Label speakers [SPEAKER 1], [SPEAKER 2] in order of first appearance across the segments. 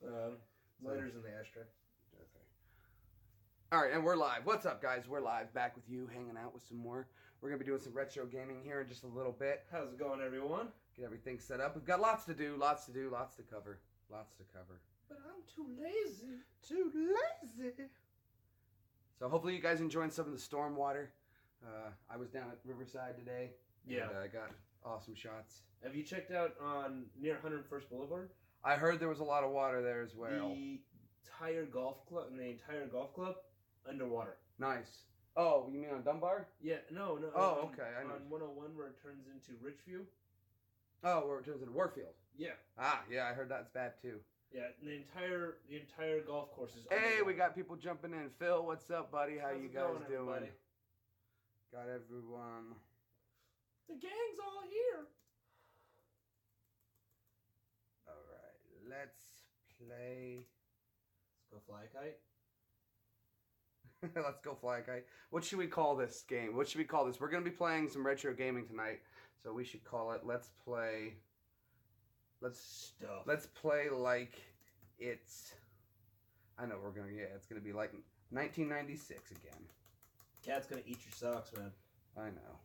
[SPEAKER 1] Lighter's in the ashtray.
[SPEAKER 2] Okay. All right, and we're live. What's up, guys? We're live, back with you, hanging out with some more. We're going to be doing some retro gaming here in just a little bit.
[SPEAKER 1] How's it going, everyone?
[SPEAKER 2] Get everything set up. We've got lots to do, lots to cover.
[SPEAKER 1] But I'm too lazy.
[SPEAKER 2] So hopefully you guys enjoying some of the storm water. I was down at Riverside today.
[SPEAKER 1] Yeah.
[SPEAKER 2] And I got awesome shots.
[SPEAKER 1] Have you checked out on near 101st Boulevard?
[SPEAKER 2] I heard there was a lot of water there as well.
[SPEAKER 1] The entire golf club underwater.
[SPEAKER 2] Nice. Oh, you mean on Dunbar?
[SPEAKER 1] Yeah, no.
[SPEAKER 2] Oh, okay. I know.
[SPEAKER 1] On 101 where it turns into Ridgeview.
[SPEAKER 2] Oh, where it turns into Warfield.
[SPEAKER 1] Yeah.
[SPEAKER 2] Ah, yeah, I heard that's bad too.
[SPEAKER 1] Yeah, the entire golf course is
[SPEAKER 2] Hey,
[SPEAKER 1] underwater.
[SPEAKER 2] we got people jumping in. Phil, what's up, buddy? How
[SPEAKER 1] How's
[SPEAKER 2] you
[SPEAKER 1] it
[SPEAKER 2] guys
[SPEAKER 1] going,
[SPEAKER 2] doing?
[SPEAKER 1] everybody?
[SPEAKER 2] Got everyone.
[SPEAKER 1] The gang's all here.
[SPEAKER 2] All right, let's play.
[SPEAKER 1] Let's go fly a kite.
[SPEAKER 2] Let's go fly a kite. What should we call this game? What should we call this? We're going to be playing some retro gaming tonight, so we should call it Let's Play. Let's play like it's. I know we're gonna. Yeah, it's gonna be like 1996 again.
[SPEAKER 1] Cat's gonna eat your socks, man.
[SPEAKER 2] I know.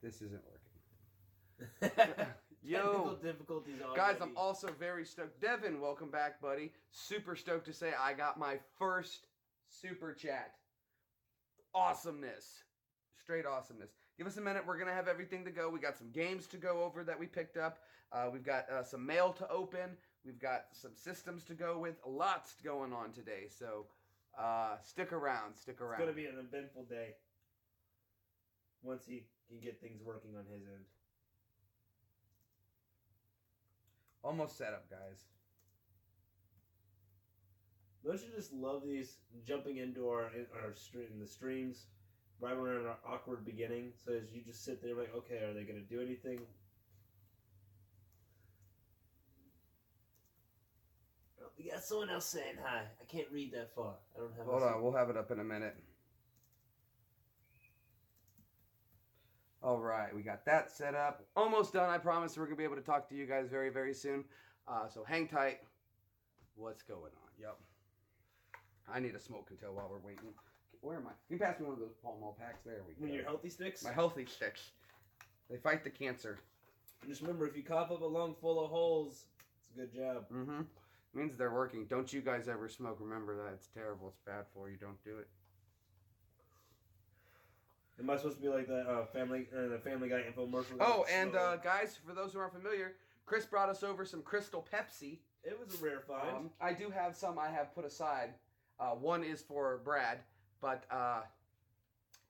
[SPEAKER 2] This isn't working.
[SPEAKER 1] Technical difficulties already.
[SPEAKER 2] Guys, I'm also very stoked. Devin, welcome back, buddy. Super stoked to say I got my first super chat. Awesomeness. Straight awesomeness. Give us a minute. We're going to have everything to go. We got some games to go over that we picked up. We've got some mail to open. We've got some systems to go with. Lots going on today. So stick around.
[SPEAKER 1] It's going to be an eventful day once he can get things working on his end.
[SPEAKER 2] Almost set up, guys.
[SPEAKER 1] Don't you just love these jumping into our streams right when we're in our awkward beginning? So as you just sit there like, okay, are they going to do anything? Oh, we got someone else saying hi. I can't read that far. I don't have.
[SPEAKER 2] Hold on, we'll have it up in a minute. All right, we got that set up. Almost done. I promise we're going to be able to talk to you guys very, very soon. So hang tight. What's going on? Yep. I need a smoke until while we're waiting. Where am I? You can pass me one of those Pall Mall packs. There we go.
[SPEAKER 1] Your healthy sticks?
[SPEAKER 2] My healthy sticks. They fight the cancer.
[SPEAKER 1] Just remember, if you cough up a lung full of holes, it's a good job.
[SPEAKER 2] Mm-hmm. Means they're working. Don't you guys ever smoke. Remember that. It's terrible. It's bad for you. Don't do it.
[SPEAKER 1] Am I supposed to be like that Family Guy infomercial?
[SPEAKER 2] Oh, and guys, for those who aren't familiar, Chris brought us over some Crystal Pepsi.
[SPEAKER 1] It was a rare find.
[SPEAKER 2] I do have some I have put aside. One is for Brad, but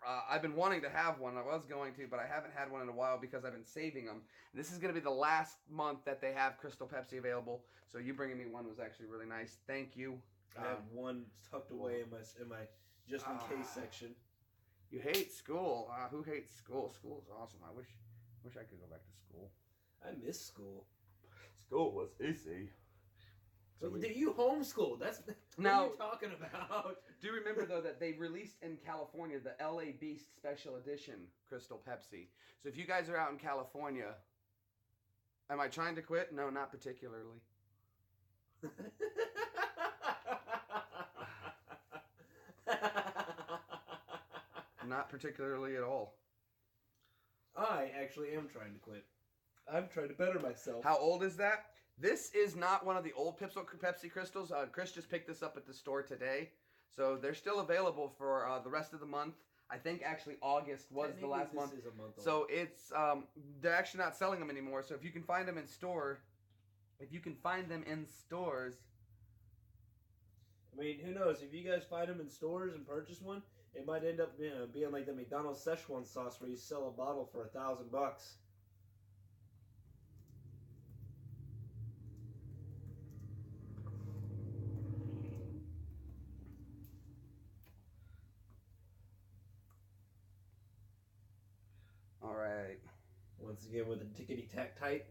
[SPEAKER 2] I've been wanting to have one. I was going to, but I haven't had one in a while because I've been saving them. And this is going to be the last month that they have Crystal Pepsi available. So you bringing me one was actually really nice. Thank you.
[SPEAKER 1] I have one tucked away in my just in case section.
[SPEAKER 2] You hate school. Who hates school? School's awesome. I wish I could go back to school.
[SPEAKER 1] I miss school.
[SPEAKER 2] School was easy.
[SPEAKER 1] So you homeschool? That's what are you talking about?
[SPEAKER 2] Do you remember though that they released in California the LA Beast Special Edition Crystal Pepsi? So if you guys are out in California, am I trying to quit? No, not particularly. Not particularly at all.
[SPEAKER 1] I actually am trying to quit. I'm trying to better myself.
[SPEAKER 2] How old is that? This is not one of the old Pepsi Crystals. Chris just picked this up at the store today. So they're still available for the rest of the month. I think actually August was the last month.
[SPEAKER 1] Is a month old.
[SPEAKER 2] So it's they're actually not selling them anymore. So if you can find them in stores, I
[SPEAKER 1] mean, who knows? If you guys find them in stores and purchase one, it might end up being like the McDonald's Szechuan sauce where you sell a bottle for $1,000.
[SPEAKER 2] All right.
[SPEAKER 1] Once again with a tickety-tack tight.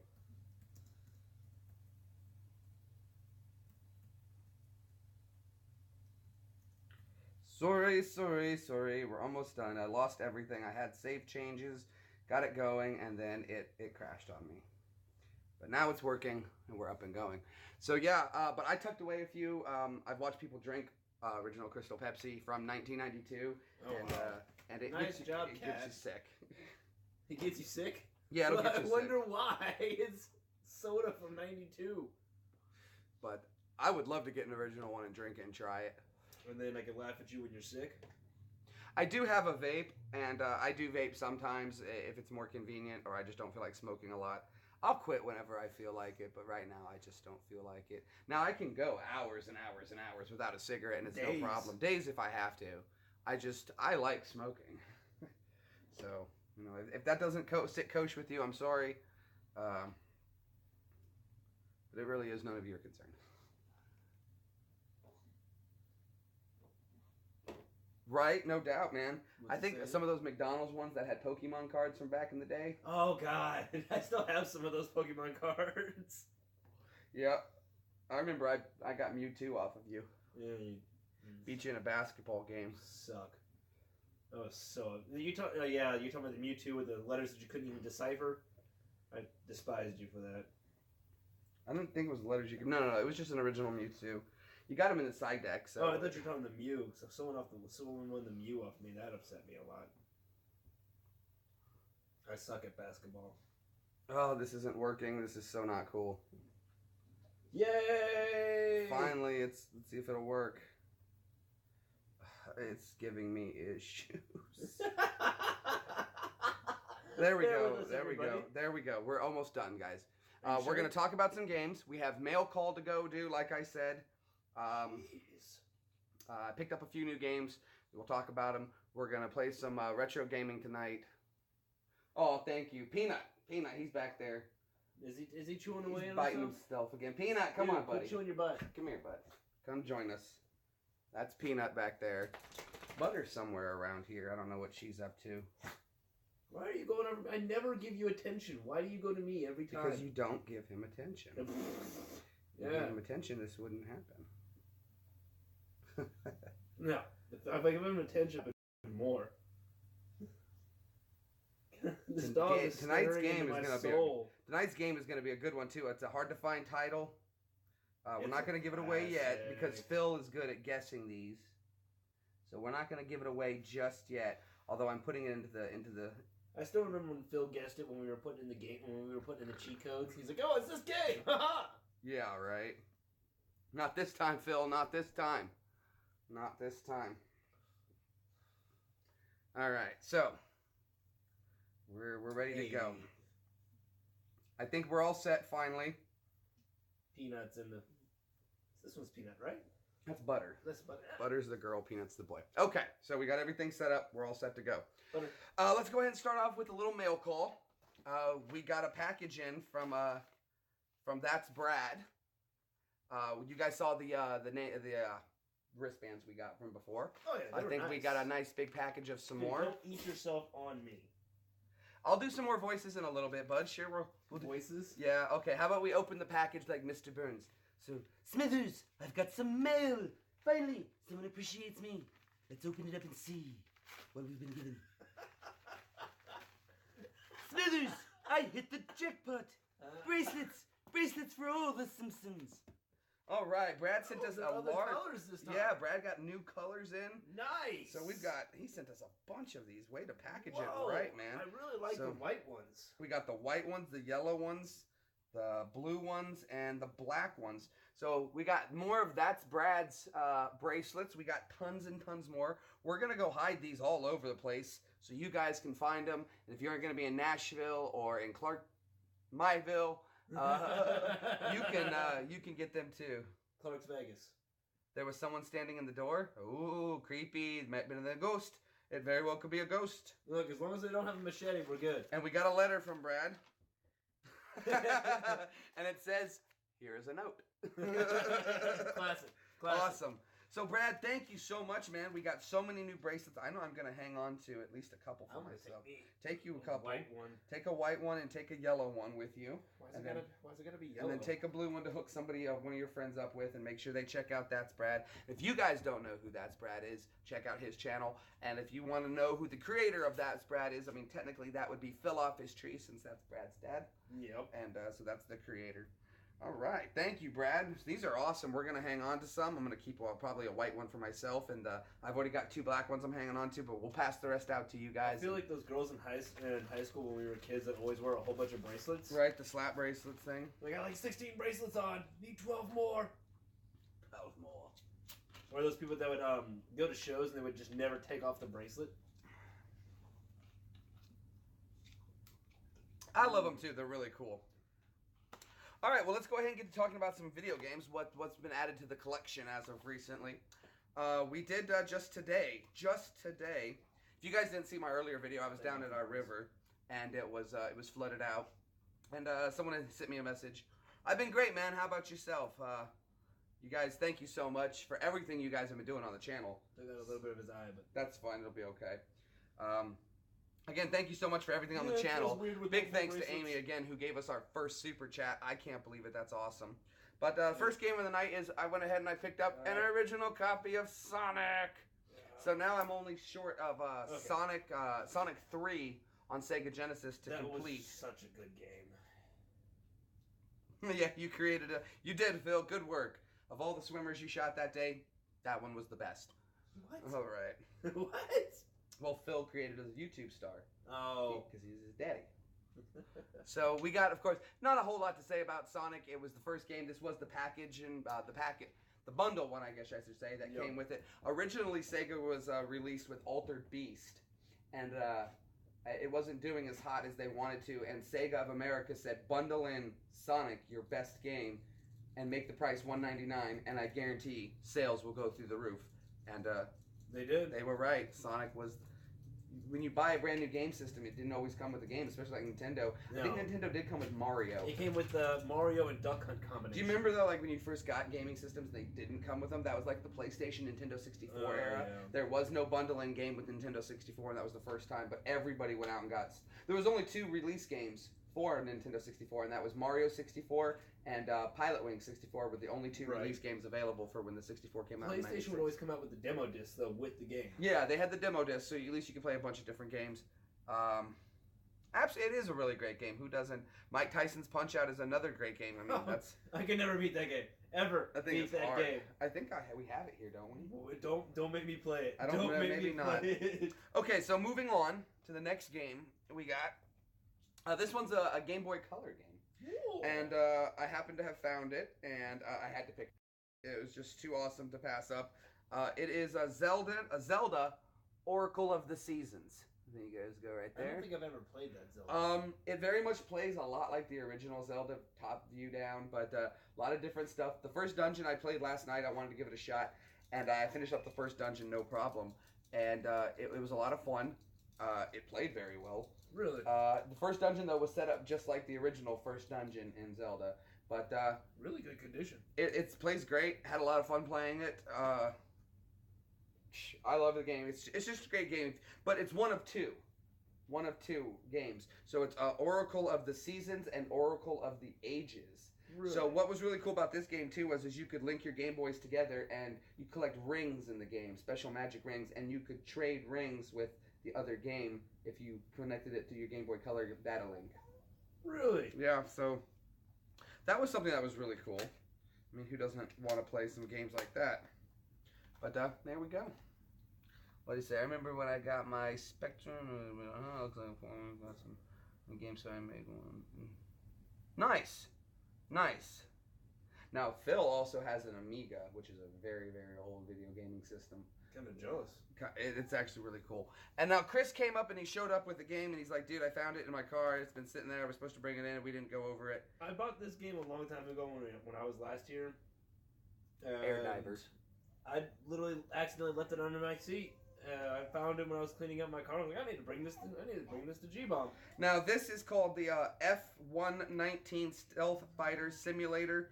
[SPEAKER 2] Sorry. We're almost done. I lost everything. I had save changes, got it going, and then it crashed on me. But now it's working, and we're up and going. So yeah, but I tucked away a few. I've watched people drink original Crystal Pepsi from 1992, and it
[SPEAKER 1] Nice
[SPEAKER 2] gets,
[SPEAKER 1] job,
[SPEAKER 2] it
[SPEAKER 1] Cat.
[SPEAKER 2] gets you sick.
[SPEAKER 1] It gets you sick?
[SPEAKER 2] Yeah, it'll get you
[SPEAKER 1] I
[SPEAKER 2] sick.
[SPEAKER 1] wonder why. It's soda from 92.
[SPEAKER 2] But I would love to get an original one and drink it and try it.
[SPEAKER 1] And then I can laugh at you when you're sick.
[SPEAKER 2] I do have a vape, and I do vape sometimes if it's more convenient or I just don't feel like smoking a lot. I'll quit whenever I feel like it, but right now I just don't feel like it. Now I can go hours and hours and hours without a cigarette, and it's
[SPEAKER 1] Days.
[SPEAKER 2] no problem. Days if I have to. I like smoking. So, you know, if that doesn't sit kosher with you, I'm sorry. But it really is none of your concern. Right, no doubt, man. I think some of those McDonald's ones that had Pokemon cards from back in the day.
[SPEAKER 1] Oh, God. I still have some of those Pokemon cards.
[SPEAKER 2] Yep. I remember I got Mewtwo off of you.
[SPEAKER 1] Yeah, you
[SPEAKER 2] Beat you in a basketball game.
[SPEAKER 1] suck. Oh, so... you talking about the Mewtwo with the letters that you couldn't even decipher? I despised you for that.
[SPEAKER 2] I don't think it was the letters you could... No, it was just an original Mewtwo. You got him in the side deck, so...
[SPEAKER 1] Oh, I thought you were talking the Mew. So someone won the Mew off me. That upset me a lot. I suck at basketball.
[SPEAKER 2] Oh, this isn't working. This is so not cool.
[SPEAKER 1] Yay!
[SPEAKER 2] Finally, let's see if it'll work. It's giving me issues. There we go. There we go. We're almost done, guys. We're going to talk about some games. We have mail call to go do, like I said. I picked up a few new games. We'll talk about them. We're going to play some retro gaming tonight. Oh, thank you. Peanut, he's back there.
[SPEAKER 1] Is he chewing away
[SPEAKER 2] He's
[SPEAKER 1] on
[SPEAKER 2] biting
[SPEAKER 1] himself?
[SPEAKER 2] himself again. Peanut, come on, buddy.
[SPEAKER 1] Quit chewing your butt.
[SPEAKER 2] Come here, bud. Come join us. That's Peanut back there. Butter's somewhere around here. I don't know what she's up to.
[SPEAKER 1] Why are you going over? I never give you attention. Why do you go to me every time?
[SPEAKER 2] Because you don't give him attention. If you
[SPEAKER 1] Yeah.
[SPEAKER 2] gave him attention, this wouldn't happen.
[SPEAKER 1] No. If I give him attention, but more. This dog is
[SPEAKER 2] Tonight's
[SPEAKER 1] staring
[SPEAKER 2] game
[SPEAKER 1] into
[SPEAKER 2] is
[SPEAKER 1] my
[SPEAKER 2] gonna be
[SPEAKER 1] soul.
[SPEAKER 2] Tonight's game is going to be a good one, too. It's a hard-to-find title. We're
[SPEAKER 1] It's
[SPEAKER 2] not going to give it away yet
[SPEAKER 1] classic.
[SPEAKER 2] because Phil is good at guessing these. So we're not going to give it away just yet, although I'm putting it into the...
[SPEAKER 1] I still remember when Phil guessed it when we were putting in the game, when we were putting in the cheat codes. He's like, "Oh, it's this game!" Ha
[SPEAKER 2] Yeah, right. Not this time, Phil. Not this time. Not this time. All right, so we're ready to go. I think we're all set finally.
[SPEAKER 1] Peanuts in the. This one's Peanut, right?
[SPEAKER 2] That's Butter.
[SPEAKER 1] That's Butter.
[SPEAKER 2] Butter's the girl, Peanut's the boy. Okay, so we got everything set up. We're all set to go.
[SPEAKER 1] Butter.
[SPEAKER 2] Let's go ahead and start off with a little mail call. We got a package in from That's Brad. You guys saw the wristbands we got from before.
[SPEAKER 1] Oh yeah,
[SPEAKER 2] I think we got a nice big package of some
[SPEAKER 1] Dude,
[SPEAKER 2] more.
[SPEAKER 1] Don't eat yourself on me.
[SPEAKER 2] I'll do some more voices in a little bit, bud. Sure, we'll do.
[SPEAKER 1] Voices.
[SPEAKER 2] Yeah, okay. How about we open the package like Mr. Burns? So, Smithers, I've got some mail. Finally, someone appreciates me. Let's open it up and see what we've been given. Smithers, I hit the jackpot. Bracelets for all the Simpsons. All right, Brad sent us a
[SPEAKER 1] other
[SPEAKER 2] large.
[SPEAKER 1] colors this time.
[SPEAKER 2] Yeah, Brad got new colors in.
[SPEAKER 1] Nice.
[SPEAKER 2] So he sent us a bunch of these. Way to package
[SPEAKER 1] Whoa,
[SPEAKER 2] it right, man.
[SPEAKER 1] I really like the white ones.
[SPEAKER 2] We got the white ones, the yellow ones, the blue ones, and the black ones. So we got more of That's Brad's bracelets. We got tons and tons more. We're going to go hide these all over the place so you guys can find them. And if you're going to be in Nashville or in Myville, you can get them too.
[SPEAKER 1] Clark's Vegas.
[SPEAKER 2] There was someone standing in the door. Ooh, creepy. Might have been a ghost. It very well could be a ghost.
[SPEAKER 1] Look, as long as they don't have a machete, we're good.
[SPEAKER 2] And we got a letter from Brad. And it says, "Here is a note."
[SPEAKER 1] Classic.
[SPEAKER 2] Awesome. So, Brad, thank you so much, man. We got so many new bracelets. I know I'm going to hang on to at least a couple for myself. Take you a couple.
[SPEAKER 1] White one.
[SPEAKER 2] Take a white one and take a yellow one with you.
[SPEAKER 1] Why is it gotta be yellow?
[SPEAKER 2] And then take a blue one to hook somebody, one of your friends up with, and make sure they check out That's Brad. If you guys don't know who That's Brad is, check out his channel. And if you want to know who the creator of That's Brad is, I mean, technically that would be Phil Off His Tree, since that's Brad's dad.
[SPEAKER 1] Yep.
[SPEAKER 2] And so that's the creator. All right. Thank you, Brad. These are awesome. We're going to hang on to some. I'm going to keep probably a white one for myself, and I've already got 2 black ones I'm hanging on to, but we'll pass the rest out to you guys.
[SPEAKER 1] I feel like those girls in high school when we were kids that always wore a whole bunch of bracelets.
[SPEAKER 2] Right, the slap bracelets thing.
[SPEAKER 1] I got like 16 bracelets on. Need 12 more.
[SPEAKER 2] 12 more.
[SPEAKER 1] Or those people that would go to shows and they would just never take off the bracelet.
[SPEAKER 2] I love them too. They're really cool. All right, well, let's go ahead and get to talking about some video games, what's been added to the collection as of recently. We did just today, if you guys didn't see my earlier video, I was down at our river, and it was flooded out, and someone had sent me a message. I've been great, man. How about yourself? You guys, thank you so much for everything you guys have been doing on the channel.
[SPEAKER 1] Took out a little bit of his eye, but
[SPEAKER 2] that's fine. It'll be okay. Again, thank you so much for everything on the channel. Big thanks to Amy again, who gave us our first super chat. I can't believe it. That's awesome. But first game of the night is I went ahead and I picked up an original copy of Sonic. So now I'm only short of Sonic 3 on Sega Genesis to complete.
[SPEAKER 1] That was such a good game.
[SPEAKER 2] Yeah, you created you did, Phil. Good work. Of all the swimmers you shot that day, that one was the best.
[SPEAKER 1] What?
[SPEAKER 2] All right.
[SPEAKER 1] What?
[SPEAKER 2] Well, Phil created as a YouTube star.
[SPEAKER 1] Oh.
[SPEAKER 2] Because he's his daddy. So we got, of course, not a whole lot to say about Sonic. It was the first game. This was the package and the bundle one, I guess I should say, that came with it. Originally, Sega was released with Altered Beast, and it wasn't doing as hot as they wanted to. And Sega of America said, bundle in Sonic, your best game, and make the price $199, and I guarantee sales will go through the roof. And
[SPEAKER 1] they did.
[SPEAKER 2] They were right. Sonic was. When you buy a brand new game system, it didn't always come with a game, especially like Nintendo. No. I think Nintendo did come with Mario.
[SPEAKER 1] It came with the Mario and Duck Hunt combination.
[SPEAKER 2] Do you remember though, like when you first got gaming systems, they didn't come with them? That was like the PlayStation, Nintendo 64 era. Yeah. There was no bundling game with Nintendo 64, and that was the first time. But everybody went out and got. There was only 2 release games for Nintendo 64, and that was Mario 64 and Pilot Wing 64 were the only 2 release games available for when the 64 came out.
[SPEAKER 1] PlayStation would always come out with the demo disc though with the game.
[SPEAKER 2] Yeah, they had the demo disc, so at least you can play a bunch of different games. Actually, it is a really great game. Who doesn't? Mike Tyson's Punch Out is another great game. I mean, that's.
[SPEAKER 1] I can never beat that game ever.
[SPEAKER 2] I think it's that hard. Game. I think we have it here, don't we?
[SPEAKER 1] Don't make me play it.
[SPEAKER 2] I don't know.
[SPEAKER 1] Make
[SPEAKER 2] Maybe
[SPEAKER 1] me
[SPEAKER 2] not.
[SPEAKER 1] Play it.
[SPEAKER 2] Okay, so moving on to the next game we got. This one's a Game Boy Color game. Ooh. And I happened to have found it, and I had to pick it. It was just too awesome to pass up. It is a Zelda Oracle of the Seasons. There you guys go right there.
[SPEAKER 1] I don't think I've ever played that Zelda.
[SPEAKER 2] It very much plays a lot like the original Zelda, top view down, but a lot of different stuff. The first dungeon I played last night, I wanted to give it a shot, and I finished up the first dungeon no problem. And it was a lot of fun. It played very well.
[SPEAKER 1] Really?
[SPEAKER 2] The first dungeon, though, was set up just like the original first dungeon in Zelda. But
[SPEAKER 1] really good condition.
[SPEAKER 2] It plays great. Had a lot of fun playing it. I love the game. It's just a great game. But it's one of two. One of 2 games. So it's Oracle of the Seasons and Oracle of the Ages. Really? So what was really cool about this game, too, was you could link your Game Boys together and you collect rings in the game, special magic rings, and you could trade rings with the other game if you connected it to your Game Boy Color data link.
[SPEAKER 1] Really?
[SPEAKER 2] Yeah, so that was something that was really cool. I mean, who doesn't want to play some games like that? But there we go. What do you say? I remember when I got my Spectrum. Looks like got some games, so I made one. Nice, nice. Now Phil also has an Amiga, which is a very, very old video gaming system.
[SPEAKER 1] Kind of jealous.
[SPEAKER 2] It's actually really cool. And now Chris came up and he showed up with the game and he's like, dude, I found it in my car. It's been sitting there. I was supposed to bring it in and we didn't go over it.
[SPEAKER 1] I bought this game a long time ago when I was last here.
[SPEAKER 2] Air Divers.
[SPEAKER 1] I literally accidentally left it under my seat. I found it when I was cleaning up my car. I was like, I need to bring this to G-Bomb.
[SPEAKER 2] Now this is called the F-119 Stealth Fighter Simulator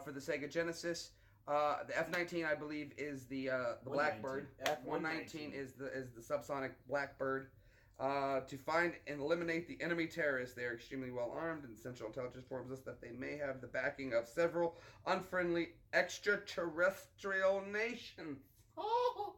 [SPEAKER 2] for the Sega Genesis. The F-19, I believe, is the Blackbird. F-119 is the subsonic Blackbird. To find and eliminate the enemy terrorists, they are extremely well armed, and Central Intelligence informs us that they may have the backing of several unfriendly extraterrestrial nations. Oh!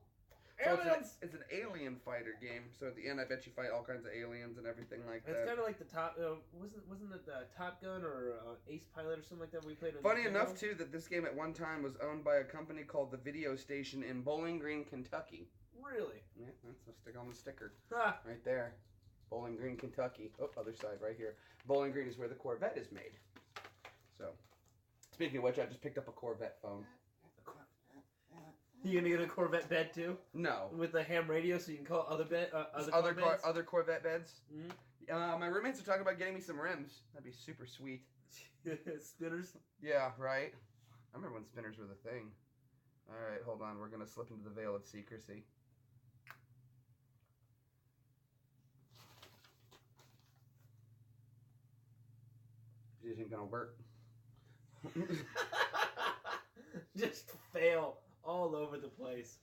[SPEAKER 2] So it's an alien fighter game. So at the end, I bet you fight all kinds of aliens and everything like that.
[SPEAKER 1] It's kind of like the top. Wasn't it Top Gun or Ace Pilot or something like that we played?
[SPEAKER 2] Funny enough, too, that this game at one time was owned by a company called the Video Station in Bowling Green, Kentucky.
[SPEAKER 1] Really?
[SPEAKER 2] Yeah, that's a stick on the sticker.
[SPEAKER 1] Ha!
[SPEAKER 2] Right there. Bowling Green, Kentucky. Oh, other side right here. Bowling Green is where the Corvette is made. So, speaking of which, I just picked up a Corvette phone.
[SPEAKER 1] You gonna get a Corvette bed too?
[SPEAKER 2] No.
[SPEAKER 1] With a ham radio, so you can call other
[SPEAKER 2] Corvette beds.
[SPEAKER 1] Mm-hmm.
[SPEAKER 2] My roommates are talking about getting me some rims. That'd be super sweet.
[SPEAKER 1] Spinners.
[SPEAKER 2] Yeah, right. I remember when spinners were the thing. All right, hold on. We're gonna slip into the veil of secrecy. It isn't gonna work.
[SPEAKER 1] Just fail all over the place.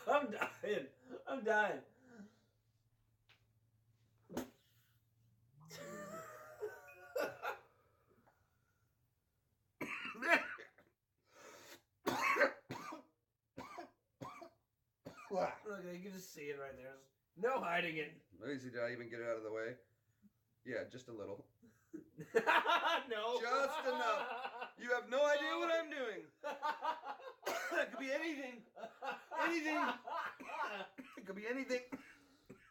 [SPEAKER 1] I'm dying. I'm dying. Look, you can just see it right there. No hiding it.
[SPEAKER 2] Easy, did I even get it out of the way? Yeah, just a little.
[SPEAKER 1] No.
[SPEAKER 2] Just enough. You have no idea what I'm doing. It could be anything. Anything. It could be anything.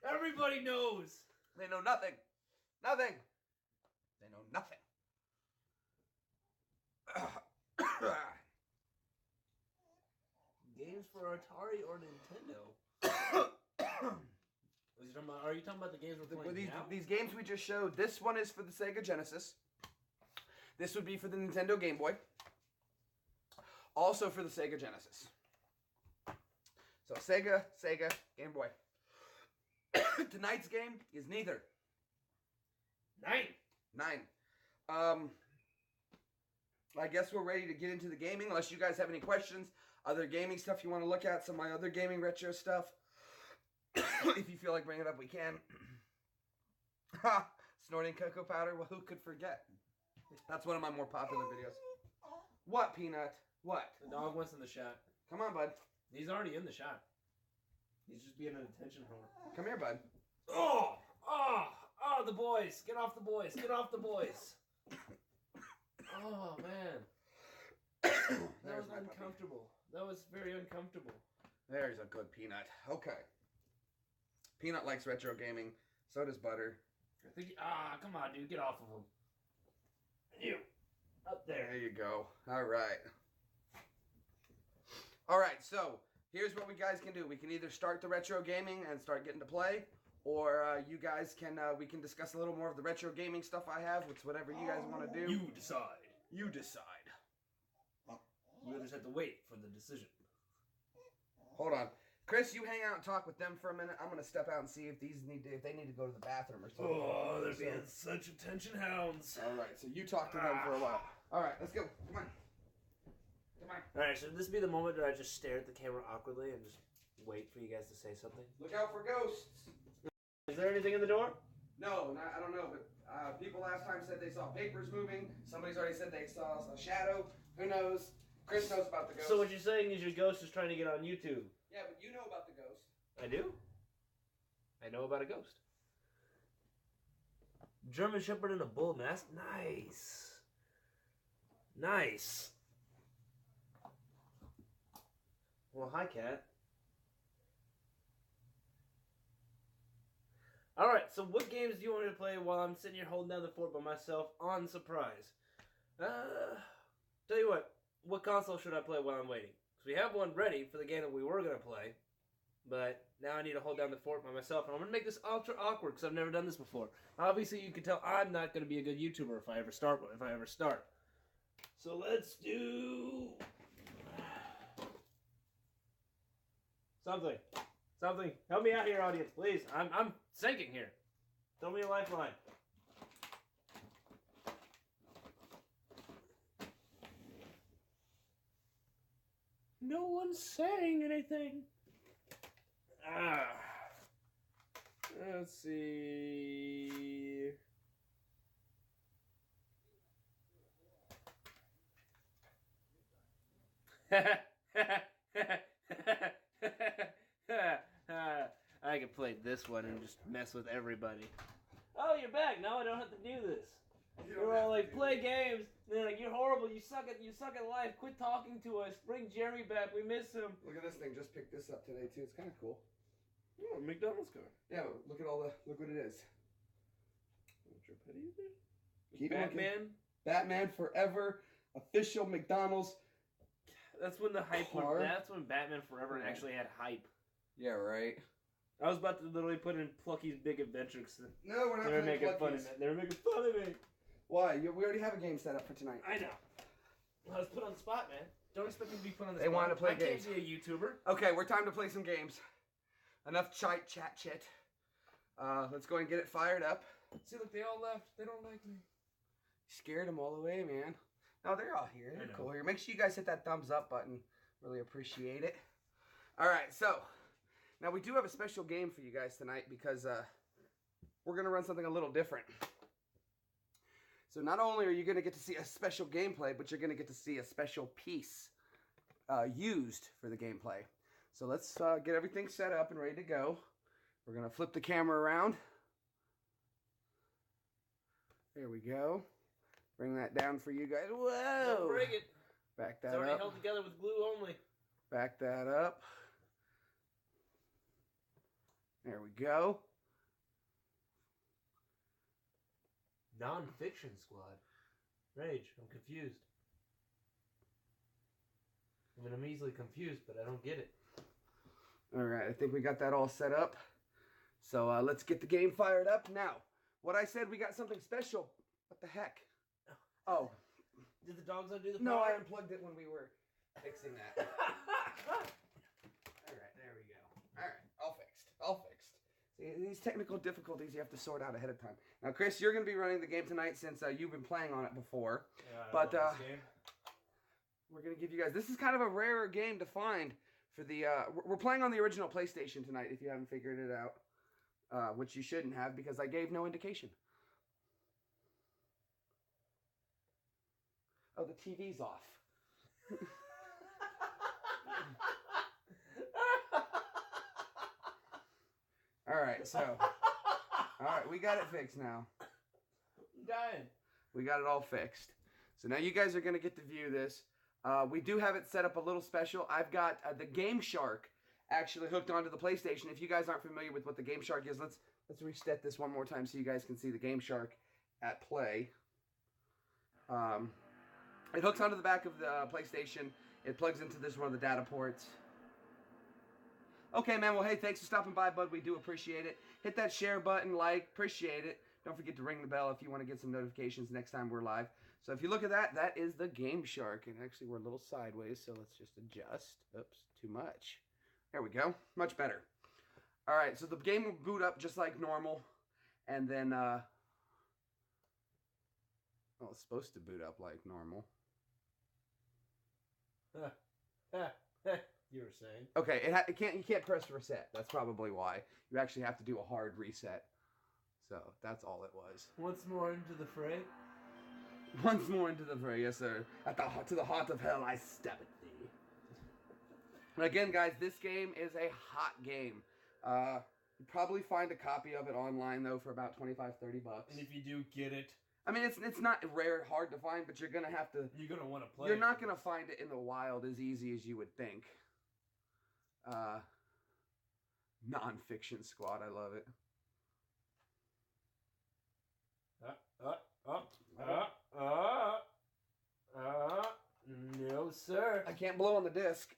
[SPEAKER 1] Everybody knows.
[SPEAKER 2] They know nothing. Nothing. They know nothing.
[SPEAKER 1] Games for Atari or Nintendo? Are you talking about the games we're playing now?
[SPEAKER 2] These games we just showed, this one is for the Sega Genesis. This would be for the Nintendo Game Boy. Also for the Sega Genesis. So Sega, Game Boy. Tonight's game is neither. 9. I guess we're ready to get into the gaming, unless you guys have any questions. Other gaming stuff you want to look at, some of my other gaming retro stuff. If you feel like bringing it up, we can. Ha! Snorting cocoa powder, well, who could forget? That's one of my more popular videos. What, Peanut? What?
[SPEAKER 1] The dog wants in the shot.
[SPEAKER 2] Come on, bud.
[SPEAKER 1] He's already in the shot. He's just being an attention whore.
[SPEAKER 2] Come here, bud.
[SPEAKER 1] Oh, the boys. Get off the boys. Get off the boys. Oh, man. That was uncomfortable. That was very uncomfortable.
[SPEAKER 2] There's a good Peanut. Okay. Peanut likes retro gaming. So does Butter.
[SPEAKER 1] I think. Come on, dude. Get off of him. You. Up there.
[SPEAKER 2] There you go. All right. All right, so here's what we guys can do. We can either start the retro gaming and start getting to play, or you guys can, we can discuss a little more of the retro gaming stuff I have. It's whatever you guys want to do.
[SPEAKER 1] You decide.
[SPEAKER 2] You decide.
[SPEAKER 1] You just have to wait for the decision.
[SPEAKER 2] Hold on. Chris, you hang out and talk with them for a minute. I'm gonna step out and see if they need to go to the bathroom or something.
[SPEAKER 1] Oh, they're being such attention hounds.
[SPEAKER 2] All right, so you talk to them for a while. All right, let's go. Come on.
[SPEAKER 1] All right, so this be the moment where I just stare at the camera awkwardly and just wait for you guys to say something?
[SPEAKER 2] Look out for ghosts.
[SPEAKER 1] Is there anything in the door?
[SPEAKER 2] No, I don't know, but people last time said they saw papers moving. Somebody's already said they saw a shadow. Who knows? Chris knows about the ghost.
[SPEAKER 1] So what you're saying is your ghost is trying to get on YouTube?
[SPEAKER 2] Yeah, but you know about the ghost.
[SPEAKER 1] I do? I know about a ghost. German Shepherd and a bull mask? Nice. Nice. Well, hi, cat. Alright, so what games do you want me to play while I'm sitting here holding down the fort by myself on surprise? Tell you what console should I play while I'm waiting? Because we have one ready for the game that we were going to play, but now I need to hold down the fort by myself, and I'm going to make this ultra awkward because I've never done this before. Obviously, you can tell I'm not going to be a good YouTuber if I ever start. So let's do something. Help me out here, audience, please. I'm sinking here. Throw me a lifeline. No one's saying anything. Let's see. I can play this one and just mess with everybody. Oh, you're back. Now I don't have to do this. You're all like, play games. And they're like, you're horrible. You suck at life. Quit talking to us. Bring Jeremy back. We miss him.
[SPEAKER 2] Look at this thing. Just picked this up today too. It's kind of cool.
[SPEAKER 1] Oh, McDonald's car.
[SPEAKER 2] Yeah, look at look what it is.
[SPEAKER 1] Keep Batman.
[SPEAKER 2] Batman Forever, official McDonald's.
[SPEAKER 1] That's when the hype. That's when Batman Forever actually had hype.
[SPEAKER 2] Yeah, right.
[SPEAKER 1] I was about to literally put in Plucky's Big Adventure.
[SPEAKER 2] No, we're not.
[SPEAKER 1] They were making fun of me. They were making fun of me.
[SPEAKER 2] Why? We already have a game set up for tonight.
[SPEAKER 1] I know. I was put on the spot, man. Don't expect me to be put on the
[SPEAKER 2] spot. They want to play games.
[SPEAKER 1] I can't be a YouTuber.
[SPEAKER 2] Okay, we're time to play some games. Enough chat shit. Let's go and get it fired up.
[SPEAKER 1] See, look, they all left. They don't like me.
[SPEAKER 2] Scared them all away, man. No, they're all here. They're cool here. Make sure you guys hit that thumbs up button. Really appreciate it. All right, so now we do have a special game for you guys tonight because we're going to run something a little different. So not only are you going to get to see a special gameplay, but you're going to get to see a special piece used for the gameplay. So let's get everything set up and ready to go. We're going to flip the camera around. There we go. Bring that down for you guys. Whoa!
[SPEAKER 1] Don't break it.
[SPEAKER 2] Back that
[SPEAKER 1] up. It's already
[SPEAKER 2] up.
[SPEAKER 1] held together with glue only.
[SPEAKER 2] Back that up. There we go.
[SPEAKER 1] Non-fiction squad. Rage. I'm confused. I mean, I'm easily confused, but I don't get it.
[SPEAKER 2] All right, I think we got that all set up. So let's get the game fired up. Now, what I said, we got something special. What the heck? Oh.
[SPEAKER 1] Did the dogs undo the power?
[SPEAKER 2] No, I unplugged it when we were fixing that. All right, there we go. All right, all fixed. All fixed. See, these technical difficulties you have to sort out ahead of time. Now, Chris, you're going to be running the game tonight since you've been playing on it before.
[SPEAKER 1] Yeah,
[SPEAKER 2] but
[SPEAKER 1] this game.
[SPEAKER 2] We're going to give you guys... This is kind of a rarer game to find for the... we're playing on the original PlayStation tonight, if you haven't figured it out. Which you shouldn't have, because I gave no indication. Oh, the TV's off. Alright, so... Alright, we got it fixed now.
[SPEAKER 1] I'm dying.
[SPEAKER 2] We got it all fixed. So now you guys are going to get to view this. We do have it set up a little special. I've got the Game Shark actually hooked onto the PlayStation. If you guys aren't familiar with what the Game Shark is, let's reset this one more time so you guys can see the Game Shark at play. It hooks onto the back of the PlayStation. It plugs into this one of the data ports. Okay, man. Well, hey, thanks for stopping by, bud. We do appreciate it. Hit that share button, like, appreciate it. Don't forget to ring the bell if you want to get some notifications next time we're live. So if you look at that, that is the Game Shark. And actually, we're a little sideways, so let's just adjust. Oops, too much. There we go. Much better. All right, so the game will boot up just like normal. And then, well, it's supposed to boot up like normal.
[SPEAKER 1] You were saying.
[SPEAKER 2] Okay, you can't press reset. That's probably why. You actually have to do a hard reset. So that's all it was.
[SPEAKER 1] Once more into the fray.
[SPEAKER 2] Once more into the fray, yes sir. To the heart of hell I step at thee. And again, guys, this game is a hot game. You probably find a copy of it online though for about $25-30.
[SPEAKER 1] And if you do get it,
[SPEAKER 2] I mean, it's not hard to find, but you're gonna have to.
[SPEAKER 1] You're gonna want to play.
[SPEAKER 2] You're not gonna find it in the wild as easy as you would think. Non-fiction squad, I love it.
[SPEAKER 1] No, sir.
[SPEAKER 2] I can't blow on the disc.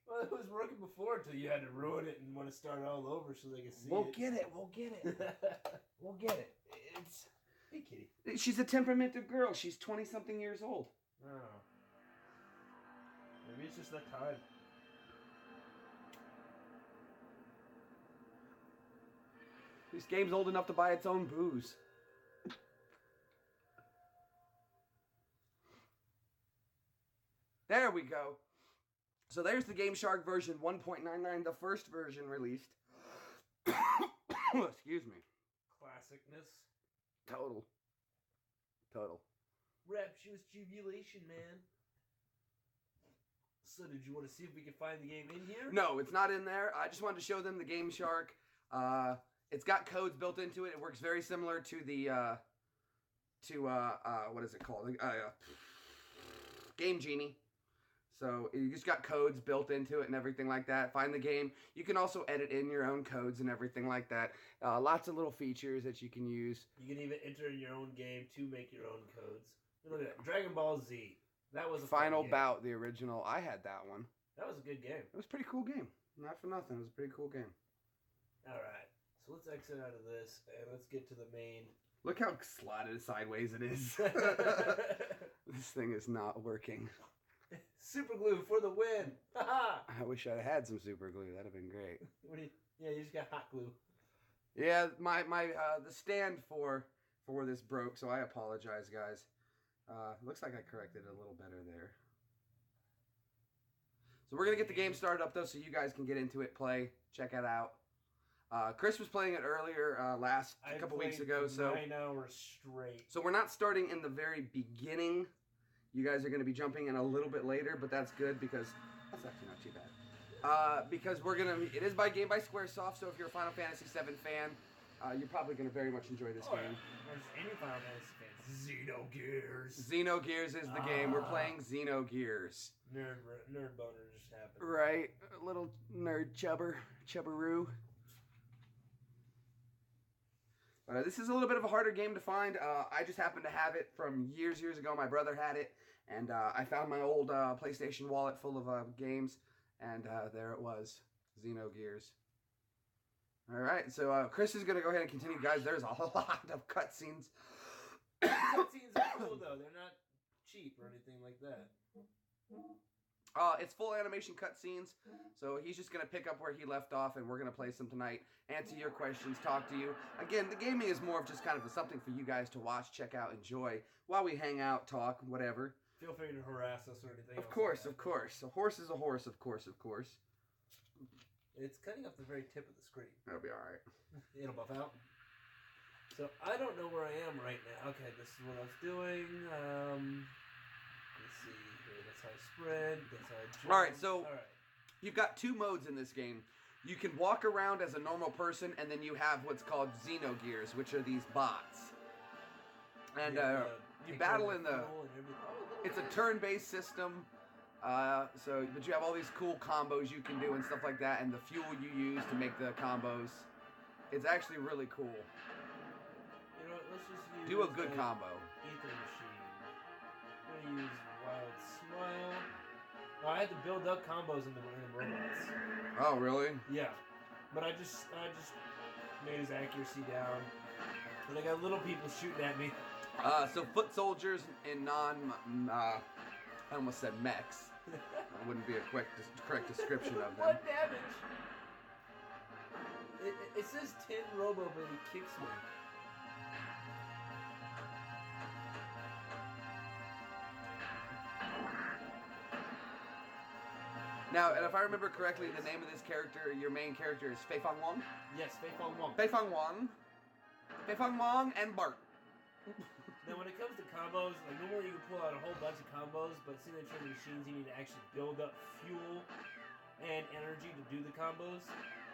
[SPEAKER 1] Well, it was working before until you had to ruin it and want to start all over so they can see
[SPEAKER 2] We'll
[SPEAKER 1] it.
[SPEAKER 2] get it. We'll get it. We'll get it. It's.
[SPEAKER 1] Hey, kitty.
[SPEAKER 2] She's a temperamental girl. She's 20-something years old.
[SPEAKER 1] Oh. Maybe it's just that time.
[SPEAKER 2] This game's old enough to buy its own booze. There we go. So there's the Game Shark version 1.99, the first version released. Excuse me.
[SPEAKER 1] Classicness.
[SPEAKER 2] Total.
[SPEAKER 1] Rapturous jubilation, man. So did you want to see if we could find the game in here?
[SPEAKER 2] No, it's not in there. I just wanted to show them the Game Shark. It's got codes built into it. It works very similar to the what is it called? Game Genie. So you just got codes built into it and everything like that. Find the game. You can also edit in your own codes and everything like that. Lots of little features that you can use.
[SPEAKER 1] You can even enter in your own game to make your own codes. Look at that. Dragon Ball Z. That was a
[SPEAKER 2] Final
[SPEAKER 1] fun game.
[SPEAKER 2] Bout, the original. I had that one.
[SPEAKER 1] That was a good game.
[SPEAKER 2] It was a pretty cool game. Not for nothing. It was a pretty cool game.
[SPEAKER 1] Alright. So let's exit out of this and let's get to the main.
[SPEAKER 2] Look how slotted sideways it is. This thing is not working.
[SPEAKER 1] Super glue for the win! Haha!
[SPEAKER 2] I wish I had some super glue. That'd have been great.
[SPEAKER 1] Yeah, you just got hot glue.
[SPEAKER 2] Yeah, my the stand for this broke, so I apologize, guys. Looks like I corrected it a little better there. So we're gonna get the game started up though, so you guys can get into it, play, check it out. Chris was playing it earlier, a couple weeks ago, so
[SPEAKER 1] 9 hours straight.
[SPEAKER 2] So we're not starting in the very beginning. You guys are going to be jumping in a little bit later, but that's good because that's actually not too bad. Because it is by Squaresoft, so if you're a Final Fantasy VII fan, you're probably going to very much enjoy this game.
[SPEAKER 1] Or just any Final Fantasy fan. XenoGears.
[SPEAKER 2] XenoGears is the game. We're playing XenoGears.
[SPEAKER 1] Nerd boner just happened.
[SPEAKER 2] Right, a little nerd chubbaroo. This is a little bit of a harder game to find. I just happened to have it from years ago. My brother had it, and I found my old PlayStation wallet full of games, and there it was, XenoGears. All right, so Chris is going to go ahead and continue. Guys, there's a lot of cutscenes.
[SPEAKER 1] Cutscenes are cool, though. They're not cheap or anything like that.
[SPEAKER 2] It's full animation cutscenes, so he's just going to pick up where he left off, and we're going to play some tonight, answer your questions, talk to you. Again, the gaming is more of just kind of something for you guys to watch, check out, enjoy, while we hang out, talk, whatever.
[SPEAKER 1] Feel free to harass us or anything
[SPEAKER 2] Of course. A horse is a horse, of course.
[SPEAKER 1] It's cutting off the very tip of the screen.
[SPEAKER 2] That'll be alright.
[SPEAKER 1] It'll buff out. So, I don't know where I am right now. Okay, this is what I was doing. Let's see here. That's how I spread. That's how I jump.
[SPEAKER 2] Alright, so you've got two modes in this game. You can walk around as a normal person, and then you have what's called XenoGears, which are these bots. And you battle in the... It's a turn-based system. But you have all these cool combos you can do and stuff like that, and the fuel you use to make the combos. It's actually really cool.
[SPEAKER 1] You know what, let's just use...
[SPEAKER 2] Do a good combo.
[SPEAKER 1] Ether machine. I'm gonna use Wild Smile. Oh, I had to build up combos in the robots.
[SPEAKER 2] Oh, really?
[SPEAKER 1] Yeah. But I just made his accuracy down. And I got little people shooting at me.
[SPEAKER 2] So foot soldiers in I almost said mechs. That wouldn't be a correct description of them.
[SPEAKER 1] What damage? It says 10 robo, but he kicks me.
[SPEAKER 2] Now, and if I remember correctly, the name of this character, your main character, is Fei Fang Wong?
[SPEAKER 1] Yes, Fei Fang Wong.
[SPEAKER 2] Fei Fang Wong. Fei Fang Wong and Bart.
[SPEAKER 1] Now, when it comes to combos, like normally you can pull out a whole bunch of combos, but signature machines, you need to actually build up fuel and energy to do the combos.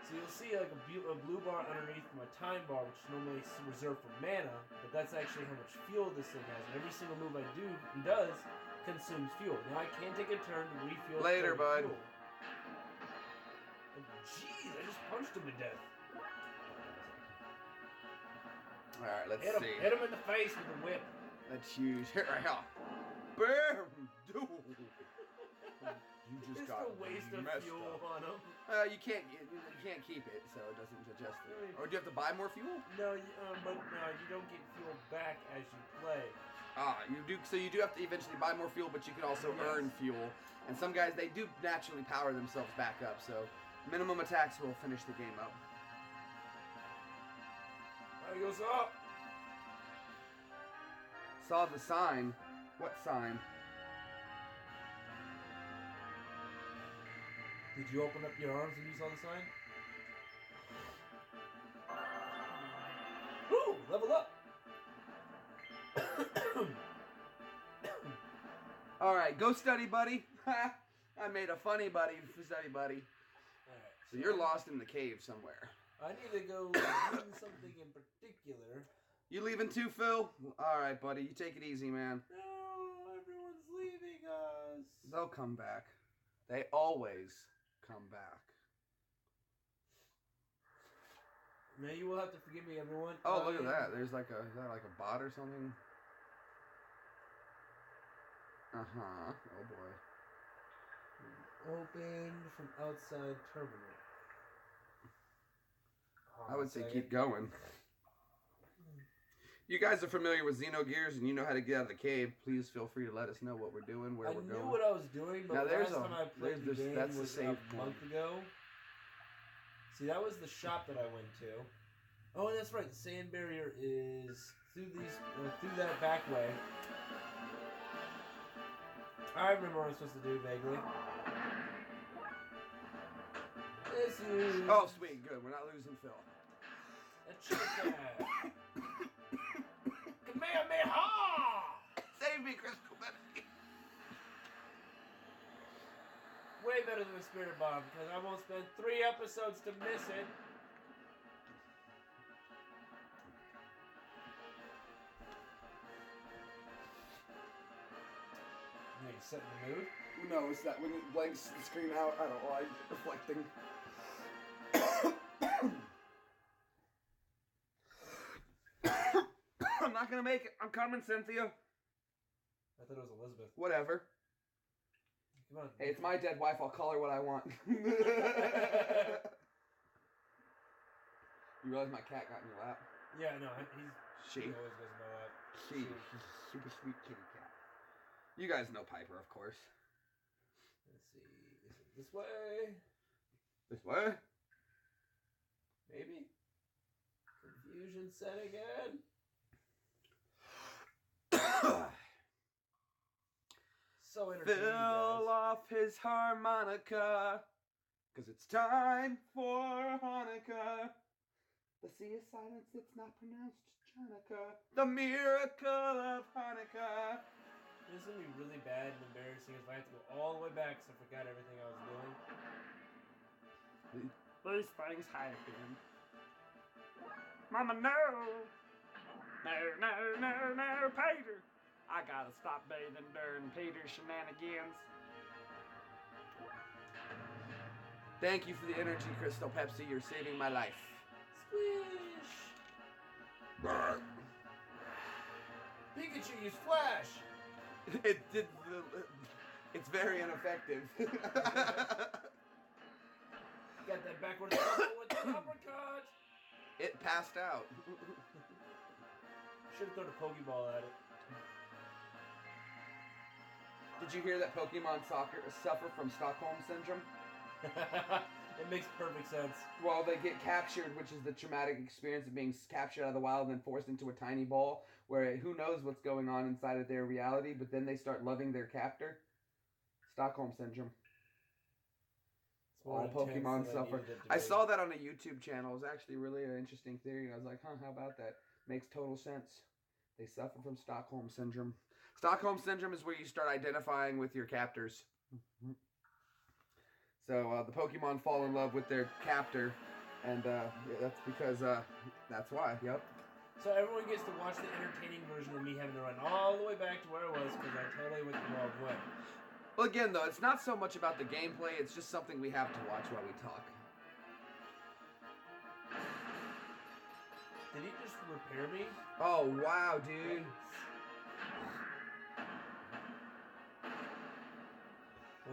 [SPEAKER 1] So you'll see like a blue bar underneath my time bar, which is normally reserved for mana, but that's actually how much fuel this thing has. And every single move I do and does consumes fuel. Now I can take a turn to refuel.
[SPEAKER 2] Later, bud.
[SPEAKER 1] Fuel. Jeez, I just punched him to death.
[SPEAKER 2] Alright, let's see.
[SPEAKER 1] Hit him in the face with a whip.
[SPEAKER 2] Let's use... Here, bam! Dude! You just got
[SPEAKER 1] a waste of fuel on him.
[SPEAKER 2] You can't keep it, so it doesn't adjust it. Or do you have to buy more fuel?
[SPEAKER 1] No, but you don't get fuel back as you play.
[SPEAKER 2] You do. So you do have to eventually buy more fuel, but you can also earn fuel. And some guys, they do naturally power themselves back up. So minimum attacks will finish the game up.
[SPEAKER 1] There goes up.
[SPEAKER 2] Saw the sign. What sign?
[SPEAKER 1] Did you open up your arms when you saw the sign? Woo! Level up!
[SPEAKER 2] Alright, go study, buddy. I made a funny buddy for study, buddy.
[SPEAKER 1] Alright.
[SPEAKER 2] So you're lost in the cave somewhere.
[SPEAKER 1] I need to go do something in particular.
[SPEAKER 2] You leaving too, Phil? Alright, buddy. You take it easy, man.
[SPEAKER 1] No, everyone's leaving us.
[SPEAKER 2] They'll come back. They always come back.
[SPEAKER 1] Now you will have to forgive me, everyone.
[SPEAKER 2] Oh, look at that. There's like a, is that like a bot or something? Uh-huh. Oh, boy.
[SPEAKER 1] Opened from outside terminal.
[SPEAKER 2] I would say keep going. You guys are familiar with XenoGears and you know how to get out of the cave. Please feel free to let us know what we're doing, where we're going.
[SPEAKER 1] I knew what I was doing, but
[SPEAKER 2] now,
[SPEAKER 1] last time I played the game
[SPEAKER 2] that's
[SPEAKER 1] was
[SPEAKER 2] the
[SPEAKER 1] a
[SPEAKER 2] save
[SPEAKER 1] month ago. See, that was the shop that I went to. Oh, that's right. The sand barrier is through through that back way. I remember what I'm supposed to do vaguely. This is...
[SPEAKER 2] Oh, sweet. Good. We're not losing Phil.
[SPEAKER 1] A chicken. Kamehameha!
[SPEAKER 2] Save me, Crystal Pepsi.
[SPEAKER 1] Way better than the Spirit Bomb, because I won't spend 3 episodes to miss it. Are you setting the mood?
[SPEAKER 2] No, it's that when it blanks the screen out, I don't like reflecting. I'm not gonna make it. I'm coming, Cynthia.
[SPEAKER 1] I thought it was Elizabeth.
[SPEAKER 2] Whatever.
[SPEAKER 1] Come on.
[SPEAKER 2] Hey, it's my dead wife. I'll call her what I want. You realize my cat got in your lap?
[SPEAKER 1] Yeah, no,
[SPEAKER 2] She.
[SPEAKER 1] he always goes in my lap.
[SPEAKER 2] She's a super sweet kitty cat. You guys know Piper, of course.
[SPEAKER 1] Let's see. Is it this way?
[SPEAKER 2] This way?
[SPEAKER 1] Maybe? Confusion setting in? So entertaining,
[SPEAKER 2] Fill
[SPEAKER 1] guys.
[SPEAKER 2] off his harmonica, 'cause it's time for Hanukkah. The sea is silence, it's not pronounced Chanukah. The miracle of Hanukkah.
[SPEAKER 1] This is going to be really bad and embarrassing if I have to go all the way back because I forgot everything I was doing.
[SPEAKER 2] These things happen. Mama, no! No, Peter! I gotta stop bathing during Peter's shenanigans. Thank you for the energy, Crystal Pepsi. You're saving my life.
[SPEAKER 1] Squish! Pikachu used Flash!
[SPEAKER 2] It's very ineffective.
[SPEAKER 1] Got that backwards combo with the uppercut!
[SPEAKER 2] It passed out.
[SPEAKER 1] Should have thrown a Pokeball at it.
[SPEAKER 2] Did you hear that Pokemon suffer from Stockholm Syndrome?
[SPEAKER 1] It makes perfect sense.
[SPEAKER 2] Well, they get captured, which is the traumatic experience of being captured out of the wild and then forced into a tiny ball, where who knows what's going on inside of their reality, but then they start loving their captor. Stockholm Syndrome. All Pokemon suffer. I saw that on a YouTube channel. It was actually really an interesting theory. I was like, huh, how about that? Makes total sense. They suffer from Stockholm Syndrome. Stockholm Syndrome is where you start identifying with your captors. So the Pokemon fall in love with their captor, and that's because, that's why, yep.
[SPEAKER 1] So everyone gets to watch the entertaining version of me having to run all the way back to where I was because I totally went the wrong way.
[SPEAKER 2] Well, again, though, it's not so much about the gameplay, it's just something we have to watch while we talk.
[SPEAKER 1] Did he just repair me?
[SPEAKER 2] Oh, wow, dude.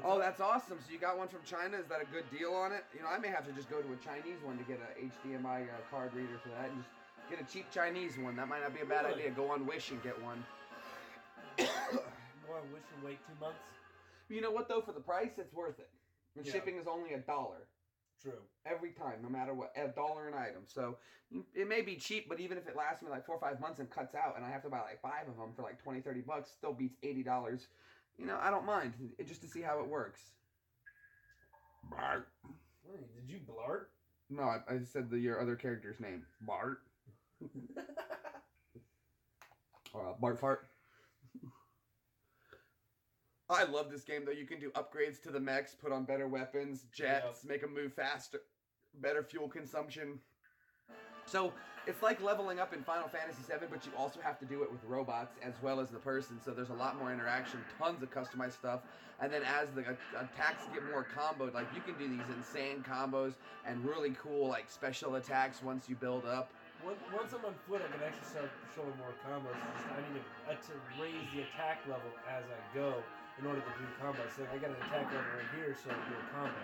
[SPEAKER 2] Oh, that's awesome. So you got one from China. Is that a good deal on it? You know, I may have to just go to a Chinese one to get a HDMI card reader for that. And just get a cheap Chinese one. That might not be a bad idea. Go on Wish and get one.
[SPEAKER 1] Go on Wish and wait 2 months?
[SPEAKER 2] You know what, though? For the price, it's worth it. And
[SPEAKER 1] Yeah.
[SPEAKER 2] shipping is only $1.
[SPEAKER 1] True.
[SPEAKER 2] Every time, no matter what. $1 an item. So it may be cheap, but even if it lasts me like 4 or 5 months and cuts out and I have to buy like 5 of them for like $20, $30, still beats $80. You know, I don't mind. Just to see how it works. Bart.
[SPEAKER 1] Wait, did you blart?
[SPEAKER 2] No, I said your other character's name. Bart. Bart Fart. I love this game, though. You can do upgrades to the mechs, put on better weapons, jets, make them move faster, better fuel consumption. So, it's like leveling up in Final Fantasy VII, but you also have to do it with robots as well as the person, so there's a lot more interaction, tons of customized stuff, and then as the attacks get more comboed, like, you can do these insane combos and really cool, like, special attacks once you build up.
[SPEAKER 1] Once I'm on foot, I can actually start showing more combos. I need to raise the attack level as I go in order to do combos. So I got an attack level right here, so I can do a combo.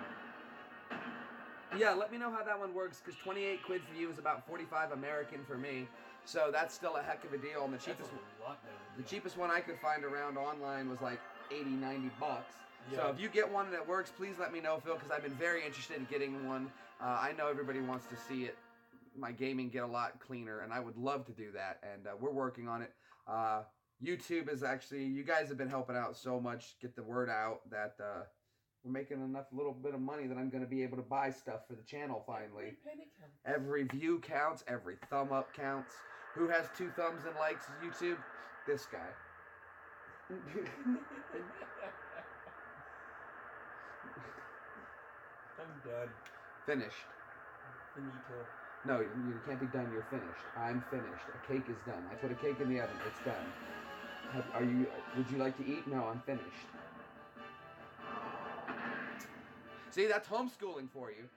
[SPEAKER 2] Yeah, let me know how that one works, because 28 quid for you is about 45 American for me. So that's still a heck of a deal. And the cheapest one I could find around online was like 80, 90 bucks. Yeah. So if you get one and it works, please let me know, Phil, because I've been very interested in getting one. I know everybody wants to see it, my gaming get a lot cleaner, and I would love to do that, and we're working on it. YouTube is actually, you guys have been helping out so much, get the word out that we're making enough little bit of money that I'm going to be able to buy stuff for the channel finally. Every view counts, every thumb up counts. Who has 2 thumbs and likes YouTube? This guy.
[SPEAKER 1] I'm done.
[SPEAKER 2] Finished.
[SPEAKER 1] Finito.
[SPEAKER 2] No, you can't be done. You're finished. I'm finished. A cake is done. I put a cake in the oven. It's done. Would you like to eat? No, I'm finished. See, that's homeschooling for you.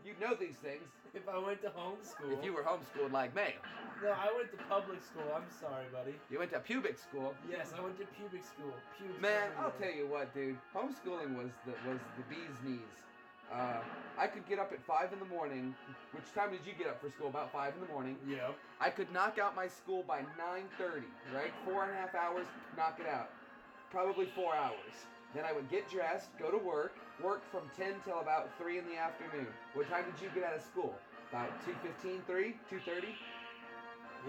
[SPEAKER 2] You know these things.
[SPEAKER 1] If I went to homeschool.
[SPEAKER 2] If you were homeschooled like me.
[SPEAKER 1] No, I went to public school. I'm sorry, buddy.
[SPEAKER 2] You went to pubic school.
[SPEAKER 1] Yes, I went to pubic school.
[SPEAKER 2] Man, I'll tell you what, dude. Homeschooling was the bee's knees. I could get up at 5 in the morning. Which time did you get up for school? About 5 in the morning.
[SPEAKER 1] Yeah.
[SPEAKER 2] I could knock out my school by 9:30, right? 4.5 hours, knock it out. Probably 4 hours. Then I would get dressed, go to work from 10 till about 3 in the afternoon. What time did you get out of school? About 2:15, 3, 2:30?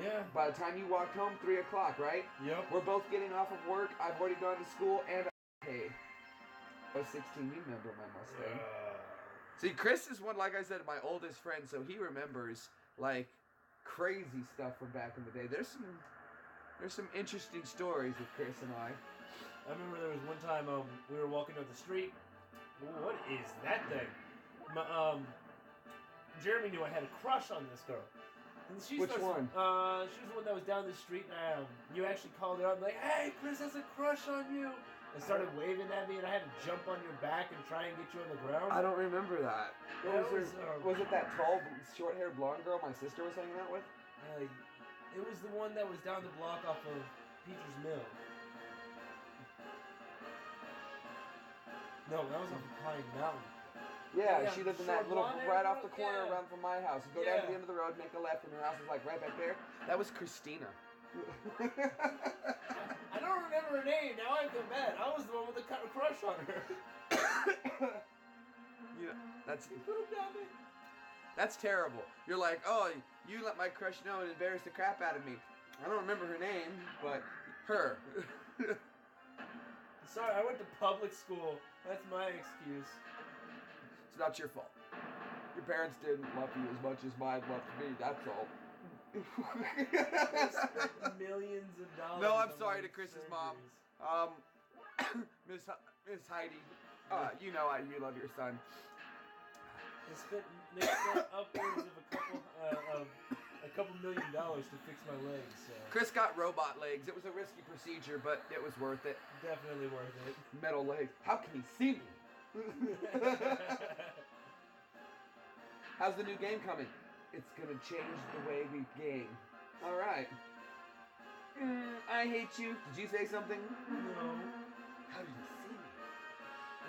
[SPEAKER 1] Yeah.
[SPEAKER 2] By the time you walked home, 3 o'clock, right?
[SPEAKER 1] Yep.
[SPEAKER 2] We're both getting off of work. I've already gone to school and paid. I was 16, you remember my Mustang. See, Chris is one, like I said, my oldest friend, so he remembers, like, crazy stuff from back in the day. There's some interesting stories with Chris and I.
[SPEAKER 1] I remember there was one time we were walking down the street. What is that thing? Jeremy knew I had a crush on this girl. And
[SPEAKER 2] Which one?
[SPEAKER 1] She was the one that was down the street. You actually called her up like, "Hey, Chris has a crush on you." And started waving at me, and I had to jump on your back and try and get you on the ground.
[SPEAKER 2] I don't remember that. Was it that tall, short-haired blonde girl my sister was hanging out with?
[SPEAKER 1] It was the one that was down the block off of Peacher's Mill. No, that was off of Pine Mountain.
[SPEAKER 2] Yeah, she lived in that little, right off the corner
[SPEAKER 1] yeah.
[SPEAKER 2] around from my house. You go down to the end of the road, make a left, and her house is like right back there. That was Christina.
[SPEAKER 1] I don't remember her name. Now I feel bad. I was the one with the crush on her.
[SPEAKER 2] Yeah, that's terrible. You're like, oh, you let my crush know and embarrass the crap out of me. I don't remember her name, but her.
[SPEAKER 1] Sorry, I went to public school. That's my excuse.
[SPEAKER 2] It's not your fault. Your parents didn't love you as much as mine loved me. That's all.
[SPEAKER 1] I spent millions of dollars.
[SPEAKER 2] No, I'm sorry to Chris's mom. Miss Heidi, you know you love your son.
[SPEAKER 1] They spent upwards of a couple $1 million to fix my legs. So.
[SPEAKER 2] Chris got robot legs. It was a risky procedure, but it was worth it.
[SPEAKER 1] Definitely worth it.
[SPEAKER 2] Metal legs. How can he see me? How's the new game coming? It's gonna change the way we game. Alright. I hate you. Did you say something?
[SPEAKER 1] No.
[SPEAKER 2] How did you see me?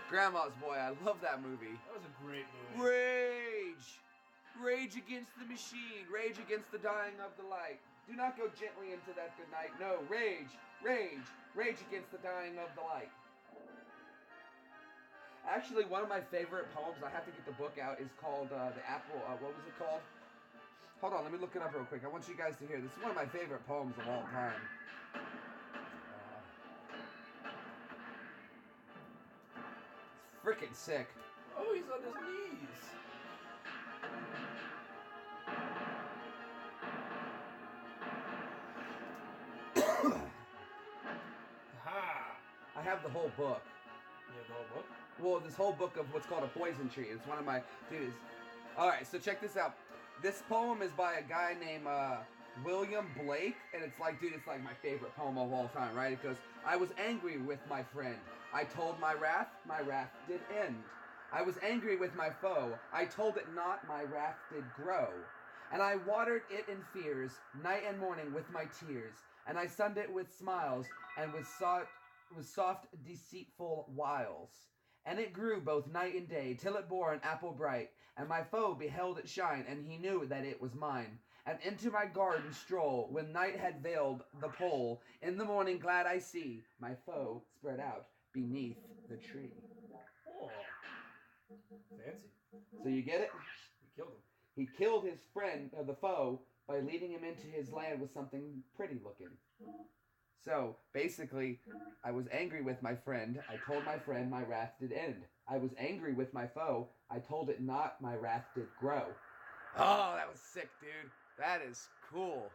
[SPEAKER 2] Grandma's Boy. I love that movie.
[SPEAKER 1] That was a great movie.
[SPEAKER 2] Rage! Rage against the machine. Rage against the dying of the light. Do not go gently into that good night. No, rage. Rage. Rage against the dying of the light. Actually, one of my favorite poems, I have to get the book out, is called The Apple, what was it called? Hold on, let me look it up real quick. I want you guys to hear. This is one of my favorite poems of all time. It's freaking sick.
[SPEAKER 1] Oh, he's on his knees. Ha!
[SPEAKER 2] I have the whole book.
[SPEAKER 1] You have the whole book?
[SPEAKER 2] Well, this whole book of what's called a poison tree. It's one of my dudes. All right, so check this out. This poem is by a guy named William Blake, and it's like, dude, it's like my favorite poem of all time, right? It goes, I was angry with my friend. I told my wrath did end. I was angry with my foe. I told it not, my wrath did grow. And I watered it in fears, night and morning with my tears. And I sunned it with smiles, and with soft, deceitful wiles. And it grew both night and day, till it bore an apple bright. And my foe beheld it shine, and he knew that it was mine. And into my garden stroll, when night had veiled the pole. In the morning glad I see my foe spread out beneath the tree.
[SPEAKER 1] Oh, fancy.
[SPEAKER 2] So you get it?
[SPEAKER 1] You killed him.
[SPEAKER 2] He killed his friend, the foe, by leading him into his land with something pretty looking. So, basically, I was angry with my friend. I told my friend my wrath did end. I was angry with my foe. I told it not, my wrath did grow. Oh, that was sick, dude. That is cool.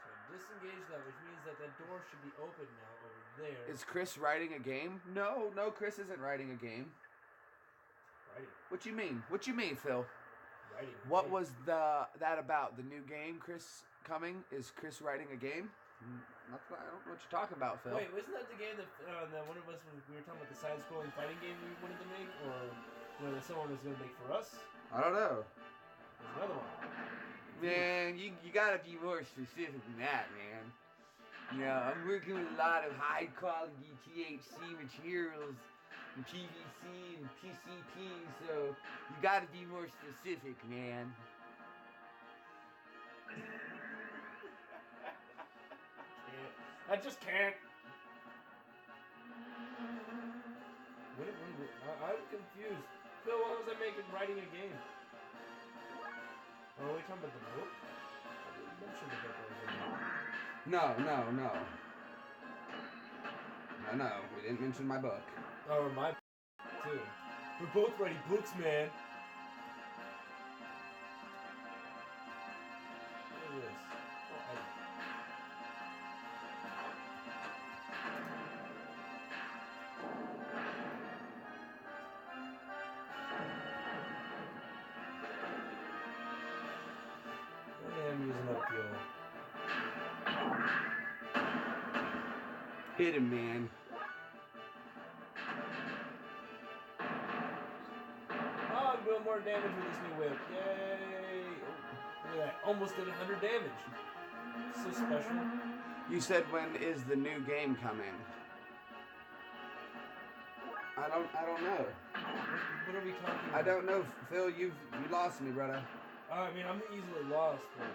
[SPEAKER 1] So I disengaged that, which means that that door should be open now over there.
[SPEAKER 2] Is Chris writing a game? No, Chris isn't writing a game.
[SPEAKER 1] Writing.
[SPEAKER 2] What you mean? What you mean, Phil?
[SPEAKER 1] Writing.
[SPEAKER 2] What was that about? The new game, Chris coming? Is Chris writing a game? I don't know what you're talking about, Phil.
[SPEAKER 1] Wait, wasn't that the game that one of us we were talking about the side-scrolling fighting game we wanted to make, or whether someone was going to make for us?
[SPEAKER 2] I don't know.
[SPEAKER 1] There's another one.
[SPEAKER 2] Man, you gotta be more specific than that, man. You know, I'm working with a lot of high-quality THC materials, and PVC and PCP, so you gotta be more specific, man.
[SPEAKER 1] I just can't. I'm confused. Phil, what was I making writing a game? Oh, are we talking about the book? I didn't mention the book over there.
[SPEAKER 2] No, we didn't mention my book.
[SPEAKER 1] Oh, my too. We're both writing books, man. What is this? Oh, I'm using up fuel.
[SPEAKER 2] Hit him, man.
[SPEAKER 1] Oh, I'm doing more damage with this new whip. Yay! Oh, look at that. Almost did 100 damage. So special.
[SPEAKER 2] You said when is the new game coming? I don't know.
[SPEAKER 1] What are we talking about?
[SPEAKER 2] I don't know, Phil. You lost me, brother.
[SPEAKER 1] I mean, I'm easily lost, but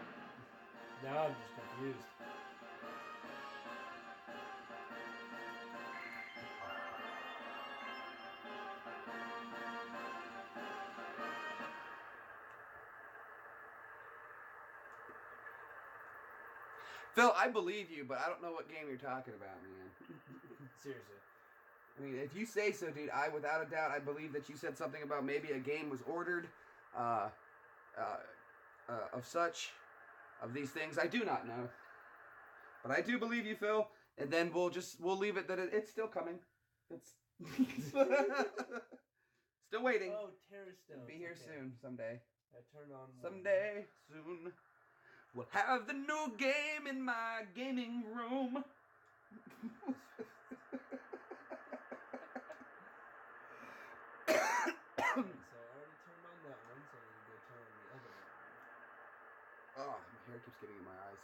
[SPEAKER 1] now I'm just confused.
[SPEAKER 2] Phil, I believe you, but I don't know what game you're talking about, man.
[SPEAKER 1] Seriously.
[SPEAKER 2] I mean, if you say so, dude, without a doubt, I believe that you said something about maybe a game was ordered, of these things. I do not know. But I do believe you, Phil, and then we'll leave it that it's still coming. It's still waiting.
[SPEAKER 1] Oh, Terror Stones.
[SPEAKER 2] Be here soon, someday.
[SPEAKER 1] I turned on.
[SPEAKER 2] Someday, soon, we'll have the new game in my gaming room.
[SPEAKER 1] So I already turned on that one, so I need to go turn on the other one.
[SPEAKER 2] Oh, my hair keeps getting in my eyes.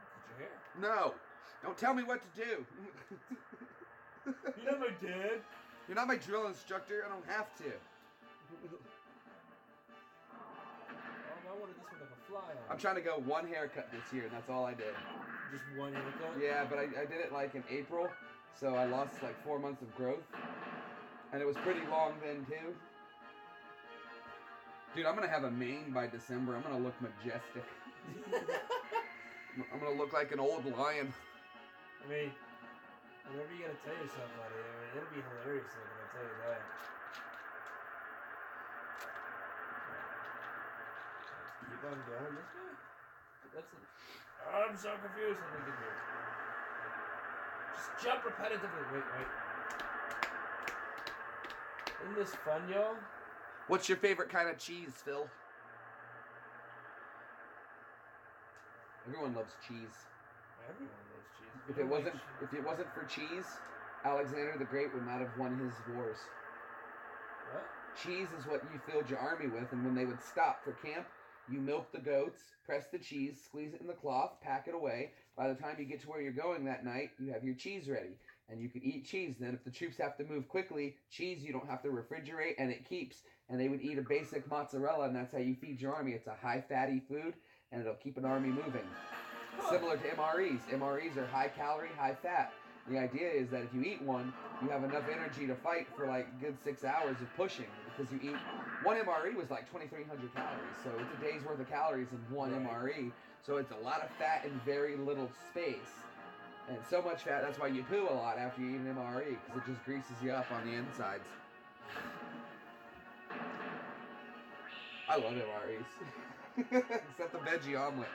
[SPEAKER 1] Cut your hair.
[SPEAKER 2] No! Don't tell me what to do!
[SPEAKER 1] You're not my dad.
[SPEAKER 2] You're not my drill instructor, I don't have to.
[SPEAKER 1] I wanted this one to have a fly on.
[SPEAKER 2] I'm trying to go one haircut this year, and that's all I did.
[SPEAKER 1] Just one haircut?
[SPEAKER 2] Yeah, but I did it like in April, so I lost like 4 months of growth. And it was pretty long then, too. Dude, I'm gonna have a mane by December. I'm gonna look majestic. I'm gonna look like an old lion.
[SPEAKER 1] I mean, Whenever you gotta tell yourself about it, it'll be hilarious looking, I'll tell you that. Let's keep on going this way. I'm so confused. Let me get here. Just jump repetitively. Wait. Isn't this fun, y'all?
[SPEAKER 2] What's your favorite kind of cheese, Phil? Everyone loves cheese.
[SPEAKER 1] Everyone loves cheese.
[SPEAKER 2] If it wasn't for cheese, Alexander the Great would not have won his wars.
[SPEAKER 1] What?
[SPEAKER 2] Cheese is what you filled your army with, and when they would stop for camp, you milk the goats, press the cheese, squeeze it in the cloth, pack it away. By the time you get to where you're going that night, you have your cheese ready. And you can eat cheese. Then if the troops have to move quickly, cheese you don't have to refrigerate, and it keeps. And they would eat a basic mozzarella, and that's how you feed your army. It's a high-fatty food, and it'll keep an army moving. Similar to MREs. MREs are high-calorie, high-fat. The idea is that if you eat one, you have enough energy to fight for like a good 6 hours of pushing, because you eat one MRE was like 2,300 calories, so it's a day's worth of calories in one MRE. So it's a lot of fat in very little space, and so much fat. That's why you poo a lot after you eat an MRE, because it just greases you up on the insides. I love MREs, except the veggie omelet.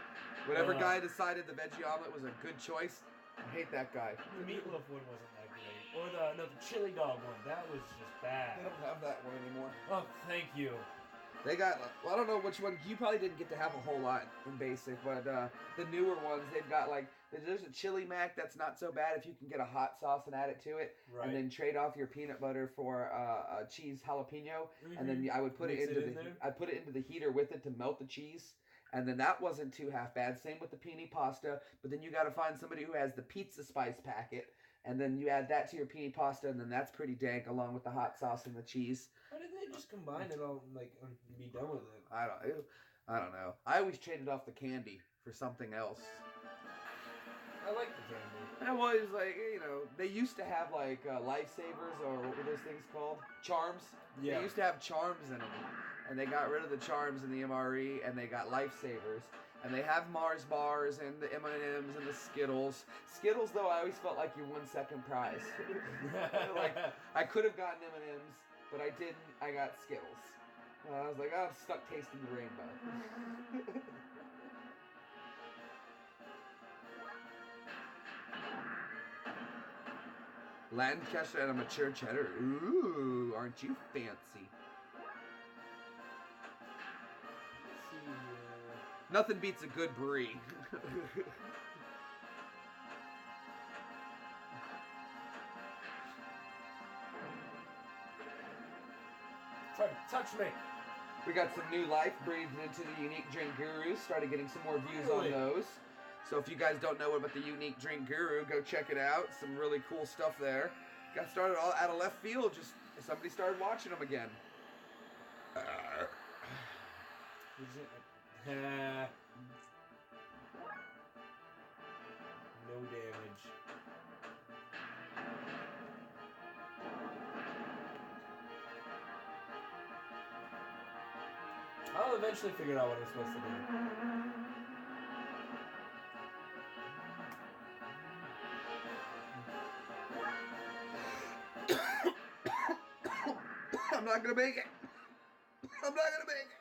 [SPEAKER 2] Whatever guy decided the veggie omelet was a good choice, I hate that guy.
[SPEAKER 1] The meatloaf one wasn't that great. Or the chili dog one. That was just bad.
[SPEAKER 2] They don't have that one anymore.
[SPEAKER 1] Oh, thank you.
[SPEAKER 2] They got, well, I don't know which one. You probably didn't get to have a whole lot in basic, but the newer ones, they've got like, there's a chili mac that's not so bad if you can get a hot sauce and add it to it.
[SPEAKER 1] Right.
[SPEAKER 2] And then trade off your peanut butter for a cheese jalapeno. And then I would put it into I'd put it into the heater with it to melt the cheese. And then that wasn't too half bad. Same with the pini pasta. But then you got to find somebody who has the pizza spice packet. And then you add that to your pini pasta, and then that's pretty dank along with the hot sauce and the cheese.
[SPEAKER 1] Why did they just combine it all, like, and be done with it?
[SPEAKER 2] I don't know. I always traded off the candy for something else.
[SPEAKER 1] I like the candy.
[SPEAKER 2] I was like, you know, they used to have like lifesavers, or what were those things called? Charms.
[SPEAKER 1] Yeah.
[SPEAKER 2] They used to have charms in them, and they got rid of the charms in the MRE, and they got lifesavers. And they have Mars bars and the M&Ms and the Skittles. Skittles, though, I always felt like you won second prize. Like, I could have gotten M&Ms, but I didn't. I got Skittles. I was like, oh, I'm stuck tasting the rainbow. Lancaster and a mature cheddar. Ooh, aren't you fancy? Nothing beats a good brie.
[SPEAKER 1] Touch me.
[SPEAKER 2] We got some new life breathed into the Unique Drink Guru. Started getting some more views on those. So if you guys don't know about the Unique Drink Guru, go check it out. Some really cool stuff there. Got started all out of left field. Just somebody started watching them again.
[SPEAKER 1] No damage. I'll eventually figure out what I'm supposed to do.
[SPEAKER 2] I'm not gonna make it. I'm not gonna make it.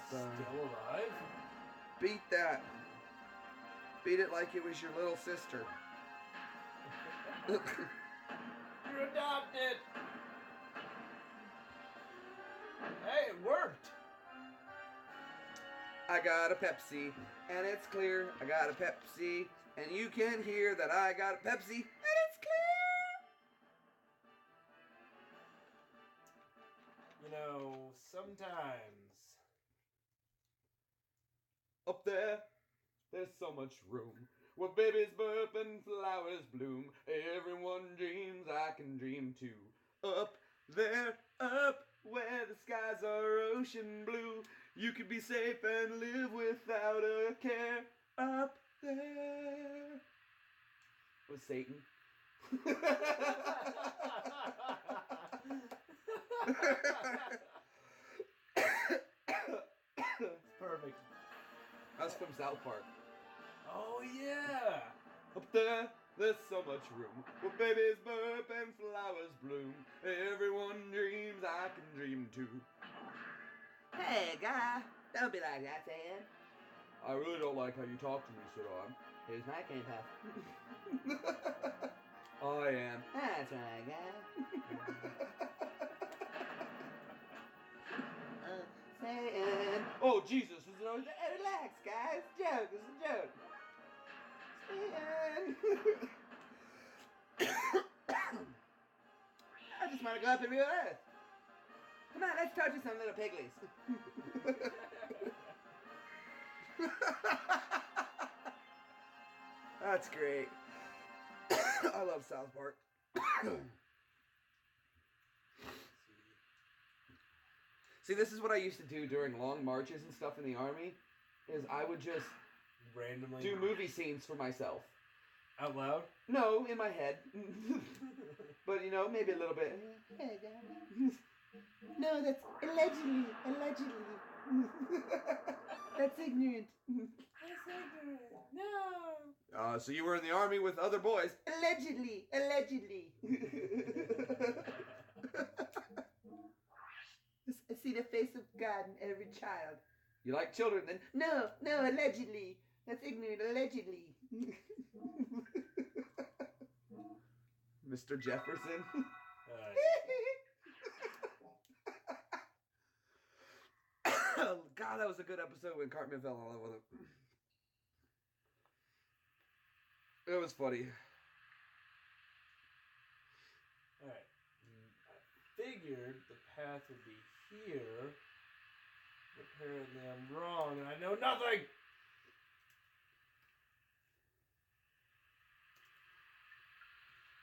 [SPEAKER 1] Still alive?
[SPEAKER 2] Beat that. Beat it like it was your little sister.
[SPEAKER 1] You're adopted. Hey, it worked.
[SPEAKER 2] I got a Pepsi, and it's clear. I got a Pepsi, and you can hear that I got a Pepsi, and it's clear.
[SPEAKER 1] You know, sometimes.
[SPEAKER 2] Up there, there's so much room. Where babies burp and flowers bloom. Everyone dreams, I can dream too. Up there, up where the skies are ocean blue. You could be safe and live without a care. Up there. Was Satan? That's from South Park.
[SPEAKER 1] Oh yeah.
[SPEAKER 2] Up there, there's so much room where babies burp and flowers bloom. Everyone dreams, I can dream too.
[SPEAKER 3] Hey, guy, don't be like that, Sam.
[SPEAKER 2] I really don't like how you talk to me, Sidon.
[SPEAKER 3] Here's my cane puff.
[SPEAKER 2] I am.
[SPEAKER 3] That's right, guy. Sam.
[SPEAKER 2] Oh, Jesus, is it always...
[SPEAKER 3] Hey, relax, guys. It's a joke. It's a joke. Sam. I just want to go up to real Earth. Come on, let's torture some little piglies.
[SPEAKER 2] That's great. I love South Park. See, this is what I used to do during long marches and stuff in the army, is I would just
[SPEAKER 1] Randomly
[SPEAKER 2] do movie scenes for myself.
[SPEAKER 1] out loud.
[SPEAKER 2] No, in my head. But, you know, maybe a little bit.
[SPEAKER 3] Hey, guys. No, that's allegedly. That's ignorant.
[SPEAKER 1] That's ignorant. No.
[SPEAKER 2] So you were in the army with other boys.
[SPEAKER 3] Allegedly. I see the face of God in every child.
[SPEAKER 2] You like children, then?
[SPEAKER 3] No, allegedly. That's ignorant, allegedly.
[SPEAKER 2] Mr. Jefferson. Oh, God, that was a good episode when Cartman fell in love with him. It was funny.
[SPEAKER 1] Alright. I figured the path would be here. Apparently I'm wrong and I know nothing!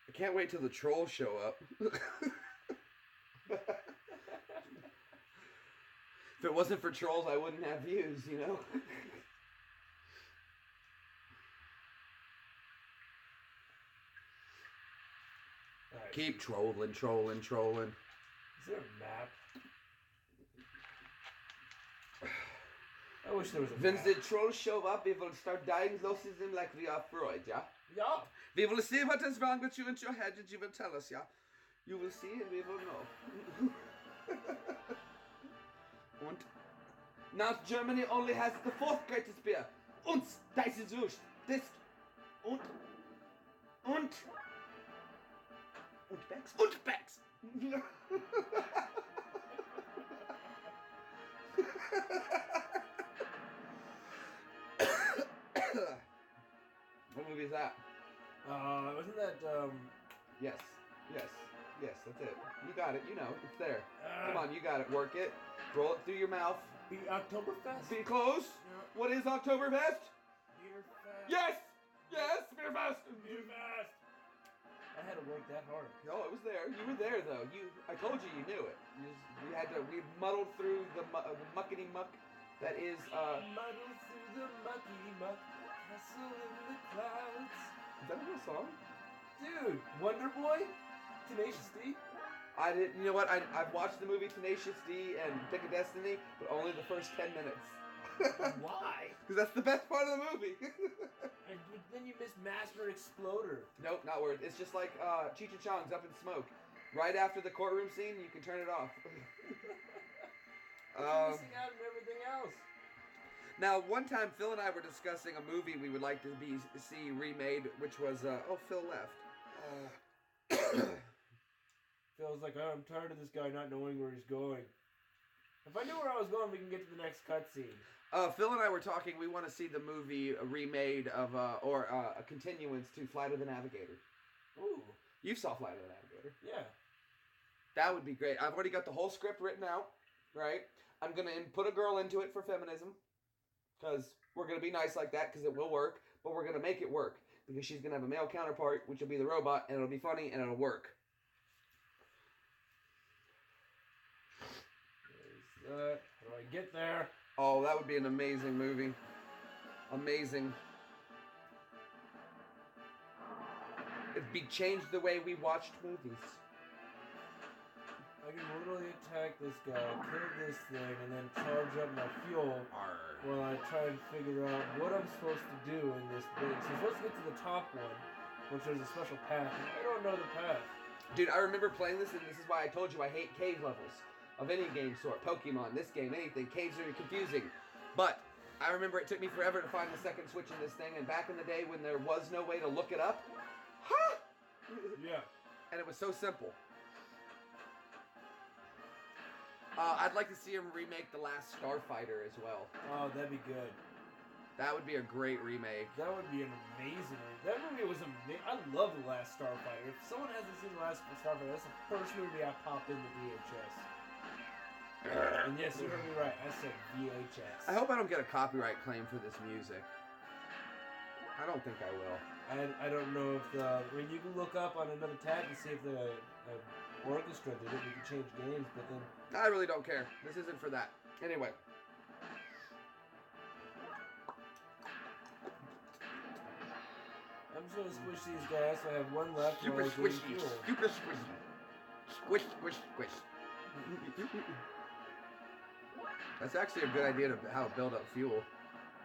[SPEAKER 2] I can't wait till the trolls show up. If it wasn't for trolls, I wouldn't have views, you know?
[SPEAKER 1] Alright.
[SPEAKER 2] Keep trolling.
[SPEAKER 1] Is there a map? I wish there was a
[SPEAKER 2] When
[SPEAKER 1] map.
[SPEAKER 2] the trolls show up, we will start dying them like we are Freud, yeah?
[SPEAKER 1] Yeah.
[SPEAKER 2] We will see what is wrong with you and your head, and you will tell us, yeah? You will see and we will know. Und now Germany only has the fourth greatest beer. Uns, das ist wurscht. Das und Becks. Und Becks. What movie is that?
[SPEAKER 1] Wasn't that,
[SPEAKER 2] Yes, that's it. You got it, you know, it's there. Come on, you got it, work it. Roll it through your mouth.
[SPEAKER 1] the Oktoberfest?
[SPEAKER 2] Be close.
[SPEAKER 1] Yeah.
[SPEAKER 2] What is Oktoberfest?
[SPEAKER 1] Beer Fest.
[SPEAKER 2] Yes! Yes, Beer Fest!
[SPEAKER 1] Beer Fest. I had to work that hard.
[SPEAKER 2] No, it was there. You were there, though. I told you knew it. We muddled through the muckety muck that is,
[SPEAKER 1] Muddle through the mucky muck, hustle in the clouds.
[SPEAKER 2] Is that a real song?
[SPEAKER 1] Dude, Wonder Boy? Tenacious D?
[SPEAKER 2] I didn't. You know what? I've watched the movie Tenacious D and Pick a Destiny, but only the first 10 minutes.
[SPEAKER 1] Why?
[SPEAKER 2] Because that's the best part of the movie.
[SPEAKER 1] And then you miss Master Exploder.
[SPEAKER 2] Nope, not worth. It's just like Cheech and Chong's Up in Smoke. Right after the courtroom scene, you can turn it off.
[SPEAKER 1] You're missing out on everything else.
[SPEAKER 2] Now, one time, Phil and I were discussing a movie we would like to see remade, which was Phil left.
[SPEAKER 1] Phil's like, oh, I'm tired of this guy not knowing where he's going. If I knew where I was going, we can get to the next cutscene.
[SPEAKER 2] Phil and I were talking. We want to see the movie remade of or a continuance to Flight of the Navigator.
[SPEAKER 1] Ooh,
[SPEAKER 2] You saw Flight of the Navigator.
[SPEAKER 1] yeah.
[SPEAKER 2] That would be great. I've already got the whole script written out. Right. I'm gonna put a girl into it for feminism, because we're gonna be nice like that, because it will work. But we're gonna make it work because she's gonna have a male counterpart, which will be the robot, and it'll be funny and it'll work.
[SPEAKER 1] There's that. How do I get there?
[SPEAKER 2] Oh, that would be an amazing movie. Amazing. It'd be changed the way we watched movies.
[SPEAKER 1] I can literally attack this guy, kill this thing, and then charge up my fuel while I try and figure out what I'm supposed to do in this big. So I'm supposed to get to the top one, which there's a special path. And I don't know the path.
[SPEAKER 2] Dude, I remember playing this, and this is why I told you I hate cave levels of any game sort. Pokemon, this game, anything. Caves are confusing. But I remember it took me forever to find the second switch in this thing, and back in the day when there was no way to look it up,
[SPEAKER 1] Yeah.
[SPEAKER 2] and it was so simple. I'd like to see him remake The Last Starfighter as well.
[SPEAKER 1] Oh, that'd be good.
[SPEAKER 2] That would be a great remake.
[SPEAKER 1] That would be an amazing. That movie was amazing. I love The Last Starfighter. If someone hasn't seen The Last Starfighter, that's the first movie I popped into VHS. And yes, you heard me right. I said VHS.
[SPEAKER 2] I hope I don't get a copyright claim for this music. I don't think I will.
[SPEAKER 1] I don't know if the. I mean, you can look up on another tab to see if the orchestra did it. You can change games, but then.
[SPEAKER 2] I really don't care. This isn't for that. Anyway.
[SPEAKER 1] I'm just gonna squish these guys so I have one left.
[SPEAKER 2] Super
[SPEAKER 1] while I gain
[SPEAKER 2] squishy.
[SPEAKER 1] fuel.
[SPEAKER 2] Super squishy. Squish, squish, squish. That's actually a good idea to how to build up fuel.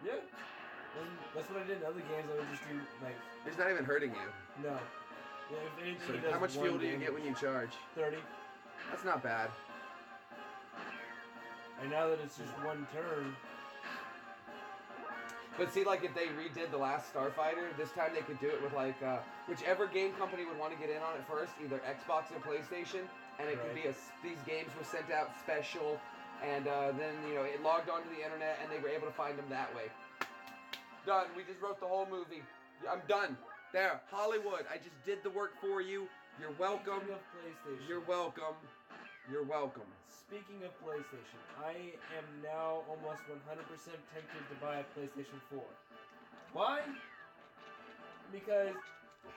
[SPEAKER 1] Yeah. And that's what I did in other games. I would just do like.
[SPEAKER 2] It's not even hurting you.
[SPEAKER 1] No. Yeah, if anything,
[SPEAKER 2] So
[SPEAKER 1] it does
[SPEAKER 2] how much
[SPEAKER 1] one
[SPEAKER 2] fuel do you
[SPEAKER 1] damage.
[SPEAKER 2] get when you charge?
[SPEAKER 1] 30.
[SPEAKER 2] That's not bad.
[SPEAKER 1] And now that it's just one turn.
[SPEAKER 2] But see, like, if they redid The Last Starfighter, this time they could do it with, like, whichever game company would want to get in on it first, either Xbox or PlayStation, and it could be these games were sent out special, and then, you know, it logged onto the internet, and they were able to find them that way. Done. We just wrote the whole movie. I'm done. There. Hollywood. I just did the work for you. You're welcome.
[SPEAKER 1] Speaking of PlayStation.
[SPEAKER 2] You're welcome. You're welcome.
[SPEAKER 1] Speaking of PlayStation, I am now almost 100% tempted to buy a PlayStation 4. Why? Because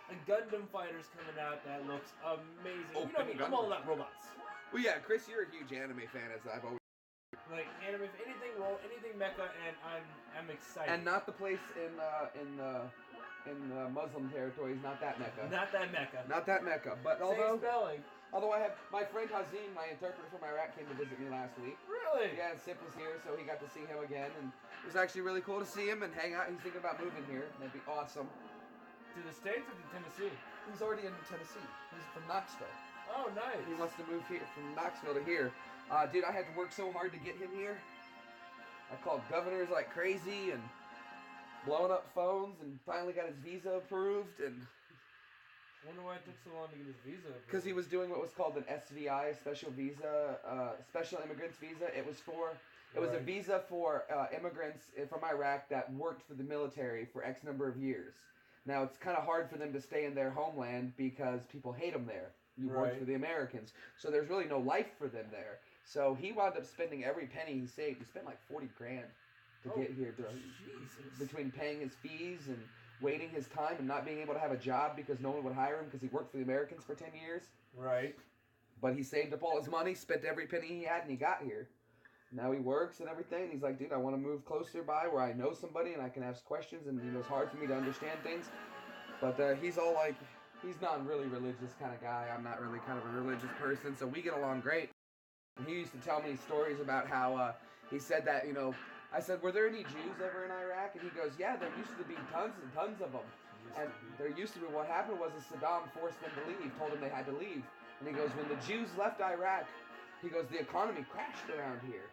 [SPEAKER 1] a Gundam fighter's coming out that looks amazing. You know me, I'm all about robots.
[SPEAKER 2] Well, yeah, Chris, you're a huge anime fan, as I've always.
[SPEAKER 1] Like anime, if anything anything mecha, and I'm excited.
[SPEAKER 2] And not the place in Muslim territories, not that Mecca.
[SPEAKER 1] Not that mecha.
[SPEAKER 2] Not that Mecca. But
[SPEAKER 1] Same spelling.
[SPEAKER 2] although I have my friend Hazim, my interpreter from Iraq, came to visit me last week.
[SPEAKER 1] Really?
[SPEAKER 2] Yeah, and Sip was here, so he got to see him again, and it was actually really cool to see him and hang out. He's thinking about moving here. That'd be awesome.
[SPEAKER 1] To the States or to Tennessee?
[SPEAKER 2] He's already in Tennessee. He's from Knoxville.
[SPEAKER 1] Oh, nice.
[SPEAKER 2] He wants to move here from Knoxville to here. Dude, I had to work so hard to get him here. I called governors like crazy and blowing up phones, and finally got his visa approved. And
[SPEAKER 1] I wonder why it took so long to get his visa.
[SPEAKER 2] because he was doing what was called an SVI, special visa, special immigrants visa. It was a visa for immigrants from Iraq that worked for the military for X number of years. Now it's kind of hard for them to stay in their homeland because people hate them there. You work for the Americans, so there's really no life for them there. So he wound up spending every penny he saved. He spent like 40 grand to get here. Between paying his fees and waiting his time and not being able to have a job because no one would hire him because he worked for the Americans for 10 years.
[SPEAKER 1] Right.
[SPEAKER 2] But he saved up all his money, spent every penny he had, and he got here. Now he works and everything. And he's like, dude, I want to move closer by where I know somebody and I can ask questions. And it's hard for me to understand things. But he's all like, he's not really religious kind of guy. I'm not really kind of a religious person. So we get along great. And he used to tell me stories about how he said that, I said, were there any Jews ever in Iraq? And he goes, yeah, there used to be tons and tons of them. And there used to be, what happened was Saddam forced them to leave, told them they had to leave. And he goes, when the Jews left Iraq, he goes, the economy crashed around here.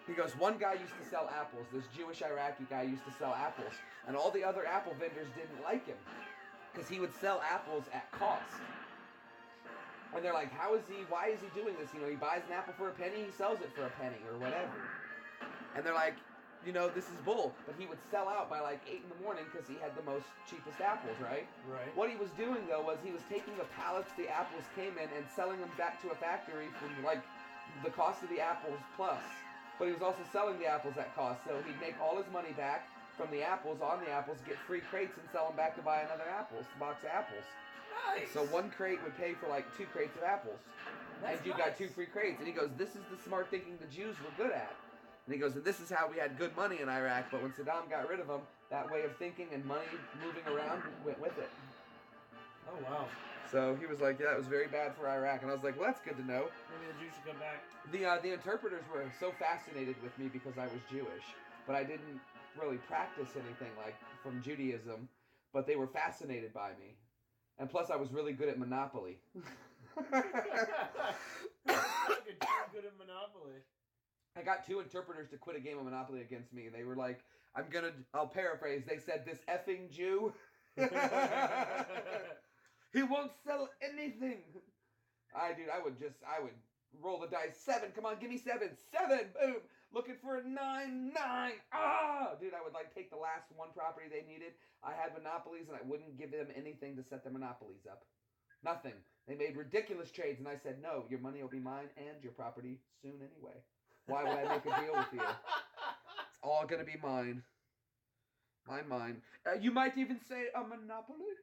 [SPEAKER 2] He goes, one guy used to sell apples. This Jewish Iraqi guy used to sell apples. And all the other apple vendors didn't like him because he would sell apples at cost. And they're like, why is he doing this? He buys an apple for a penny, he sells it for a penny or whatever. And they're like, this is bull. But he would sell out by like 8 in the morning because he had the most cheapest apples, right?
[SPEAKER 1] Right.
[SPEAKER 2] What he was doing though was he was taking the pallets the apples came in and selling them back to a factory for like the cost of the apples plus. But he was also selling the apples at cost. So he'd make all his money back from the apples, on the apples, get free crates and sell them back to buy another box of apples.
[SPEAKER 1] Nice.
[SPEAKER 2] So one crate would pay for like 2 crates of apples.
[SPEAKER 1] That's
[SPEAKER 2] and you got 2 free crates. And he goes, this is the smart thinking the Jews were good at. And he goes, and this is how we had good money in Iraq. But when Saddam got rid of them, that way of thinking and money moving around went with it.
[SPEAKER 1] Oh, wow.
[SPEAKER 2] So he was like, yeah, it was very bad for Iraq. And I was like, well, that's good to know.
[SPEAKER 1] Maybe the Jews should come back.
[SPEAKER 2] The interpreters were so fascinated with me because I was Jewish, but I didn't really practice anything like from Judaism, but they were fascinated by me. And plus I was really good at Monopoly.
[SPEAKER 1] Good at Monopoly.
[SPEAKER 2] I got 2 interpreters to quit a game of Monopoly against me. They were like, I'll paraphrase, they said, this effing Jew. He won't sell anything. I would roll the dice. 7, come on, give me 7. 7, boom. Looking for a 9, 9. Ah, dude, I would like take the last one property they needed. I had monopolies and I wouldn't give them anything to set their monopolies up. Nothing. They made ridiculous trades and I said, no, your money will be mine and your property soon anyway. Why would I make a deal with you? It's all gonna be mine. Mine. You might even say a monopoly.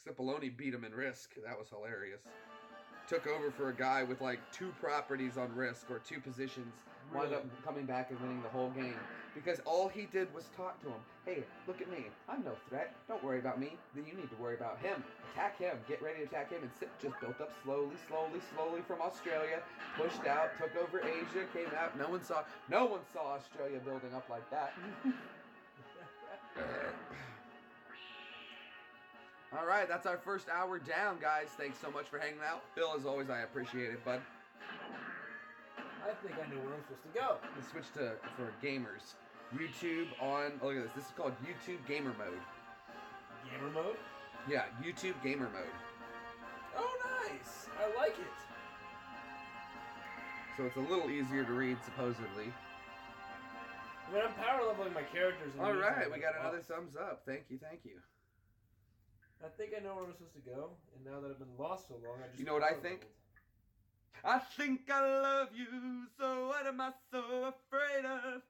[SPEAKER 2] Cipollone beat him in Risk. That was hilarious. Took over for a guy with like 2 properties on Risk or 2 positions. Wound up coming back and winning the whole game. Because all he did was talk to him. Hey, look at me. I'm no threat. Don't worry about me. Then you need to worry about him. Attack him. Get ready to attack him. And Cip just built up slowly from Australia. Pushed out. Took over Asia. Came out. No one saw Australia building up like that. All right, that's our first hour down, guys. Thanks so much for hanging out. Phil, as always, I appreciate it, bud.
[SPEAKER 1] I think I know where I'm supposed to go.
[SPEAKER 2] Let's switch for gamers. YouTube on, oh, look at this. This is called YouTube Gamer Mode.
[SPEAKER 1] Gamer mode?
[SPEAKER 2] Yeah, YouTube Gamer Mode.
[SPEAKER 1] Oh, nice. I like it.
[SPEAKER 2] So it's a little easier to read, supposedly.
[SPEAKER 1] I mean, I'm power leveling my characters.
[SPEAKER 2] All right, we got another thumbs up. Thank you.
[SPEAKER 1] I think I know where I'm supposed to go, and now that I've been lost so long, I just...
[SPEAKER 2] You know what I think? I think I love you, so what am I so afraid of?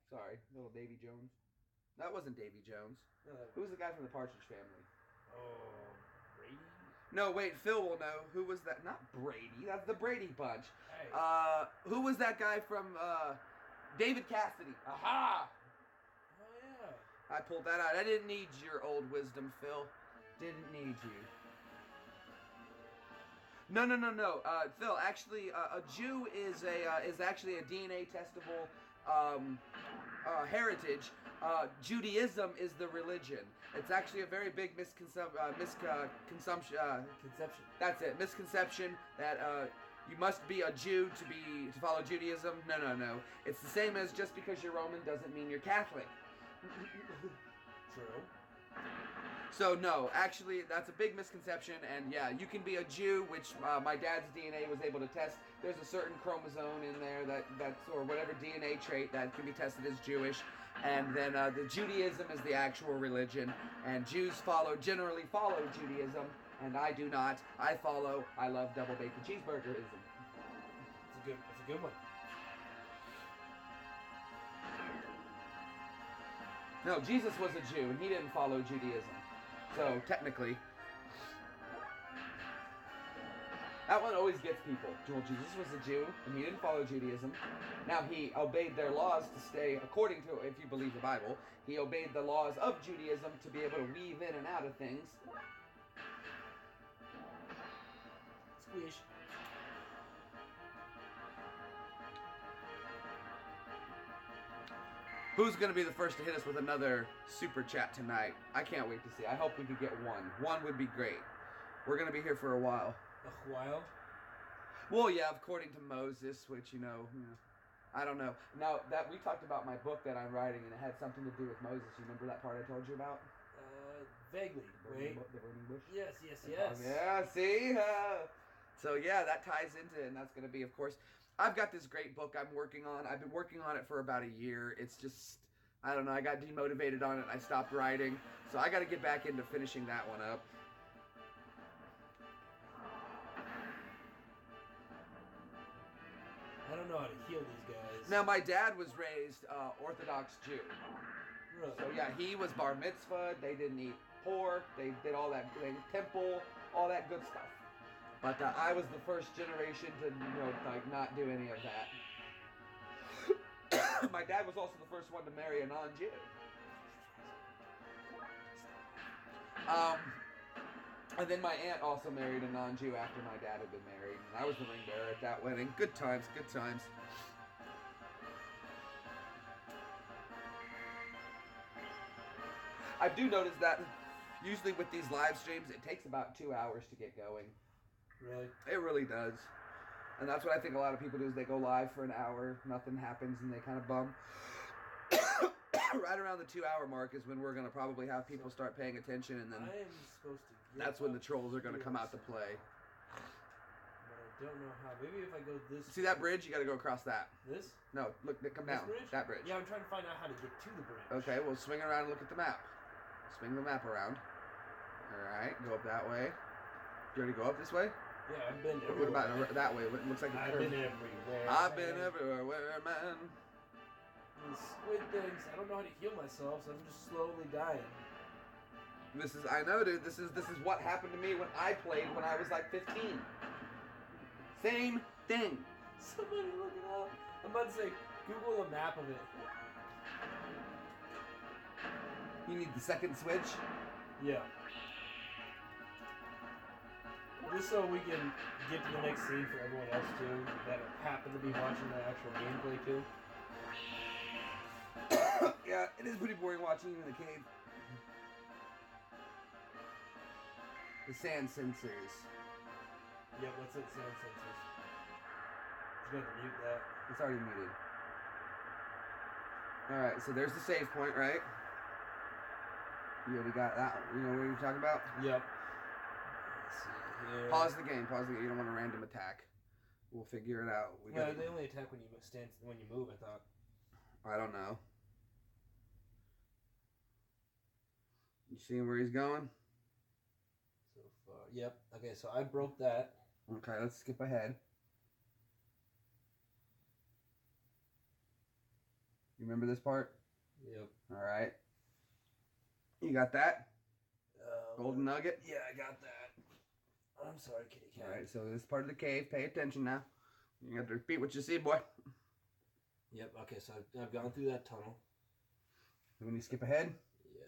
[SPEAKER 2] Sorry, little Davy Jones. That wasn't Davy Jones.
[SPEAKER 1] No,
[SPEAKER 2] Who was the guy from the Partridge Family?
[SPEAKER 1] Oh, Brady?
[SPEAKER 2] No, wait, Phil will know. Who was that? Not Brady. That's the Brady Bunch.
[SPEAKER 1] Hey.
[SPEAKER 2] Who was that guy from David Cassidy? Aha!
[SPEAKER 1] Oh, yeah.
[SPEAKER 2] I pulled that out. I didn't need your old wisdom, Phil. Didn't need you. No. Phil, actually, a Jew is actually a DNA testable heritage. Judaism is the religion. It's actually a very big misconception. That's it. Misconception that you must be a Jew to follow Judaism. No. It's the same as just because you're Roman doesn't mean you're Catholic.
[SPEAKER 1] True.
[SPEAKER 2] So no, actually that's a big misconception, and yeah, you can be a Jew, which my dad's DNA was able to test. There's a certain chromosome in there that's or whatever DNA trait that can be tested as Jewish, and then the Judaism is the actual religion, and Jews generally follow Judaism, and I do not. I love double bacon cheeseburgerism.
[SPEAKER 1] It's a good one.
[SPEAKER 2] No, Jesus was a Jew, and he didn't follow Judaism. So, technically, that one always gets people. Well, Jesus was a Jew, and he didn't follow Judaism. Now, he obeyed their laws to stay, according to, if you believe the Bible, he obeyed the laws of Judaism to be able to weave in and out of things.
[SPEAKER 1] Squish.
[SPEAKER 2] Who's going to be the first to hit us with another super chat tonight? I can't wait to see. I hope we could get one. One would be great. We're going to be here for a while.
[SPEAKER 1] A while?
[SPEAKER 2] Well, yeah, according to Moses, which, I don't know. Now, that we talked about my book that I'm writing, and it had something to do with Moses. You remember that part I told you about?
[SPEAKER 1] Vaguely. Wait.
[SPEAKER 2] The burning bush?
[SPEAKER 1] Yes.
[SPEAKER 2] Yeah, see? So, yeah, that ties into it, and that's going to be, of course... I've got this great book I'm working on. I've been working on it for about a year. It's just, I don't know, I got demotivated on it. I stopped writing. So I got to get back into finishing that one up.
[SPEAKER 1] I don't know how to heal these guys.
[SPEAKER 2] Now, my dad was raised Orthodox Jew.
[SPEAKER 1] Really?
[SPEAKER 2] So, yeah, he was bar mitzvah. They didn't eat pork. They did all that, temple, all that good stuff. But I was the first generation to, not do any of that. My dad was also the first one to marry a non-Jew. And then my aunt also married a non-Jew after my dad had been married, and I was the ring bearer at that wedding. Good times, good times. I do notice that usually with these live streams, it takes about 2 hours to get going.
[SPEAKER 1] Really?
[SPEAKER 2] It really does. And that's what I think a lot of people do is they go live for an hour, nothing happens, and they kind of bum. Right around the 2 hour mark is when we're going to probably have people start paying attention, and then
[SPEAKER 1] I am supposed to
[SPEAKER 2] that's when the trolls are going to come out to play.
[SPEAKER 1] But I don't know how. Maybe if I go this
[SPEAKER 2] See that bridge? You got to go across that.
[SPEAKER 1] This?
[SPEAKER 2] No, look, come
[SPEAKER 1] This
[SPEAKER 2] down.
[SPEAKER 1] bridge?
[SPEAKER 2] That bridge.
[SPEAKER 1] Yeah, I'm trying to find out how to get to the bridge.
[SPEAKER 2] Okay, well, swing around and look at the map. Swing the map around. Alright, go up that way. You already go up this way?
[SPEAKER 1] Yeah, I've been
[SPEAKER 2] What
[SPEAKER 1] everywhere.
[SPEAKER 2] about that way? It looks like a
[SPEAKER 1] I've
[SPEAKER 2] curve.
[SPEAKER 1] been everywhere.
[SPEAKER 2] I've been
[SPEAKER 1] man.
[SPEAKER 2] everywhere, man.
[SPEAKER 1] These squid things, I don't know how to heal myself, so I'm just slowly dying.
[SPEAKER 2] I know, dude. This is what happened to me when I played when I was like 15. Same thing.
[SPEAKER 1] Somebody look it up. I'm about to say, Google a map of it.
[SPEAKER 2] You need the second switch.
[SPEAKER 1] Yeah. Just so we can get to the next scene for everyone else too, that happen to be watching the actual gameplay too.
[SPEAKER 2] Yeah, it is pretty boring watching you in the cave. The sand sensors.
[SPEAKER 1] Yeah, what's it? Sound sensors. Just gonna mute that.
[SPEAKER 2] It's already muted. Alright, so there's the save point, right? You already got that one. You know what you're talking about?
[SPEAKER 1] Yep. Let's see here.
[SPEAKER 2] Pause the game. You don't want a random attack. We'll figure it out.
[SPEAKER 1] Yeah, they only attack when you move. I thought.
[SPEAKER 2] I don't know. You see where he's going?
[SPEAKER 1] So far, yep. Okay, so I broke that.
[SPEAKER 2] Okay, let's skip ahead. You remember this part?
[SPEAKER 1] Yep.
[SPEAKER 2] All right. You got that? Golden nugget?
[SPEAKER 1] Yeah, I got that. I'm sorry, kitty cat.
[SPEAKER 2] All right, so this part of the cave. Pay attention now. You have to repeat what you see, boy.
[SPEAKER 1] Yep. Okay, so I've gone through that tunnel.
[SPEAKER 2] When you skip ahead?
[SPEAKER 1] Yeah.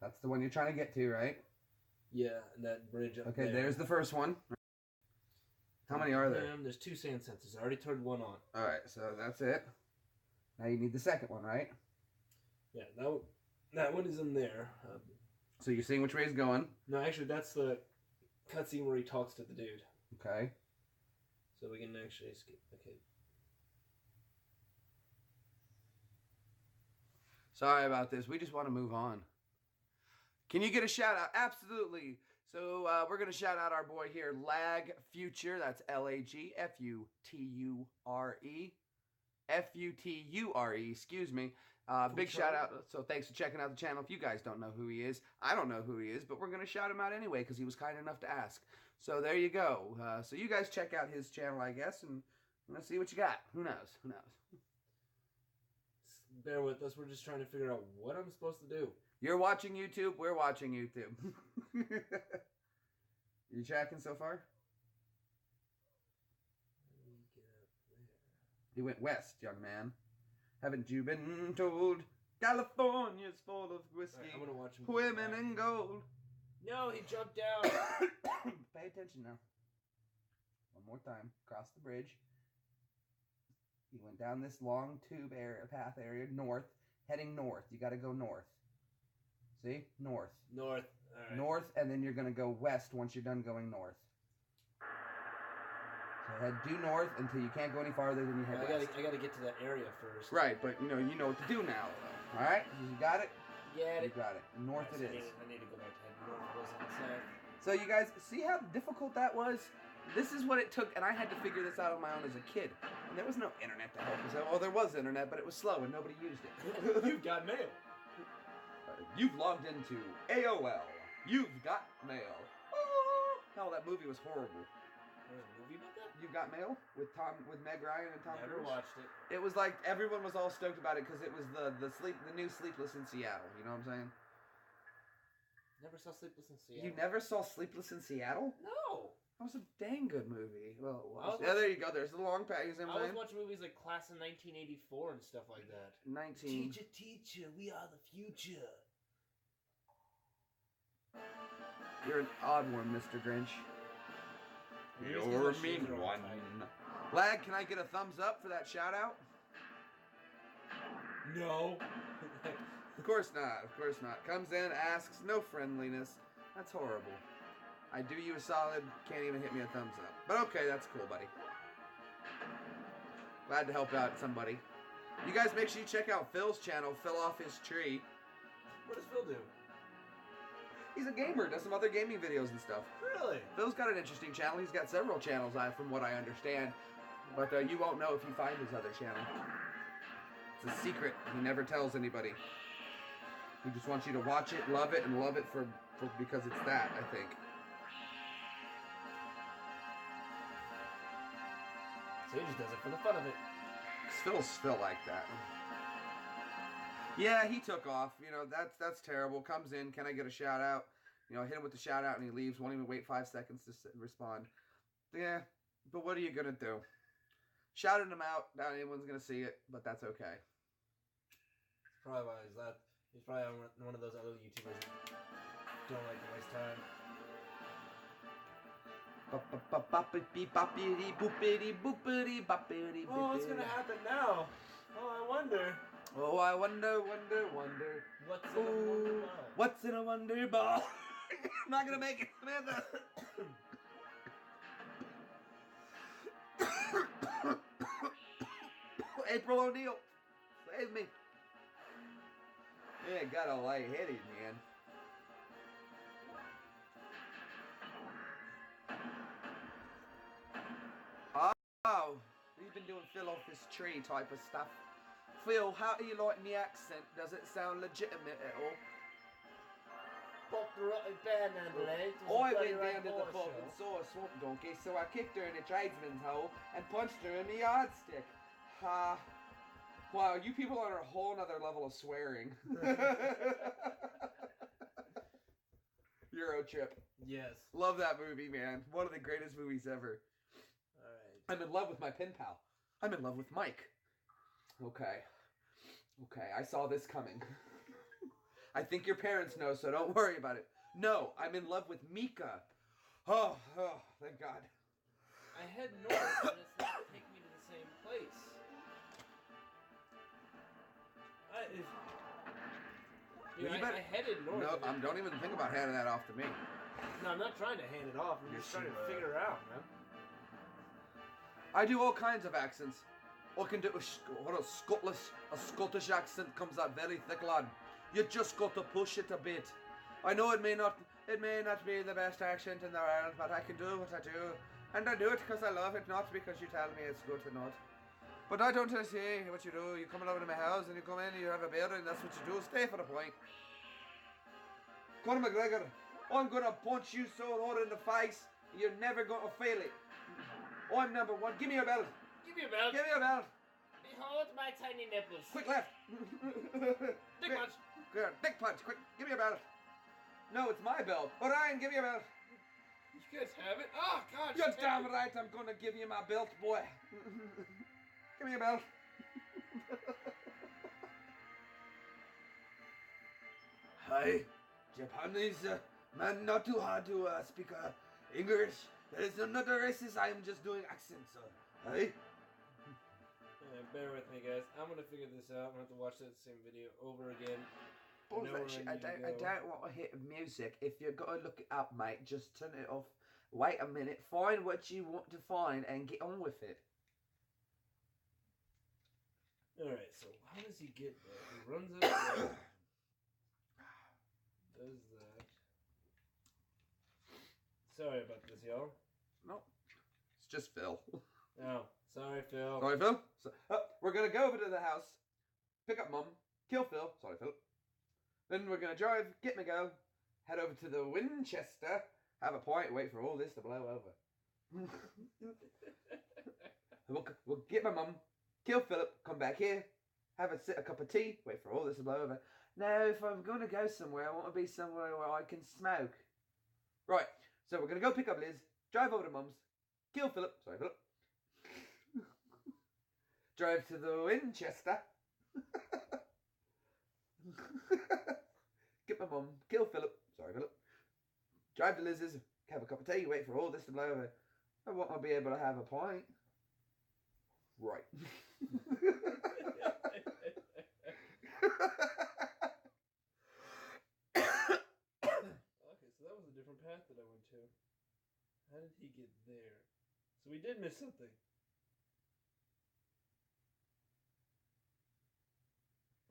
[SPEAKER 2] That's the one you're trying to get to, right?
[SPEAKER 1] Yeah, and that bridge up
[SPEAKER 2] Okay,
[SPEAKER 1] there.
[SPEAKER 2] there's the first one. How many are there?
[SPEAKER 1] There's 2 sand sensors. I already turned one on.
[SPEAKER 2] All right, so that's it. Now you need the second one, right?
[SPEAKER 1] Yeah, that one is in there.
[SPEAKER 2] So you're seeing which way he's going.
[SPEAKER 1] No, actually, that's the cutscene where he talks to the dude.
[SPEAKER 2] Okay.
[SPEAKER 1] So we can actually skip. Okay.
[SPEAKER 2] Sorry about this. We just want to move on. Can you get a shout out? Absolutely. So we're going to shout out our boy here, Lag Future. That's Lagfuture. Future, excuse me. Big shout out. So thanks for checking out the channel. If you guys don't know who he is, I don't know who he is, but we're going to shout him out anyway because he was kind enough to ask. So there you go. So you guys check out his channel, I guess, and let's see what you got. Who knows? Who knows?
[SPEAKER 1] Bear with us. We're just trying to figure out what I'm supposed to do.
[SPEAKER 2] You're watching YouTube. We're watching YouTube. You tracking so far?
[SPEAKER 1] Let me get up there.
[SPEAKER 2] He went west, young man. Haven't you been told California's full of whiskey,
[SPEAKER 1] Right, I'm gonna watch him.
[SPEAKER 2] women, and gold?
[SPEAKER 1] No, he jumped down.
[SPEAKER 2] Pay attention now. One more time. Cross the bridge. He went down this long tube area, path area, north, heading north. You got to go north. See? North.
[SPEAKER 1] North. All right.
[SPEAKER 2] North, and then you're going to go west once you're done going north. So head due north until you can't go any farther than you head west.
[SPEAKER 1] I gotta get to that area first.
[SPEAKER 2] Right, but you know what to do now. All right? You got it?
[SPEAKER 1] Get
[SPEAKER 2] You
[SPEAKER 1] it.
[SPEAKER 2] got it. North
[SPEAKER 1] All right,
[SPEAKER 2] it
[SPEAKER 1] so
[SPEAKER 2] is.
[SPEAKER 1] I need to go back to head north. It wasn't south.
[SPEAKER 2] So you guys, see how difficult that was? This is what it took, and I had to figure this out on my own as a kid. And there was no internet to help us out. Well, there was internet, but it was slow and nobody used it.
[SPEAKER 1] You've got mail.
[SPEAKER 2] You've logged into AOL. You've got mail. Oh, hell, that movie was horrible.
[SPEAKER 1] There's a movie about that?
[SPEAKER 2] You've got mail with Meg Ryan and Tom
[SPEAKER 1] Never
[SPEAKER 2] Cruise.
[SPEAKER 1] watched it.
[SPEAKER 2] It was like everyone was all stoked about it because it was the new Sleepless in Seattle. You know what I'm saying?
[SPEAKER 1] Never saw Sleepless in Seattle.
[SPEAKER 2] You never saw Sleepless in Seattle?
[SPEAKER 1] No.
[SPEAKER 2] That was a dang good movie. Well, it was.
[SPEAKER 1] was
[SPEAKER 2] Yeah, there you go. There's the long pack. You see what
[SPEAKER 1] I
[SPEAKER 2] I'm
[SPEAKER 1] was
[SPEAKER 2] saying?
[SPEAKER 1] watching movies like Class of 1984 and stuff like that.
[SPEAKER 2] 19.
[SPEAKER 1] Teacher, we are the future.
[SPEAKER 2] You're an odd one, Mr. Grinch.
[SPEAKER 1] Maybe it's 'cause my shoes are all tight.
[SPEAKER 2] Lad, can I get a thumbs up for that shout out?
[SPEAKER 1] No.
[SPEAKER 2] Of course not. Of course not. Comes in, asks, no friendliness. That's horrible. I do you a solid, can't even hit me a thumbs up. But okay, that's cool, buddy. Glad to help out somebody. You guys make sure you check out Phil's channel, Phil Off His Tree.
[SPEAKER 1] What does Phil do?
[SPEAKER 2] He's a gamer, does some other gaming videos and stuff.
[SPEAKER 1] Really?
[SPEAKER 2] Phil's got an interesting channel. He's got several channels, from what I understand. But you won't know if you find his other channel. It's a secret. He never tells anybody. He just wants you to watch it, love it, and love it for because it's that, I think.
[SPEAKER 1] So he just does it for the fun of it.
[SPEAKER 2] Phil's Phil like that. Yeah, he took off. You know, that's terrible. Comes in, can I get a shout out? You know, hit him with the shout out and he leaves. Won't even wait 5 seconds to respond. Yeah, but what are you gonna do? Shouting him out, not anyone's gonna see it, but that's okay.
[SPEAKER 1] Probably why he's that. He's probably one of those other YouTubers that don't like to waste time. Oh, what's gonna happen now? Oh, I wonder.
[SPEAKER 2] Oh, I wonder.
[SPEAKER 1] What's in a wonder ball?
[SPEAKER 2] What's in a wonder ball? I'm not gonna make it, Samantha. April O'Neil, save me. Yeah, got a lightheaded, man. Oh, you've been doing Phil Off His Tree type of stuff. Phil, how do you like the accent? Does it sound legitimate at all?
[SPEAKER 1] Popped the rotten band under legs.
[SPEAKER 2] I went down to the pub and saw a swamp donkey, so I kicked her in a tradesman's hole and punched her in the yardstick. Ha. Wow, you people are on a whole nother level of swearing. Euro Trip.
[SPEAKER 1] Yes.
[SPEAKER 2] Love that movie, man. One of the greatest movies ever.
[SPEAKER 1] Alright.
[SPEAKER 2] I'm in love with my pen pal. I'm in love with Mike. Okay. Okay, I saw this coming. I think your parents know, so don't worry about it. No, I'm in love with Mika. Oh, thank God.
[SPEAKER 1] I head north and it's not taking me to the same place. I headed north.
[SPEAKER 2] No, don't even think about handing that off to me.
[SPEAKER 1] No, I'm not trying to hand it off. I'm just trying to figure it out, man.
[SPEAKER 2] I do all kinds of accents. I can do a Scottish accent comes out very thick, lad. You just got to push it a bit. I know it may not be the best accent in the world, but I can do what I do. And I do it because I love it, not because you tell me it's good or not. But I don't say what you do. You come over to my house and you come in and you have a beer and that's what you do. Stay for the point. Conor McGregor, I'm going to punch you so hard in the face, you're never going to feel it. I'm number one. Give me your belt.
[SPEAKER 1] Give me a belt.
[SPEAKER 2] Give me your belt.
[SPEAKER 1] Behold my tiny nipples.
[SPEAKER 2] Quick left.
[SPEAKER 1] Dick punch.
[SPEAKER 2] Good. Dick punch. Quick. Give me your belt. No, it's my belt. Orion, give me your belt.
[SPEAKER 1] You guys have it? Oh, God.
[SPEAKER 2] You're damn right I'm going to give you my belt, boy. Give me your belt. Hi. Japanese man, not too hard to speak English. There is another racist. I am just doing accents. Hi.
[SPEAKER 1] Yeah, bear with me, guys. I'm gonna figure this out. I'm gonna have to watch that same video over again.
[SPEAKER 2] Pause that shit. I don't want to hit music. If you're gonna look it up, mate, just turn it off. Wait a minute. Find what you want to find and get on with it.
[SPEAKER 1] Alright, so how does he get there? He runs up there. Does that. Sorry about this, y'all.
[SPEAKER 2] No. It's just Phil.
[SPEAKER 1] Oh, sorry, Phil.
[SPEAKER 2] Sorry, Phil. We're going to go over to the house, pick up Mum, kill Phil. Sorry, Phil. Then we're going to drive, get my go, head over to the Winchester, have a pint, wait for all this to blow over. we'll get my Mum, kill Philip, come back here, have a cup of tea, wait for all this to blow over. Now, if I'm going to go somewhere, I want to be somewhere where I can smoke. Right, so we're going to go pick up Liz, Drive over to Mum's. Kill Philip. Sorry, Philip. Drive to the Winchester. Get my mum. Kill Philip. Sorry, Philip. Drive to Liz's. Have a cup of tea. Wait for all this to blow over. I want to be able to have a pint. Right.
[SPEAKER 1] Okay, so that was a different path that I went to. How did he get there? So we did miss something.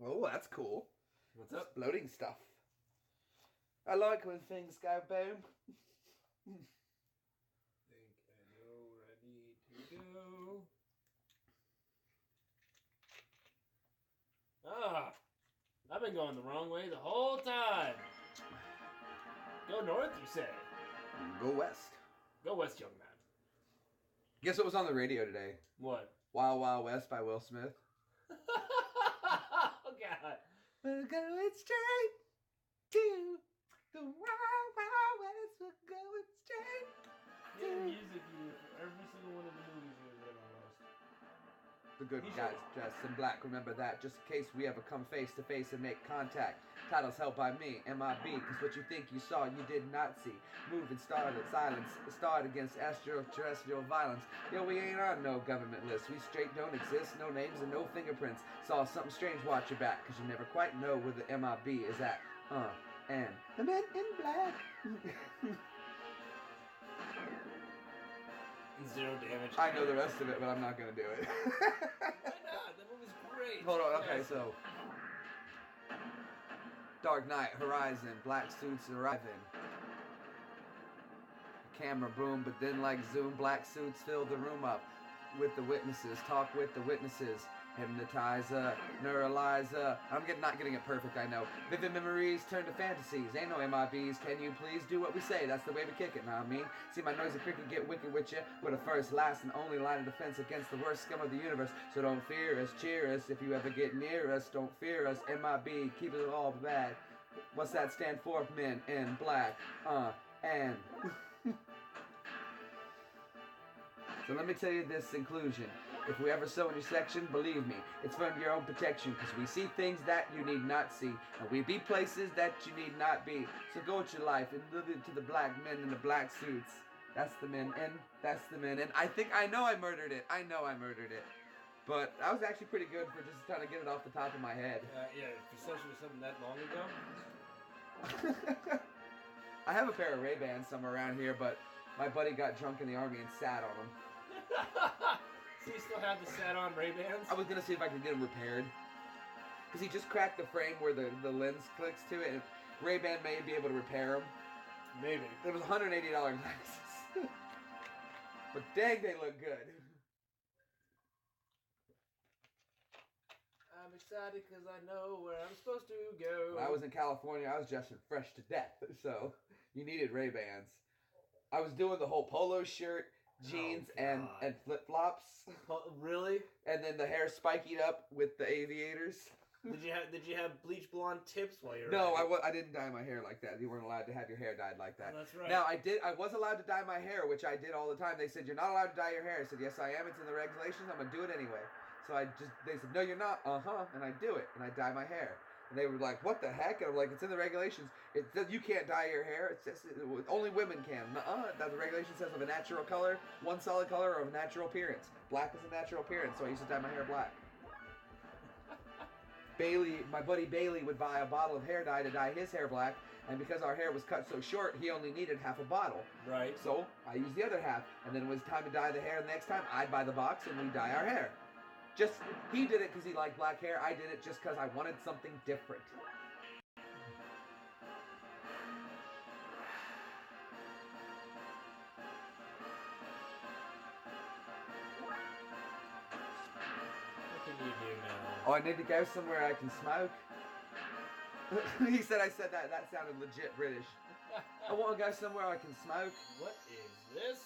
[SPEAKER 2] Oh, that's cool.
[SPEAKER 1] What's up?
[SPEAKER 2] Exploding stuff. I like when things go boom.
[SPEAKER 1] Think I know where I need to go. Ah! I've been going the wrong way the whole time. Go north, you say?
[SPEAKER 2] Go west.
[SPEAKER 1] Go west, young man.
[SPEAKER 2] Guess what was on the radio today?
[SPEAKER 1] What?
[SPEAKER 2] Wild Wild West by Will Smith.
[SPEAKER 1] Oh, God.
[SPEAKER 2] We're going straight to the Wild Wild West. We're going straight
[SPEAKER 1] He had music in every single one of the movies he was in almost.
[SPEAKER 2] The good
[SPEAKER 1] He
[SPEAKER 2] guys dressed in black, remember that, just in case we ever come face to face and make contact. Titles held by me, MIB, cause what you think you saw, you did not see. Moving started silence, started against extraterrestrial violence. Yo, we ain't on no government list, we straight don't exist, no names and no fingerprints. Saw something strange, watch your back, cause you never quite know where the MIB is at. And the men in black.
[SPEAKER 1] Zero damage.
[SPEAKER 2] I know the rest of it, but I'm not gonna do it.
[SPEAKER 1] Why not? That movie's great.
[SPEAKER 2] Hold on, okay, so Dark Knight, Horizon, black suits arriving. Camera boom, but then like zoom, black suits fill the room up with the witnesses, talk with the witnesses. Hypnotizer, neuralizer. I'm not getting it perfect, I know. Vivid memories turn to fantasies. Ain't no MIBs. Can you please do what we say? That's the way we kick it, know what I mean? See my noisy cricket get wicked with you. We're the first, last, and only line of defense against the worst scum of the universe. So don't fear us, cheer us. If you ever get near us, don't fear us. MIB, keep it all bad. What's that stand for? Men in black. And... So let me tell you this inclusion. If we ever so in your section, believe me, it's for your own protection, because we see things that you need not see, and we be places that you need not be. So go with your life and live it to the black men in the black suits. That's the men in, that's the men in. I know I murdered it. I know I murdered it. But that was actually pretty good for just trying to get it off the top of my head.
[SPEAKER 1] Yeah, especially something that long ago.
[SPEAKER 2] I have a pair of Ray-Bans somewhere around here, but my buddy got drunk in the army and sat on them.
[SPEAKER 1] So you still have the sat-on Ray-Bans?
[SPEAKER 2] I was gonna see if I could get them repaired. Because he just cracked the frame where the lens clicks to it, and Ray-Ban may be able to repair them.
[SPEAKER 1] Maybe.
[SPEAKER 2] It was $180 glasses. But dang, they look good.
[SPEAKER 1] I'm excited because I know where I'm supposed to go.
[SPEAKER 2] When I was in California, I was dressing fresh to death, so you needed Ray-Bans. I was doing the whole polo shirt, jeans, and flip-flops.
[SPEAKER 1] Really?
[SPEAKER 2] And then the hair spiking up with the aviators.
[SPEAKER 1] Did you have bleach blonde tips while you were?
[SPEAKER 2] No, I didn't dye my hair like that. You weren't allowed to have your hair dyed like that.
[SPEAKER 1] Oh, that's right.
[SPEAKER 2] Now I was allowed to dye my hair, which I did all the time. They said you're not allowed to dye your hair. I said yes I am. It's in the regulations. I'm gonna do it anyway. So they said no you're not. And I do it and I dye my hair. And they were like, what the heck? And I'm like, it's in the regulations. It says you can't dye your hair. It's just only women can. The regulation says of a natural color, one solid color, or of a natural appearance. Black is a natural appearance, so I used to dye my hair black. My buddy Bailey would buy a bottle of hair dye to dye his hair black, and because our hair was cut so short, he only needed half a bottle.
[SPEAKER 1] Right.
[SPEAKER 2] So I used the other half, and then it was time to dye the hair the next time. I'd buy the box, and we'd dye our hair. He did it because he liked black hair. I did it just because I wanted something different.
[SPEAKER 1] What can you do now?
[SPEAKER 2] Oh, I need to go somewhere I can smoke. He said I said that. That sounded legit British. I want to go somewhere I can smoke.
[SPEAKER 1] What is this?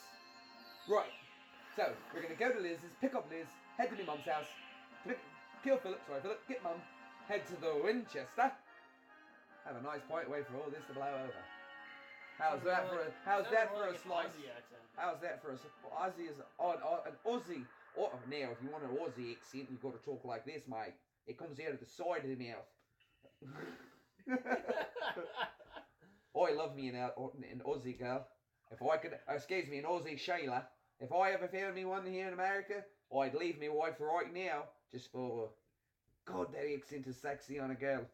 [SPEAKER 2] Right. So, we're going to go to Liz's, pick up Liz, head to my mum's house, kill Philip, get mum, head to the Winchester, have a nice pint, wait for all this to blow over. How's that for a slice?
[SPEAKER 1] Aussie accent.
[SPEAKER 2] How's that for a Aussie is an Aussie. Oh, now if you want an Aussie accent, you got to talk like this, mate. It comes out of the side of the mouth. I love me an Aussie girl. If I could, excuse me, an Aussie Shayla. If I ever found me one here in America, I'd leave me wife right now just for. God, that accent is sexy on a girl,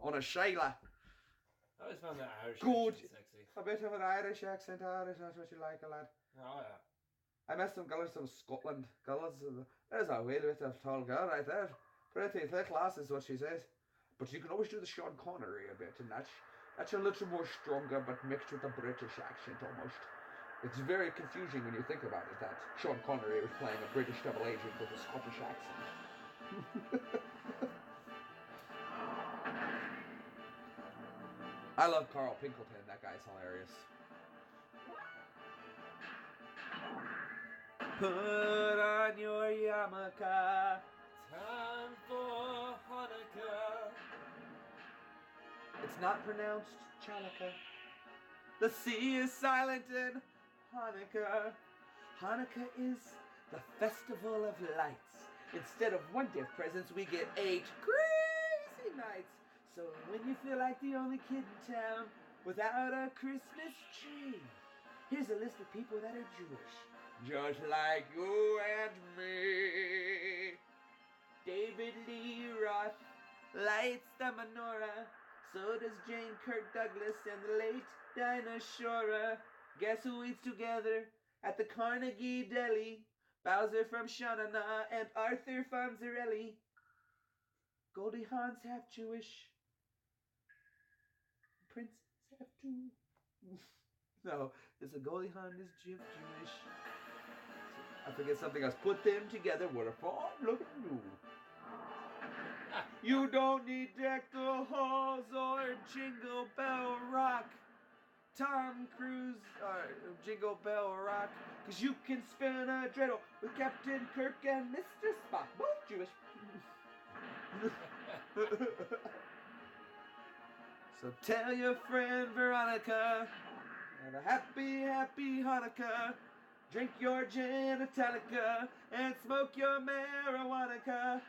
[SPEAKER 2] on a Shayla.
[SPEAKER 1] I always found that Irish
[SPEAKER 2] Good.
[SPEAKER 1] accent sexy.
[SPEAKER 2] A bit of an Irish accent, Irish. That's what you like, a lad.
[SPEAKER 1] Oh yeah.
[SPEAKER 2] I met some girls from Scotland. There's a whale bit of tall girl right there. Pretty thick lass is what she says. But you can always do the Sean Connery a bit, and that's a little more stronger, but mixed with a British accent almost. It's very confusing when you think about it, that Sean Connery was playing a British double agent with a Scottish accent. I love Carl Pinkleton, that guy's hilarious. Put on your yarmulke.
[SPEAKER 1] Time for Hanukkah.
[SPEAKER 2] It's not pronounced Chanukah. The sea is silent in Hanukkah. Hanukkah is the festival of lights. Instead of one gift presents, we get 8 crazy nights. So when you feel like the only kid in town without a Christmas tree, here's a list of people that are Jewish. Just like you and me. David Lee Roth lights the menorah. So does Jane Kirk Douglas and the late Dinah Shore. Guess who eats together at the Carnegie Deli? Bowser from Shanana and Arthur Fonzarelli. Goldie Hawn's half Jewish. Prince is half too. No, it's a Goldie Hawn is Jewish. I forget something else. Put them together. What a fun looking new. You don't need Deck the Halls or Jingle Bell Rock. Tom Cruise or Jingle Bell Rock. Cause you can spin a dreidel with Captain Kirk and Mr. Spock. Both Jewish. So tell your friend Veronica. Have a happy, happy Hanukkah. Drink your genitalia and smoke your marijuana.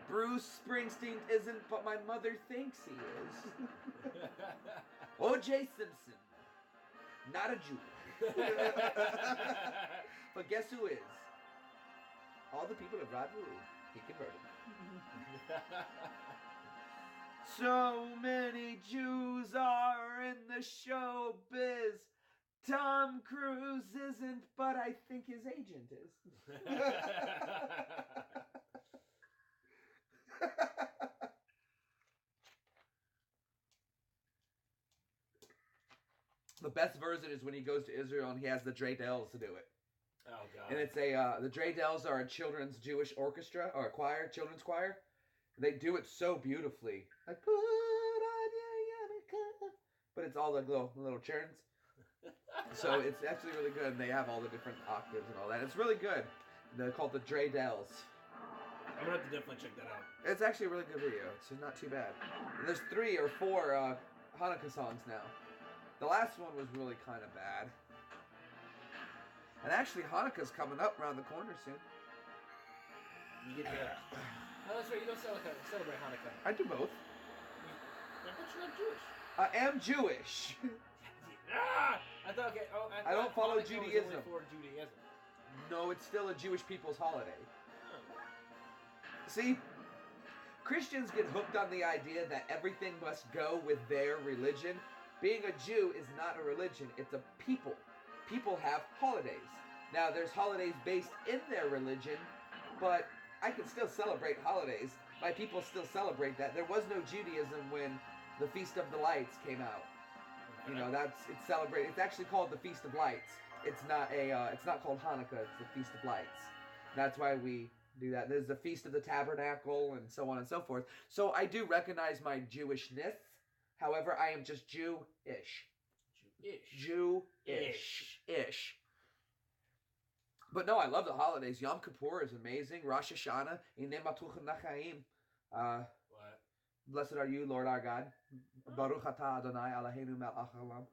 [SPEAKER 2] Bruce Springsteen isn't, but my mother thinks he is. O.J. Simpson, not a Jew. But guess who is? All the people of Rod Rule. He converted. So many Jews are in the showbiz. Tom Cruise isn't, but I think his agent is. The best version is when he goes to Israel and he has the Dreidels to do it.
[SPEAKER 1] Oh god.
[SPEAKER 2] And it's the Dreidels are a children's Jewish orchestra or a choir, children's choir. They do it so beautifully. Like put on your yarmulke, but it's all the little churns. So it's actually really good. And they have all the different octaves and all that. It's really good. They're called the Dreidels.
[SPEAKER 1] I'm gonna have to definitely check that out.
[SPEAKER 2] It's actually a really good video. It's not too bad. And there's 3 or 4 Hanukkah songs now. The last one was really kind of bad. And actually, Hanukkah's coming up around the corner soon.
[SPEAKER 1] You get that. Oh, that's right. You don't celebrate Hanukkah.
[SPEAKER 2] I do both.
[SPEAKER 1] I thought you're not Jewish.
[SPEAKER 2] I am Jewish.
[SPEAKER 1] I thought, okay. Oh,
[SPEAKER 2] I don't follow
[SPEAKER 1] Hanukkah was
[SPEAKER 2] Judaism.
[SPEAKER 1] only for Judaism.
[SPEAKER 2] No, it's still a Jewish people's holiday. See, Christians get hooked on the idea that everything must go with their religion. Being a Jew is not a religion, it's a people. People have holidays. Now, there's holidays based in their religion, but I can still celebrate holidays. My people still celebrate that. There was no Judaism when the Feast of the Lights came out. You know, it's celebrated. It's actually called the Feast of Lights. It's not called Hanukkah. It's the Feast of Lights. That's why we do that. There's the Feast of the Tabernacle and so on and so forth. So I do recognize my Jewishness. However, I am just Jew-ish. Jew-ish. But no, I love the holidays. Yom Kippur is amazing. Rosh Hashanah.
[SPEAKER 1] What?
[SPEAKER 2] Blessed are you, Lord our God. Baruch atah Adonai Eloheinu melech haolam.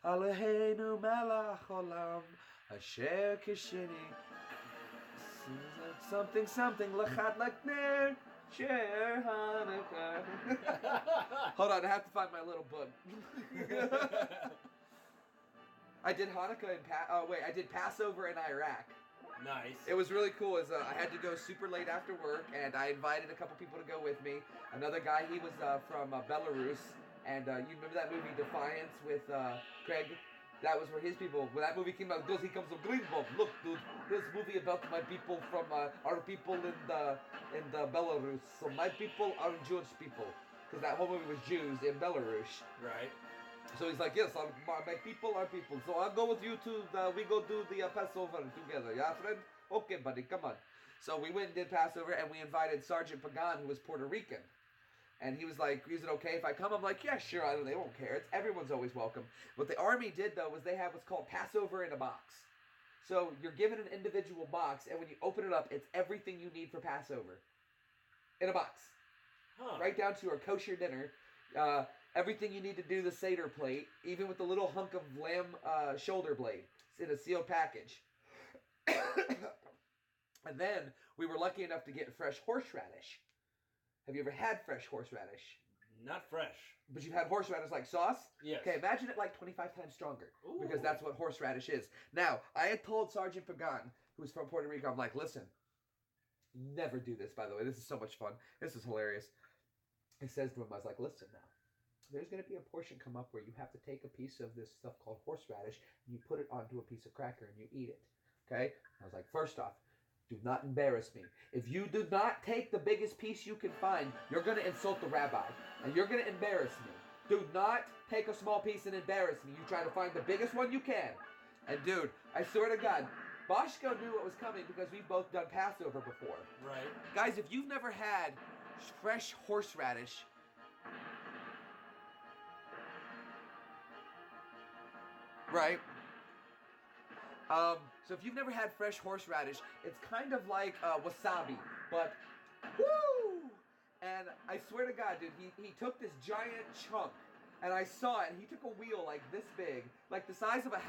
[SPEAKER 2] Eloheinu melech haolam. Asher kishini. Something, something. Lachat lakner. Share Hanukkah. Hold on, I have to find my little book. I did Hanukkah I did Passover in Iraq.
[SPEAKER 1] Nice.
[SPEAKER 2] It was really cool. I had to go super late after work, and I invited a couple people to go with me. Another guy, he was from Belarus, and you remember that movie Defiance with Craig? That was where his people. When that movie came out, he comes from Greenbob. Look, dude, this movie about my people from our people in the Belarus. So my people are Jewish people, because that whole movie was Jews in Belarus.
[SPEAKER 1] Right.
[SPEAKER 2] So he's like, yes, my people are people. So I'll go with you to we go do the Passover together, yeah, friend? Okay, buddy, come on. So we went and did Passover, and we invited Sergeant Pagan, who was Puerto Rican. And he was like, is it okay if I come? I'm like, yeah, sure, they won't care. Everyone's always welcome. What the Army did, though, was they have what's called Passover in a box. So you're given an individual box, and when you open it up, it's everything you need for Passover. In a box.
[SPEAKER 1] Huh.
[SPEAKER 2] Right down to a kosher dinner. Everything you need to do the Seder plate, even with the little hunk of lamb shoulder blade. It's in a sealed package. And then we were lucky enough to get fresh horseradish. Have you ever had fresh horseradish?
[SPEAKER 1] Not fresh.
[SPEAKER 2] But you've had horseradish like sauce?
[SPEAKER 1] Yes.
[SPEAKER 2] Okay, imagine it like 25 times stronger.
[SPEAKER 1] Ooh.
[SPEAKER 2] Because that's what horseradish is. Now, I had told Sergeant Pagan, who's from Puerto Rico, I'm like, listen, never do this, by the way. This is so much fun. This is hilarious. I says to him, I was like, listen now. There's going to be a portion come up where you have to take a piece of this stuff called horseradish and you put it onto a piece of cracker and you eat it. Okay? I was like, first off, do not embarrass me. If you do not take the biggest piece you can find, you're going to insult the rabbi. And you're going to embarrass me. Do not take a small piece and embarrass me. You try to find the biggest one you can. And dude, I swear to God, Boschko knew what was coming because we've both done Passover before.
[SPEAKER 1] Right.
[SPEAKER 2] Guys, if you've never had fresh horseradish, right? So if you've never had fresh horseradish, it's kind of like wasabi, but woo! And I swear to God, dude, he took this giant chunk, and I saw it, and he took a wheel like this big, like the size of a $50,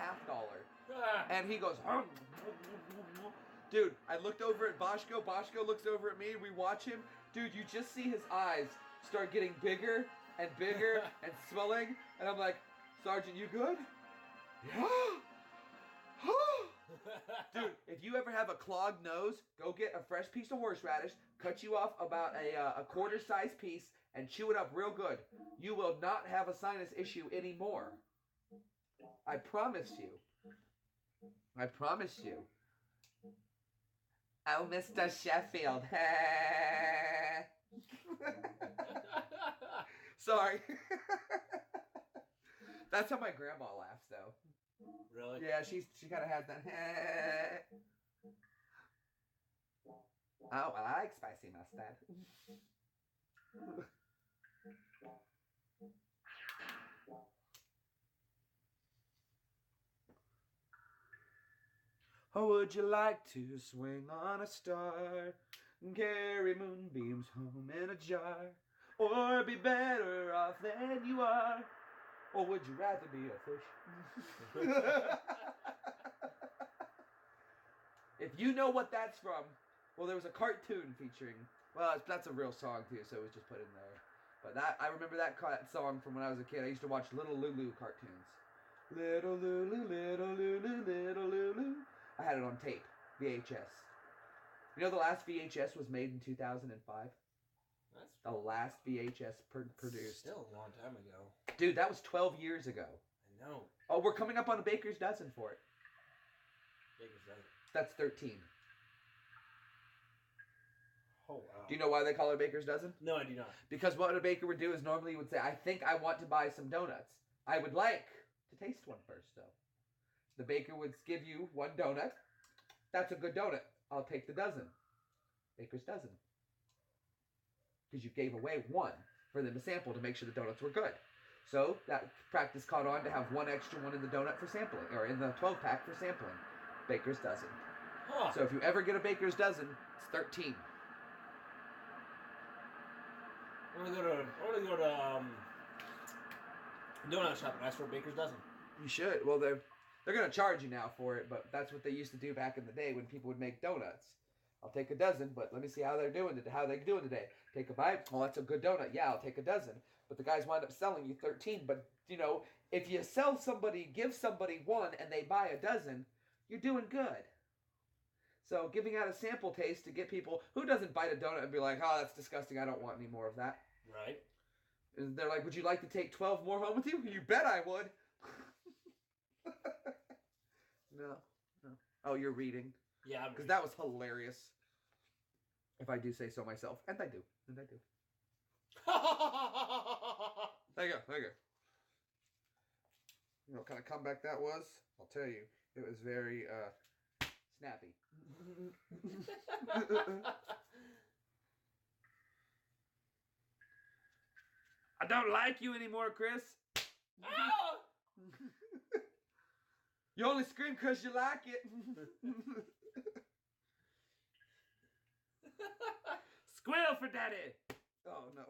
[SPEAKER 2] and he goes, dude, I looked over at Boschko, Boschko looks over at me, we watch him, dude, you just see his eyes start getting bigger and bigger and swelling, and I'm like, Sergeant, you good? Yeah. Dude, if you ever have a clogged nose, go get a fresh piece of horseradish, cut you off about a quarter-sized piece, and chew it up real good. You will not have a sinus issue anymore. I promise you. I promise you. Oh, Mr. Sheffield. Sorry. That's how my grandma laughs, though.
[SPEAKER 1] Really?
[SPEAKER 2] Yeah, she kind of has that. Oh, well, I like spicy mustard. Or would you like to swing on a star and carry moonbeams home in a jar? Or be better off than you are? Or would you rather be a fish? If you know what that's from, well, there was a cartoon featuring, well, that's a real song too, so it was just put in there. But I remember that song from when I was a kid. I used to watch Little Lulu cartoons. Little Lulu, little Lulu, little Lulu. I had it on tape, VHS. You know the last VHS was made in 2005?
[SPEAKER 1] That's
[SPEAKER 2] the last VHS produced.
[SPEAKER 1] Still a long time ago.
[SPEAKER 2] Dude, that was 12 years ago.
[SPEAKER 1] I know.
[SPEAKER 2] Oh, we're coming up on a baker's dozen for it.
[SPEAKER 1] Baker's dozen.
[SPEAKER 2] That's 13.
[SPEAKER 1] Oh, wow.
[SPEAKER 2] Do you know why they call it a baker's dozen?
[SPEAKER 1] No, I do not.
[SPEAKER 2] Because what a baker would do is normally he would say, I think I want to buy some donuts. I would like to taste one first, though. The baker would give you one donut. That's a good donut. I'll take the dozen. Baker's dozen. Because you gave away one for them to sample to make sure the donuts were good. So that practice caught on to have one extra one in the donut for sampling, or in the 12-pack for sampling. Baker's dozen.
[SPEAKER 1] Huh.
[SPEAKER 2] So if you ever get a baker's dozen, it's 13.
[SPEAKER 1] I want to go to donut shop and ask for a baker's dozen.
[SPEAKER 2] You should. Well, they're gonna charge you now for it, but that's what they used to do back in the day when people would make donuts. I'll take a dozen, but let me see how they're doing it. How they doing today? Take a bite. Oh, that's a good donut. Yeah, I'll take a dozen. But the guys wind up selling you 13. But you know, if you give somebody one, and they buy a dozen, you're doing good. So giving out a sample taste to get people who doesn't bite a donut and be like, oh, that's disgusting. I don't want any more of that.
[SPEAKER 1] Right.
[SPEAKER 2] And they're like, would you like to take 12 more home with you? You bet I would. No. Oh, you're reading.
[SPEAKER 1] Yeah,
[SPEAKER 2] because that was hilarious. If I do say so myself, and I do. There you go. You know what kind of comeback that was? I'll tell you. It was very snappy. I don't like you anymore, Chris. You only scream because you like it. Squeal for daddy. Oh, no.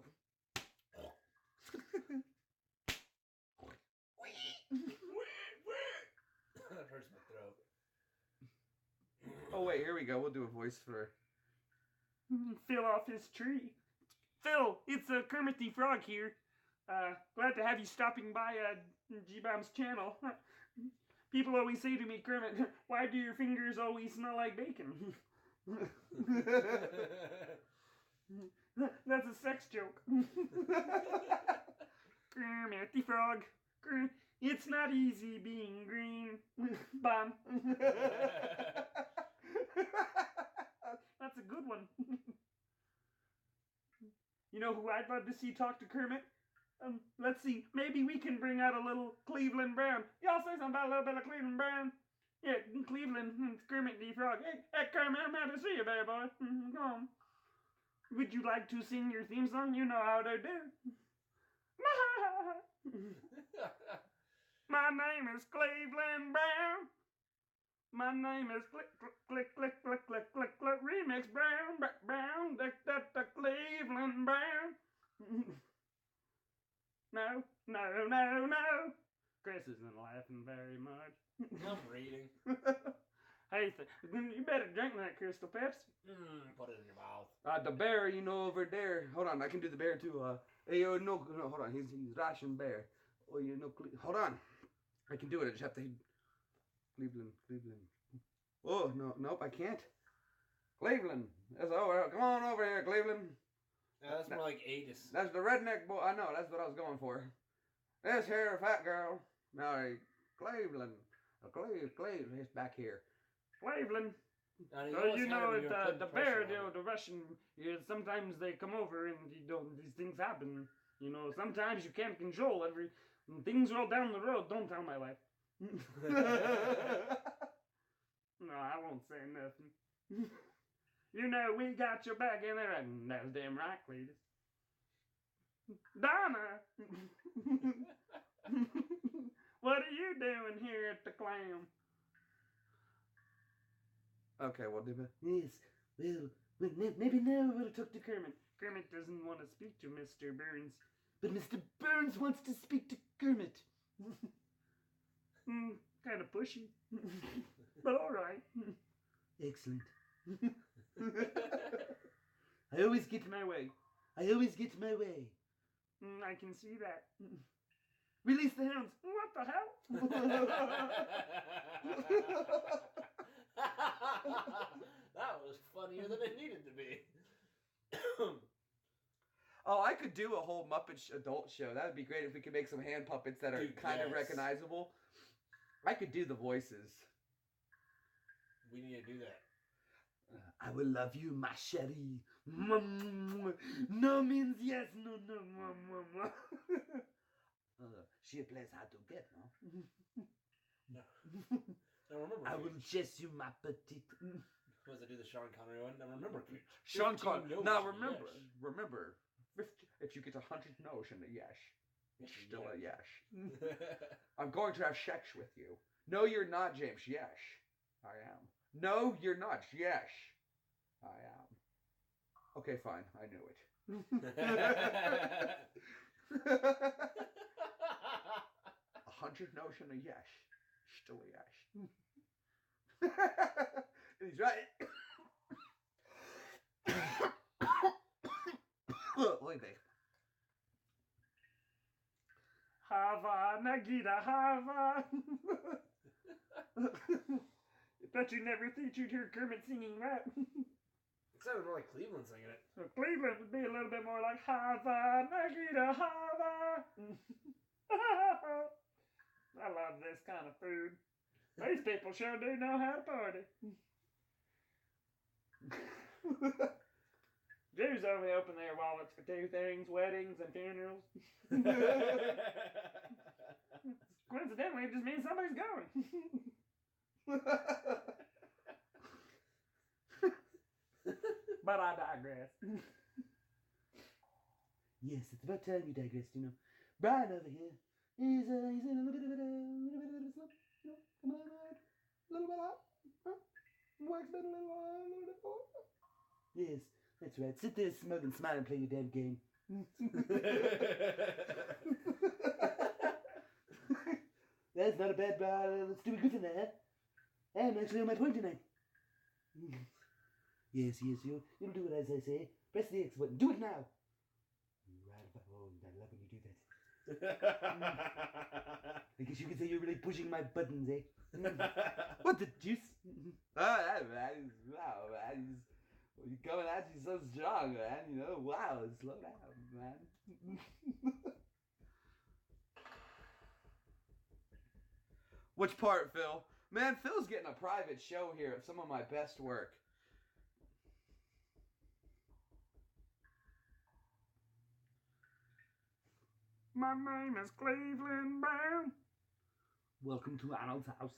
[SPEAKER 1] That hurts my throat.
[SPEAKER 2] Oh, wait, here we go. We'll do a voice for...
[SPEAKER 4] Phil off his tree. Phil, it's Kermit the Frog here. Glad to have you stopping by G-Bomb's channel. People always say to me, Kermit, why do your fingers always smell like bacon? That's a sex joke. Kermit the Frog. It's not easy being green. Bomb. That's a good one. You know who I'd love to see talk to Kermit? Let's see. Maybe we can bring out a little Cleveland Brown. Y'all say something about a little bit of Cleveland Brown? Yeah, Cleveland. Kermit the Frog. Hey, Kermit, I'm happy to see you, baby boy. Come on. Would you like to sing your theme song? You know how to do. My name is Cleveland Brown. My name is click, click, click, click, click, click, click, remix Brown, Brown, the Cleveland Brown. No. Chris isn't laughing very much.
[SPEAKER 1] I'm reading.
[SPEAKER 4] Hey, you better drink that Crystal Pepsi.
[SPEAKER 1] Put it in your mouth.
[SPEAKER 2] the bear, you know, over there. Hold on, I can do the bear too. Hey, no, hold on. He's Russian bear. Oh, you know, hold on. I can do it. I just have to. Cleveland. Oh, nope, I can't. Cleveland. That's over. Come on over here, Cleveland.
[SPEAKER 1] Yeah, that's more like Aegis.
[SPEAKER 2] That's the redneck boy. I know, that's what I was going for. This here fat girl. Now, Cleveland. Cleveland. He's back here.
[SPEAKER 4] Cleveland.
[SPEAKER 1] You
[SPEAKER 4] you know, the bear,
[SPEAKER 1] the
[SPEAKER 4] the Russian, sometimes they come over and these things happen. You know, sometimes you can't control when things roll down the road. Don't tell my wife. No, I won't say nothing. You know, we got your back in there, and that's damn right, Cletus. Donna! What are you doing here at the clam?
[SPEAKER 2] Okay, well,
[SPEAKER 4] Yes, well, maybe now we'll talk to Kermit. Kermit doesn't want to speak to Mr. Burns, but Mr. Burns wants to speak to Kermit. Kind of pushy, but all right. Excellent. I always get my way. I can see that. Release the hounds. What the hell?
[SPEAKER 1] That was funnier than it needed to be.
[SPEAKER 2] Oh, I could do a whole Muppet adult show. That would be great if we could make some hand puppets that are kind of recognizable. I could do the voices.
[SPEAKER 1] We need to do that.
[SPEAKER 4] I will love you, ma chérie. No means yes, no. She plays hard to get, no?
[SPEAKER 1] No. I remember.
[SPEAKER 4] I will chase you, ma petite.
[SPEAKER 1] Was I do the Sean Connery one? I remember.
[SPEAKER 2] Sean Connery. Now remember,
[SPEAKER 1] yes.
[SPEAKER 2] if you get 100 no's and a yes, it's
[SPEAKER 1] Yes,
[SPEAKER 2] still a
[SPEAKER 1] yes.
[SPEAKER 2] yes. I'm going to have sex with you. No, you're not, James. Yes, I am. No, you're not. Yes, I am. Okay, fine. I knew it. 100 notion a yes. Still a yes. And he's right. Oy vey.
[SPEAKER 4] Hava, Nagita, Hava. Bet you never thought you'd hear Kermit singing that.
[SPEAKER 1] It sounded more like Cleveland singing it.
[SPEAKER 4] So Cleveland would be a little bit more like Hava, Nagita, Hava. I love this kind of food. These people sure do know how to party. Jews only open their wallets for two things: weddings and funerals. Coincidentally, it just means somebody's going. But I digress.
[SPEAKER 3] Yes, it's about time you digressed, you know. Brian over here, he's in a little bit of a slump, you know. Come on, a little bit out, huh? Work's been a little bit more. Yes, that's right. Sit there, smoke and smile and play your damn game. That's not a bad stupid Griffin there. I'm actually on my point tonight. Yes, you'll do it as I say. Press the X button. Do it now. Right about home. I love when you do that. I guess you could say you're really pushing my buttons, eh? What the juice?
[SPEAKER 2] Oh, that man. Wow, man. You're coming at you so strong, man. You know, wow. Slow down, man. Which part, Phil? Man, Phil's getting a private show here of some of my best work.
[SPEAKER 4] My name is Cleveland Brown.
[SPEAKER 3] Welcome to Arnold's house.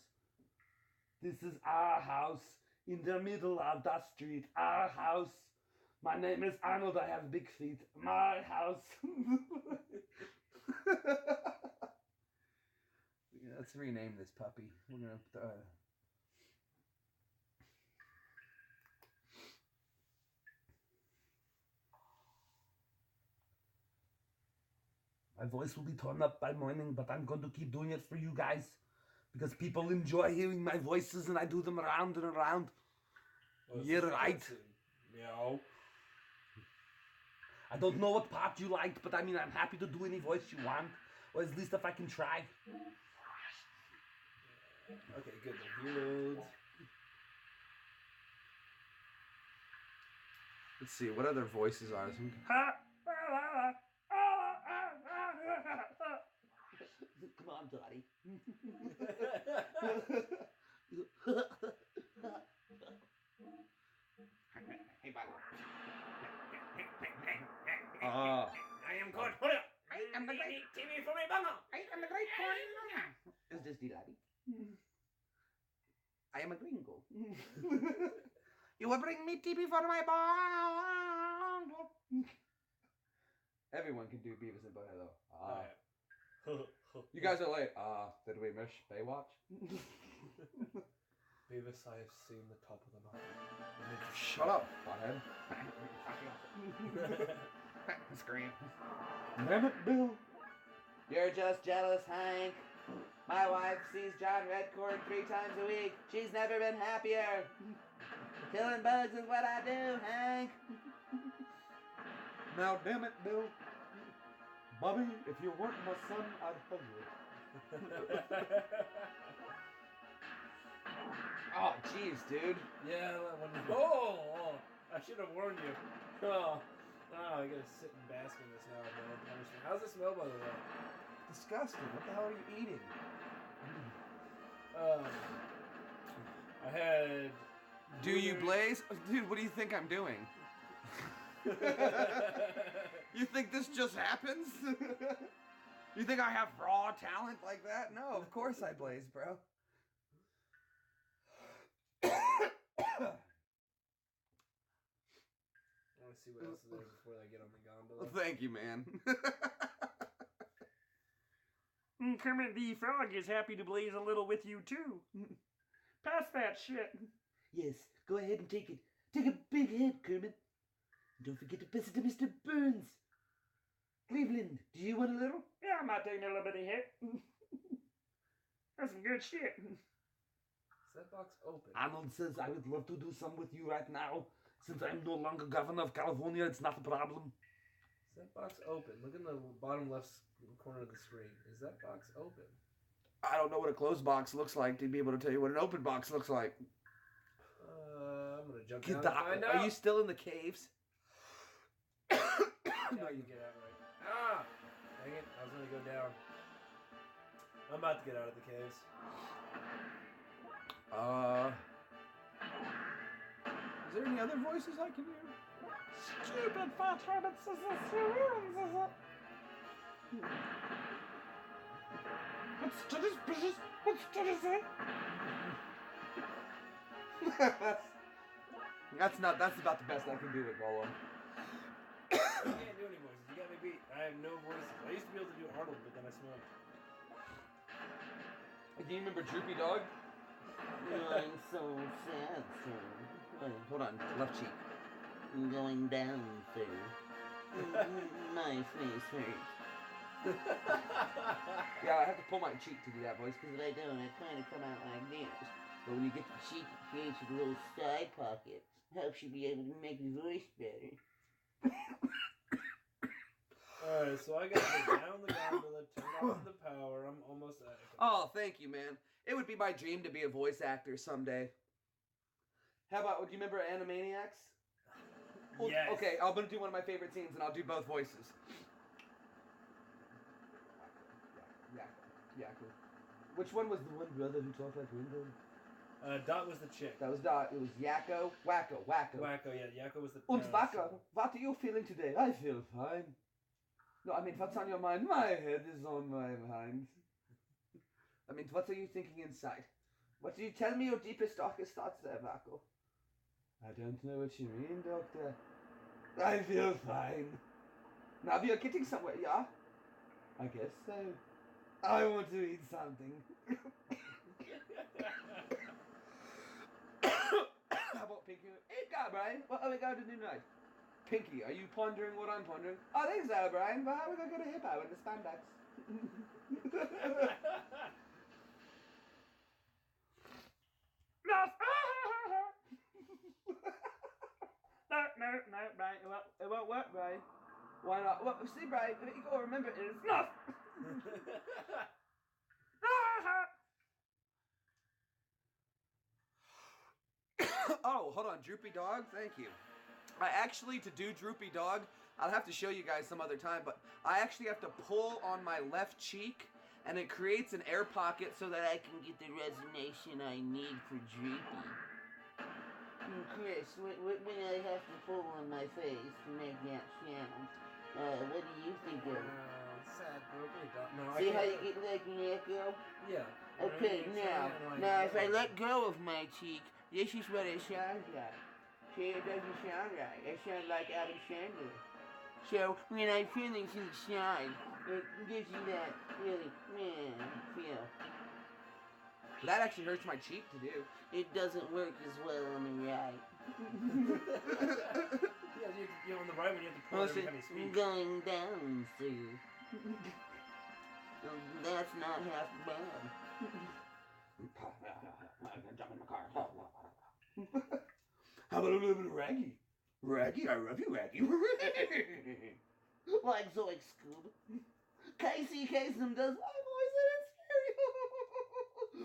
[SPEAKER 3] This is our house in the middle of the street. Our house. My name is Arnold. I have big feet. My house.
[SPEAKER 2] Yeah, let's rename this puppy. We're gonna.
[SPEAKER 3] My voice will be torn up by morning, but I'm going to keep doing it for you guys. Because people enjoy hearing my voices and I do them around and around.
[SPEAKER 1] Well,
[SPEAKER 3] You're right.
[SPEAKER 1] No.
[SPEAKER 3] I don't know what part you liked, but I mean, I'm happy to do any voice you want. Or at least if I can try.
[SPEAKER 1] Okay, good. The heroes.
[SPEAKER 2] Let's see, what other voices are there?
[SPEAKER 3] Come on, Dottie.
[SPEAKER 4] Hey, buddy.
[SPEAKER 2] Ah.
[SPEAKER 1] I am called Julio.
[SPEAKER 4] I am the great
[SPEAKER 1] TV for me, bungo.
[SPEAKER 4] I am the great boy.
[SPEAKER 3] Is this the laddie? I am a gringo.
[SPEAKER 4] You will bring me TV for my bong.
[SPEAKER 2] Everyone can do Beavis and Butthead though. You
[SPEAKER 1] guys.
[SPEAKER 2] guys are like, did we miss Baywatch?
[SPEAKER 1] Beavis, I have seen the top of the mountain.
[SPEAKER 2] Shut up, Butthead.
[SPEAKER 4] Scream.
[SPEAKER 3] Damn it, Bill. You're just jealous, Hank. My wife sees John Redcorn 3 times a week. She's never been happier. Killing bugs is what I do, Hank.
[SPEAKER 2] Now, damn it, Bill. Bobby, if you weren't my son, I'd hug you. Oh, jeez, dude.
[SPEAKER 1] Yeah, that one. Oh, I should have warned you. Oh, I gotta sit and bask in this now. Man. How's it smell, by the way?
[SPEAKER 2] Disgusting. What the hell are you eating?
[SPEAKER 1] I had.
[SPEAKER 2] Do you blaze? Dude, what do you think I'm doing? You think this just happens? You think I have raw talent like that? No, of course I blaze, bro.
[SPEAKER 1] I want to see what else is there before I get on the gondola.
[SPEAKER 2] Thank you, man.
[SPEAKER 4] Kermit the Frog is happy to blaze a little with you, too. Pass that shit.
[SPEAKER 3] Yes, go ahead and take it. Take a big hit, Kermit. Don't forget to pass it to Mr. Burns. Cleveland, do you want a little?
[SPEAKER 4] Yeah, I might take a little bit of hit. That's some good shit.
[SPEAKER 1] Is that box open?
[SPEAKER 3] Arnold says I would love to do some with you right now. Since I'm no longer governor of California, it's not a problem.
[SPEAKER 1] Is that box open? Look in the bottom left corner of the screen. Is that box open?
[SPEAKER 2] I don't know what a closed box looks like to be able to tell you what an open box looks like.
[SPEAKER 1] I'm gonna jump down and find out.
[SPEAKER 2] Are you still in the caves?
[SPEAKER 1] Yeah, no, you get out right. Ah! Dang it, I was gonna go down. I'm about to get out of the caves.
[SPEAKER 2] Is there any other voices I can hear?
[SPEAKER 4] Stupid fat rabbits. What's to this business? What's to this?
[SPEAKER 2] That's about the best I can do with Gollum.
[SPEAKER 1] I can't do any voices. You got me beat. I have no voices. I used to be able to do Arnold, but then I smoked.
[SPEAKER 2] Do you remember Droopy Dog?
[SPEAKER 3] I'm so sad, sir.
[SPEAKER 2] Hold on, left cheek.
[SPEAKER 3] I'm going down, sir. My face hurts.
[SPEAKER 2] Yeah, I have to pull my cheek to do that voice.
[SPEAKER 3] Because if I don't, I kind of come out like this. But when you get the cheek, it creates a little side pocket. Helps you be able to make your voice better.
[SPEAKER 1] Alright, so I gotta go down the gondola, turn off the power. I'm almost at it.
[SPEAKER 2] Oh, thank you, man. It would be my dream to be a voice actor someday. How about, do you remember Animaniacs?
[SPEAKER 1] Yes.
[SPEAKER 2] Okay, I'm going to do one of my favorite scenes, and I'll do both voices. Yeah, cool. Which one was the one brother who talked like Ringo?
[SPEAKER 1] Dot was the chick.
[SPEAKER 2] That was Dot. It was Yakko, Wacko.
[SPEAKER 1] Wacko, yeah. Yakko was the...
[SPEAKER 2] Und Wacko, what are you feeling today? I feel fine. No, I mean, what's on your mind? My head is on my mind. I mean, what are you thinking inside? What do you tell me your deepest, darkest thoughts there, Wacko? I don't know what you mean, Doctor. I feel fine. Now we are getting somewhere, yeah? I guess so. I want to eat something. How about Pinky? Hey, God, Brian, what are we going to do tonight? Pinky, are you pondering what I'm pondering? I think so, Brian, but how are we going to get a hippo in the spandex?
[SPEAKER 4] No, Brian, it won't work, Brian.
[SPEAKER 2] Why not? Well, see, Brian, you gotta remember, it's not. Oh, hold on, Droopy Dog, thank you. I actually, to do Droopy Dog, I'll have to show you guys some other time, but I actually have to pull on my left cheek, and it creates an air pocket so that I can get the resonation I need for Droopy.
[SPEAKER 3] Chris, when I have to pull on my face to make that sound, what do you think of it?
[SPEAKER 1] Sad, bro. No,
[SPEAKER 3] See how you get like an echo?
[SPEAKER 1] Yeah.
[SPEAKER 3] Okay, now if I let go of my cheek, this is what it sounds like. See, it doesn't sound right. It sounds like Adam Sandler. So when I finish inside, it gives you that really feel.
[SPEAKER 2] That actually hurts my cheek to do.
[SPEAKER 3] It doesn't work as well on the right.
[SPEAKER 1] Yeah, you're on the right when you have to pull every time you speak.
[SPEAKER 3] Going down, sir. That's not half bad.
[SPEAKER 2] I'm gonna jump in my car. How about a little bit of Raggy? Raggy, I love you, Raggy.
[SPEAKER 3] Like Zoic Scoob. Casey Kasem does my voice and it's scary.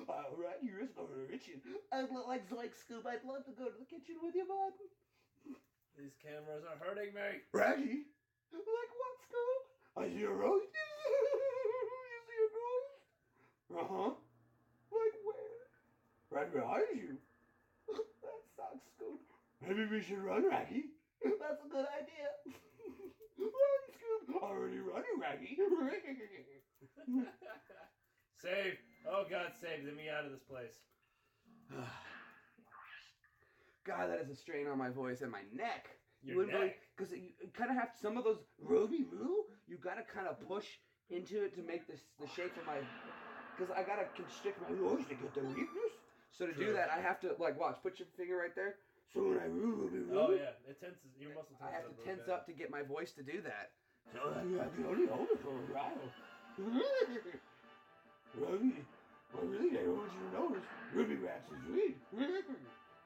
[SPEAKER 2] Oh, Raggy, your wrist over itching.
[SPEAKER 3] I'd like Zoic Scoob. I'd love to go to the kitchen with you, bud.
[SPEAKER 1] These cameras are hurting me.
[SPEAKER 2] Raggy?
[SPEAKER 3] Like what, Scoob?
[SPEAKER 2] I see a rose. You see a rose? Uh-huh.
[SPEAKER 3] Like where?
[SPEAKER 2] Right behind you.
[SPEAKER 3] That sucks, Scoob.
[SPEAKER 2] Maybe we should run, Raggy.
[SPEAKER 3] That's a good idea.
[SPEAKER 2] Run, Scoob. Already running, Raggy.
[SPEAKER 1] Save. Oh, God, save. Get me out of this place.
[SPEAKER 2] God, that is a strain on my voice and my neck.
[SPEAKER 1] Your neck?
[SPEAKER 2] Because you kind of have some of those Roby Roo, you got to kind of push into it to make the shape of my... Because I got to constrict my voice to get the weakness. So to do
[SPEAKER 1] True.
[SPEAKER 2] that, I have to, like, watch. Put your finger right there.
[SPEAKER 3] Soon I will be
[SPEAKER 1] Oh
[SPEAKER 3] ready.
[SPEAKER 1] yeah, it tenses. Your muscle tenses.
[SPEAKER 2] I have to tense up to get my voice to do that.
[SPEAKER 3] So I can only hold it for a while. Ruby, well, really, I want you to know is Ruby Rats is sweet.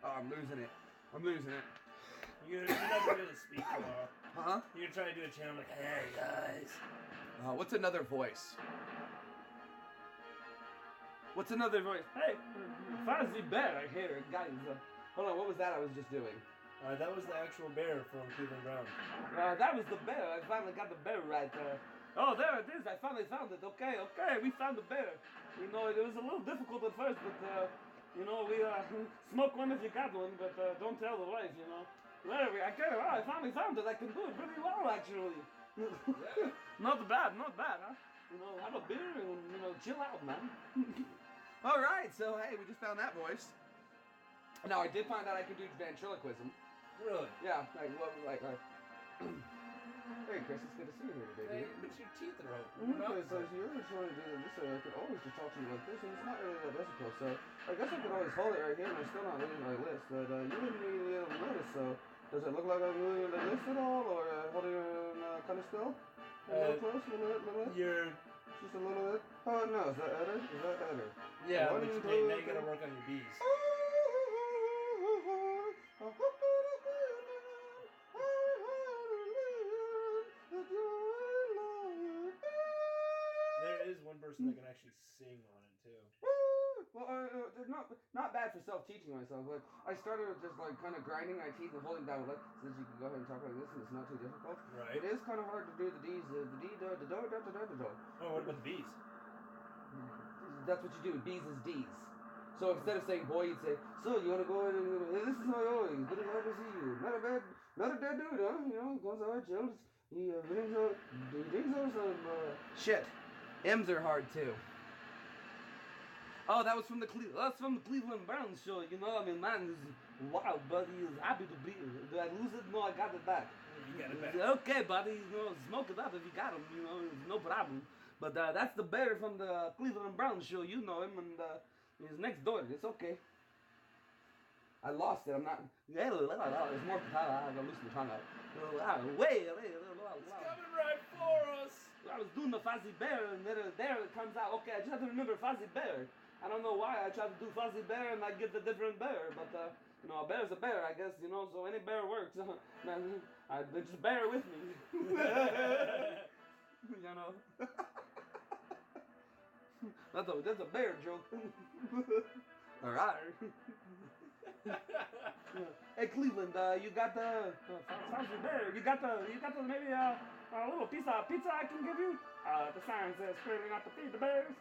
[SPEAKER 2] Oh, I'm losing it. I'm losing it.
[SPEAKER 1] You're not gonna be able to speak tomorrow.
[SPEAKER 2] Huh?
[SPEAKER 1] You're trying to do a channel like, hey guys.
[SPEAKER 2] What's another voice? What's another voice?
[SPEAKER 4] Hey, Fuzzy Bear here, guys.
[SPEAKER 2] Hold on, what was that I was just doing?
[SPEAKER 1] That was the actual bear from Cleveland Brown.
[SPEAKER 4] That was the bear. I finally got the bear right there. Oh, there it is. I finally found it. Okay, we found the bear. You know, it was a little difficult at first, but, you know, we, smoke one if you got one, but, don't tell the wife, you know. There I finally found it. I can do it pretty well, actually. Not bad, huh? You know, have a beer and, you know, chill out, man.
[SPEAKER 2] All right, so hey, we just found that voice. Now I did find out I could do ventriloquism.
[SPEAKER 1] Really?
[SPEAKER 2] Yeah, hey, Chris, it's good to see you here today,
[SPEAKER 1] Hey,
[SPEAKER 2] dude.
[SPEAKER 1] but your teeth are open.
[SPEAKER 3] Okay, so if you're just trying to do this, I could always just talk to you like this, and it's not really that difficult. So I guess I could always hold it right here, and I'm still not moving like this. But you wouldn't really be able to notice. So does it look like I'm moving like this at all, or holding it kind of still? A little close, a little bit.
[SPEAKER 1] You're.
[SPEAKER 3] Just a little bit. Oh no, is that better? Is that better?
[SPEAKER 1] Yeah,
[SPEAKER 3] One,
[SPEAKER 1] but
[SPEAKER 3] two,
[SPEAKER 1] now you gotta
[SPEAKER 3] three.
[SPEAKER 1] work on your bees. There is one person that can actually sing on it too.
[SPEAKER 2] Well, they're not bad for self-teaching myself, but I started with just like kind of grinding my teeth and holding down left, since you can go ahead and talk like this, and it's not too difficult.
[SPEAKER 1] Right.
[SPEAKER 2] It is kind of hard to do the D's, the D, do, the do, do, do, do, do, do.
[SPEAKER 1] Oh, what about the bees?
[SPEAKER 2] That's what you do. B's is D's. So instead of saying boy, you'd say, so you want to go in and this is my boy. Good to have to see you. Not a dead dude, huh? You know, goes out, chills. He brings out some. Shit, M's are hard too. Oh, that's from the Cleveland Browns show. You know, I mean, man is wild, but he is happy to be here. Did I lose it? No, I got it back.
[SPEAKER 1] You got it back.
[SPEAKER 2] Okay, buddy, you know, smoke it up if you got him. You know, it's no problem. But that's the bear from the Cleveland Browns show. You know him, and he's next door. It's okay. I lost it. I'm not. It's more. I lose my tongue out. Wait.
[SPEAKER 1] It's coming right for us.
[SPEAKER 2] I was doing the Fuzzy Bear, and there it comes out. Okay, I just have to remember Fuzzy Bear. I don't know why I try to do Fuzzy Bear and I get the different bear, but you know, a bear's a bear, I guess. You know, so any bear works. Man, just bear with me. You know. That's a bear joke. All right. Hey Cleveland, you got the Fuzzy Bear. You got the maybe a little piece of pizza I can give you. The sign says clearly not to feed the bears.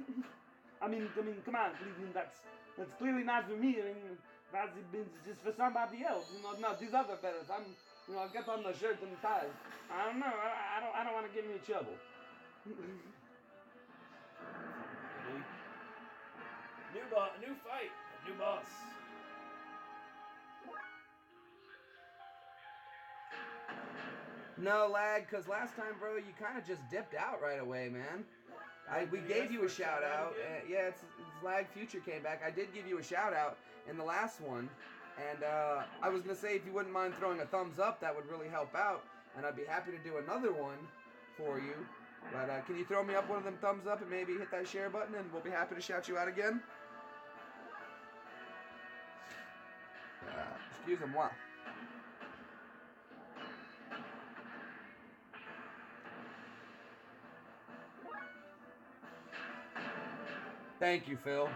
[SPEAKER 2] I mean, come on, Cleveland. That's clearly not for me. I mean, Fuzzy Beans is just for somebody else. You know, not these other bears. I've got on the shirt and the tie. I don't know. I don't want to get me in trouble.
[SPEAKER 1] New fight, new boss.
[SPEAKER 2] No lag, cause last time, bro, you kind of just dipped out right away, man. We gave you a shout out. Yeah, it's Lag Future came back. I did give you a shout out in the last one, and I was gonna say if you wouldn't mind throwing a thumbs up, that would really help out, and I'd be happy to do another one for you. But can you throw me up one of them thumbs up and maybe hit that share button, and we'll be happy to shout you out again. Excusez-moi. Thank you, Phil.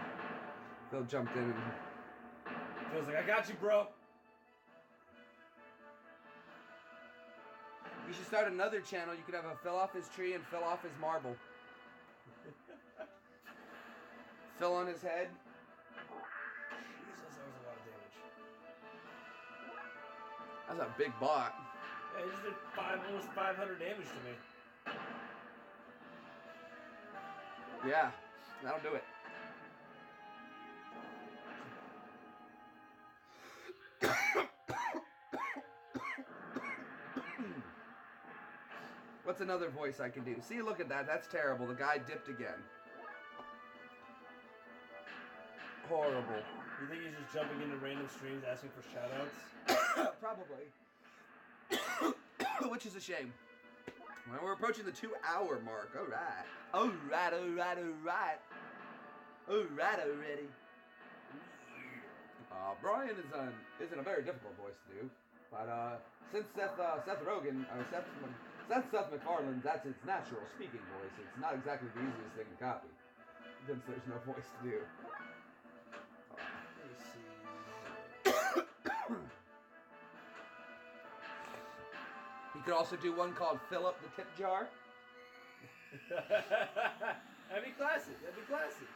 [SPEAKER 2] Phil jumped in and...
[SPEAKER 1] Phil's like, I got you, bro.
[SPEAKER 2] You should start another channel. You could have a Phil off his tree and Phil off his marble. Phil on his head.
[SPEAKER 1] Jesus, that was a lot of damage.
[SPEAKER 2] That's a big bot.
[SPEAKER 1] Yeah, he just did almost 500 damage to me.
[SPEAKER 2] Yeah, that'll do it. What's another voice I can do? See, look at that. That's terrible. The guy dipped again. Horrible.
[SPEAKER 1] You think he's just jumping into random streams asking for shoutouts?
[SPEAKER 2] Probably. Which is a shame. Well, we're approaching the 2-hour mark. All right. All right, all right, all right. All right already. Brian isn't a very difficult voice to do, but since Seth MacFarlane, that's its natural speaking voice. It's not exactly the easiest thing to copy, since there's no voice to do.
[SPEAKER 1] Let me see.
[SPEAKER 2] He could also do one called "Fill Up the Tip Jar."
[SPEAKER 1] That'd be classic. That'd be classic.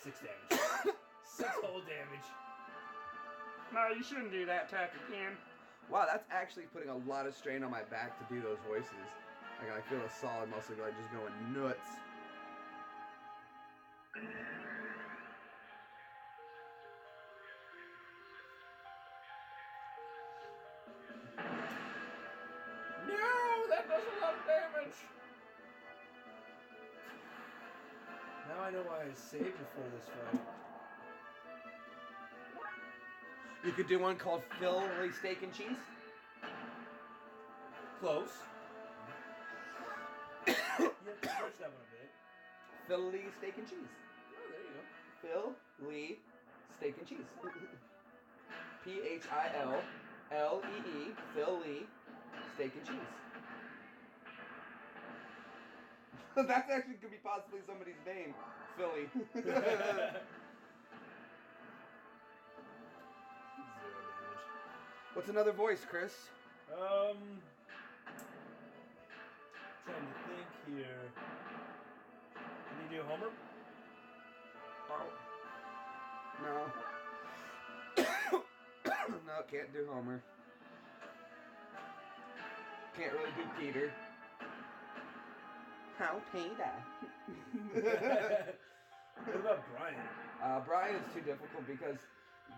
[SPEAKER 1] 6 damage. 6 whole damage.
[SPEAKER 4] No, you shouldn't do that attack again.
[SPEAKER 2] Wow, that's actually putting a lot of strain on my back to do those voices. Like, I feel a solid muscle like just going nuts.
[SPEAKER 1] No, that does a lot of damage. Now I know why I saved before this fight.
[SPEAKER 2] You could do one called Philly Steak and Cheese.
[SPEAKER 1] Close. You have to stretch that one a bit.
[SPEAKER 2] Philly Steak and Cheese.
[SPEAKER 1] Oh, there you go.
[SPEAKER 2] Philly Steak and Cheese. P-H-I-L-L-E-E. Philly Steak and Cheese. That actually could be possibly somebody's name. Philly.
[SPEAKER 1] 0 damage.
[SPEAKER 2] What's another voice, Chris?
[SPEAKER 1] Trying to think here. Can you do Homer?
[SPEAKER 2] No. No, can't do Homer. Can't really do Peter. How Peter?
[SPEAKER 1] What about Brian?
[SPEAKER 2] Brian is too difficult because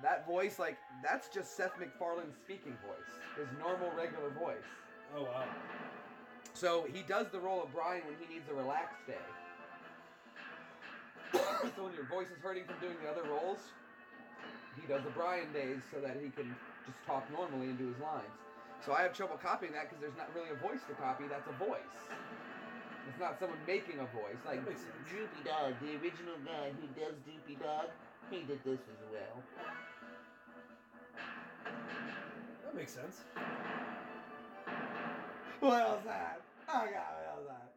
[SPEAKER 2] that voice, like, that's just Seth MacFarlane's speaking voice. His normal, regular voice.
[SPEAKER 1] Oh, wow.
[SPEAKER 2] So he does the role of Brian when he needs a relaxed day. So when your voice is hurting from doing the other roles, he does the Brian days so that he can just talk normally and do his lines. So I have trouble copying that because there's not really a voice to copy. That's a voice. It's not someone making a voice. Like
[SPEAKER 3] Droopy Dog, the original guy who does Droopy Dog, he did this as well.
[SPEAKER 1] That makes sense.
[SPEAKER 2] What else that? I got what else that?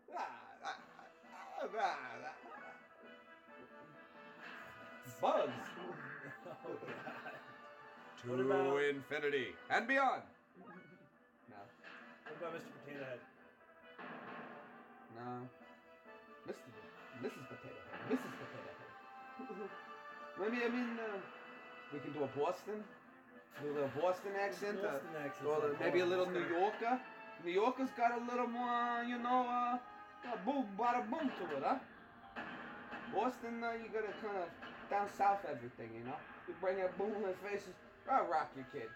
[SPEAKER 2] Bugs.
[SPEAKER 1] Oh, God.
[SPEAKER 2] To
[SPEAKER 1] What about-
[SPEAKER 2] infinity and beyond. No.
[SPEAKER 1] What about Mr. Potato Head?
[SPEAKER 2] No. Mrs. Potato Head. Mrs. Potato Head. Maybe, we can do a Boston. Do a little Boston accent.
[SPEAKER 1] Boston accent.
[SPEAKER 2] Or maybe a little New Yorker. New Yorker's got a little more, boom, bada boom to it, huh? Boston, you gotta kind of down south everything, you know? You bring a boom in their faces. I'll rock you, kid.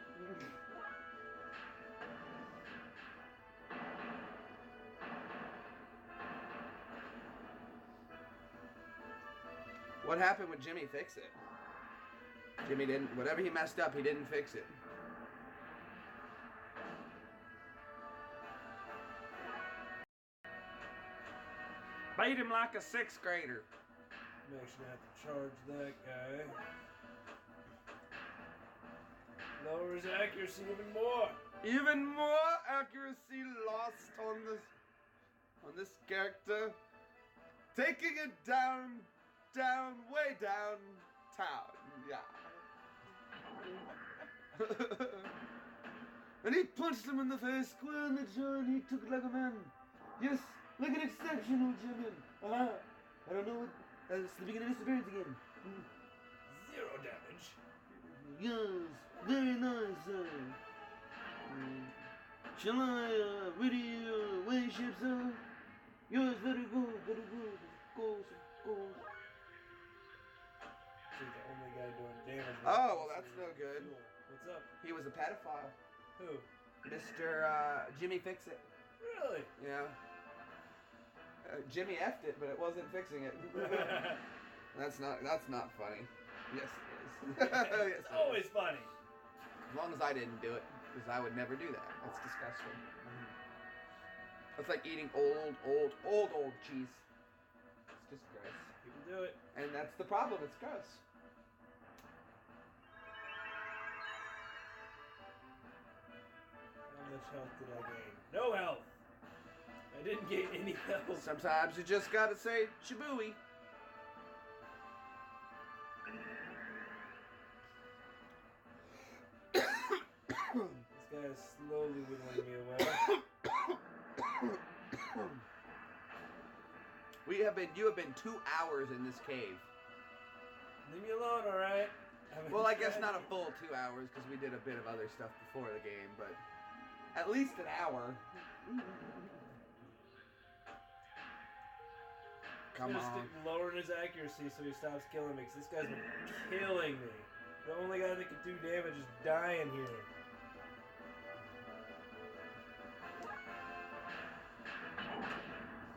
[SPEAKER 2] What happened with Jimmy Fix It? Jimmy didn't, whatever he messed up, he didn't fix it.
[SPEAKER 4] Beat him like a 6th grader.
[SPEAKER 1] I'm actually gonna have to charge that guy. Lowers accuracy even more.
[SPEAKER 2] Even more accuracy lost on this character. Taking it down, way downtown. Yeah.
[SPEAKER 3] And he punched him in the face square in the jaw and he took it like a man. Yes, like an exceptional German. I don't know what... It's the beginning of his appearance again.
[SPEAKER 1] 0 damage.
[SPEAKER 3] Yes, very nice. Shall I ready way ship, sir? Yes, very good, very good. Of course, of course.
[SPEAKER 1] See, the only guy doing damage.
[SPEAKER 2] Oh, well, that's no good.
[SPEAKER 1] Cool. What's up?
[SPEAKER 2] He was a pedophile.
[SPEAKER 1] Who?
[SPEAKER 2] Mr. Jimmy Fix It. That's not funny. Yes, it is.
[SPEAKER 1] It's
[SPEAKER 2] Yes, it is.
[SPEAKER 1] always funny.
[SPEAKER 2] As long as I didn't do it, because I would never do that. That's disgusting. That's like eating old cheese. It's just gross.
[SPEAKER 1] People do it.
[SPEAKER 2] And that's the problem. It's gross.
[SPEAKER 1] How much health did I gain? No health. I didn't gain any health.
[SPEAKER 2] Sometimes you just gotta say Shibui.
[SPEAKER 1] This guy is slowly whittling me away.
[SPEAKER 2] You have been 2 hours in this cave.
[SPEAKER 1] Leave me alone, alright?
[SPEAKER 2] Well, I guess not a full 2 hours because we did a bit of other stuff before the game, but at least an hour. Come
[SPEAKER 1] Just
[SPEAKER 2] on.
[SPEAKER 1] lowering his accuracy so he stops killing me, because this guy's been killing me. The only guy that can do damage is dying here.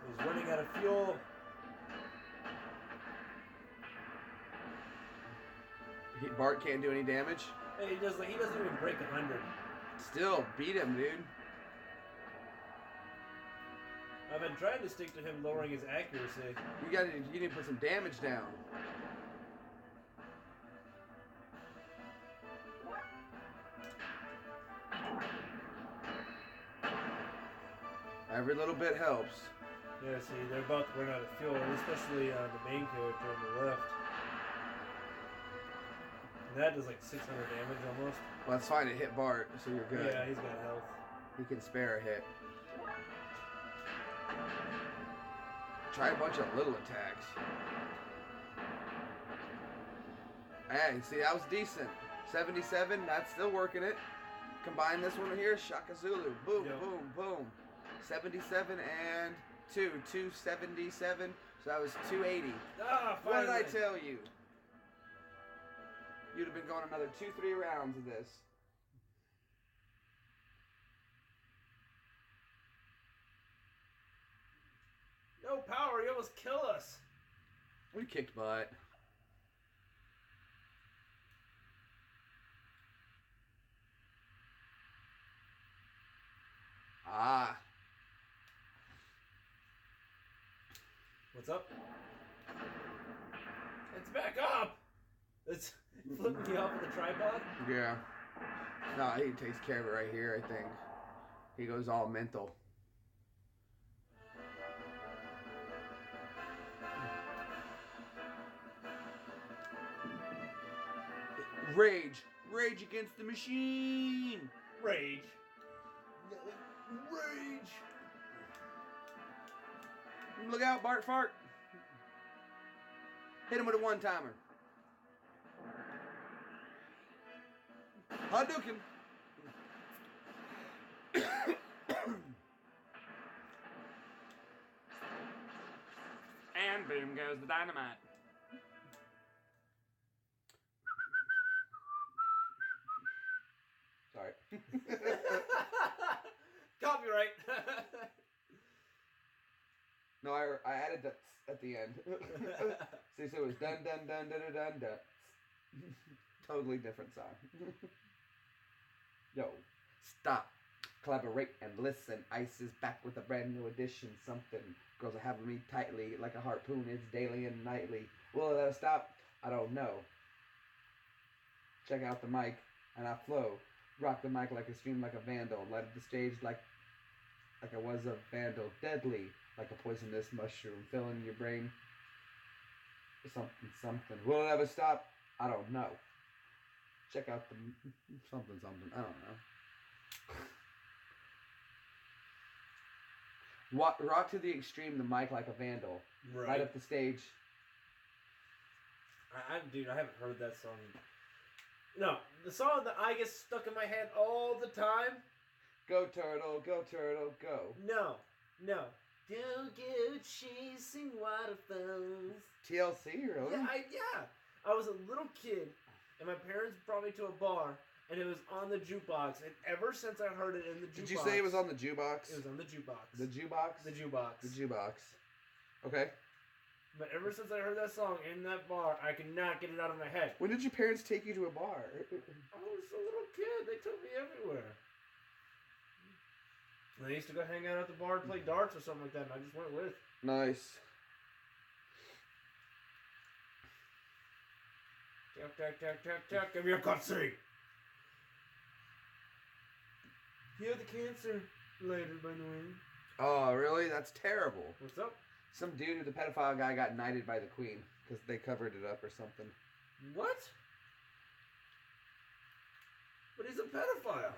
[SPEAKER 1] He's running out of fuel.
[SPEAKER 2] Bart can't do any damage.
[SPEAKER 1] Hey, he doesn't even break 100.
[SPEAKER 2] Still, beat him, dude.
[SPEAKER 1] I've been trying to stick to him lowering his accuracy.
[SPEAKER 2] You need to put some damage down. Every little bit helps.
[SPEAKER 1] Yeah, see, they're about to run out of fuel, especially the main character on the left. And that does like 600 damage almost.
[SPEAKER 2] Well, that's fine. It hit Bart, so you're good.
[SPEAKER 1] Yeah, he's got health.
[SPEAKER 2] He can spare a hit. Try a bunch of little attacks. Hey, see, that was decent. 77, that's still working it. Combine this one here, Shaka Zulu. Boom,
[SPEAKER 1] Yep.
[SPEAKER 2] boom, boom. 77 and 277. So that was 280.
[SPEAKER 1] Ah,
[SPEAKER 2] What did I
[SPEAKER 1] finally.
[SPEAKER 2] tell you? You'd have been going another 2-3 rounds of this.
[SPEAKER 1] No power, you almost kill us.
[SPEAKER 2] We kicked butt. Ah.
[SPEAKER 1] What's up? It's back up! It's flipping me off of the tripod?
[SPEAKER 2] Yeah. No, he takes care of it right here, I think. He goes all mental. Rage. Rage against the machine.
[SPEAKER 1] Rage. Rage!
[SPEAKER 2] Look out, Bart Fart. Hit him with a one-timer. Hadouken.
[SPEAKER 4] And boom goes the dynamite.
[SPEAKER 2] Sorry.
[SPEAKER 1] Copyright!
[SPEAKER 2] No, I added that at the end. See, so it was dun dun dun dun dun dun dun. Totally different song. Yo, stop, collaborate and listen. Ice is back with a brand new edition. Something girls are having me tightly like a harpoon. It's daily and nightly. Will that stop? I don't know. Check out the mic and I flow. Rock the mic like a stream, like a vandal. Light up the stage like I was a vandal. Deadly like a poisonous mushroom. Filling your brain. Something. Will it ever stop? I don't know. Check out the something. I don't know. Rock to the extreme, the mic like a vandal.
[SPEAKER 1] Right.
[SPEAKER 2] Light up the stage.
[SPEAKER 1] Dude, I haven't heard that song. No, the song that I get stuck in my head all the time.
[SPEAKER 2] Go turtle, go.
[SPEAKER 1] No. Don't go chasing waterfalls.
[SPEAKER 2] TLC, really?
[SPEAKER 1] Yeah. I was a little kid, and my parents brought me to a bar, and it was on the jukebox. And ever since I heard it in the jukebox.
[SPEAKER 2] Did you say it was on the jukebox?
[SPEAKER 1] It was on the jukebox.
[SPEAKER 2] The jukebox?
[SPEAKER 1] The jukebox.
[SPEAKER 2] The jukebox. Okay.
[SPEAKER 1] But ever since I heard that song in that bar, I cannot get it out of my head.
[SPEAKER 2] When did your parents take you to a bar?
[SPEAKER 1] I was a little kid. They took me everywhere. And I used to go hang out at the bar and play darts or something like that, and I just went with.
[SPEAKER 2] Nice.
[SPEAKER 1] Tack, tack, tack, tack, tack. Give me a cutscene. Heal the cancer later, by the way.
[SPEAKER 2] Oh, really? That's terrible.
[SPEAKER 1] What's up?
[SPEAKER 2] Some dude, the pedophile guy, got knighted by the queen because they covered it up or something.
[SPEAKER 1] What? But he's a pedophile.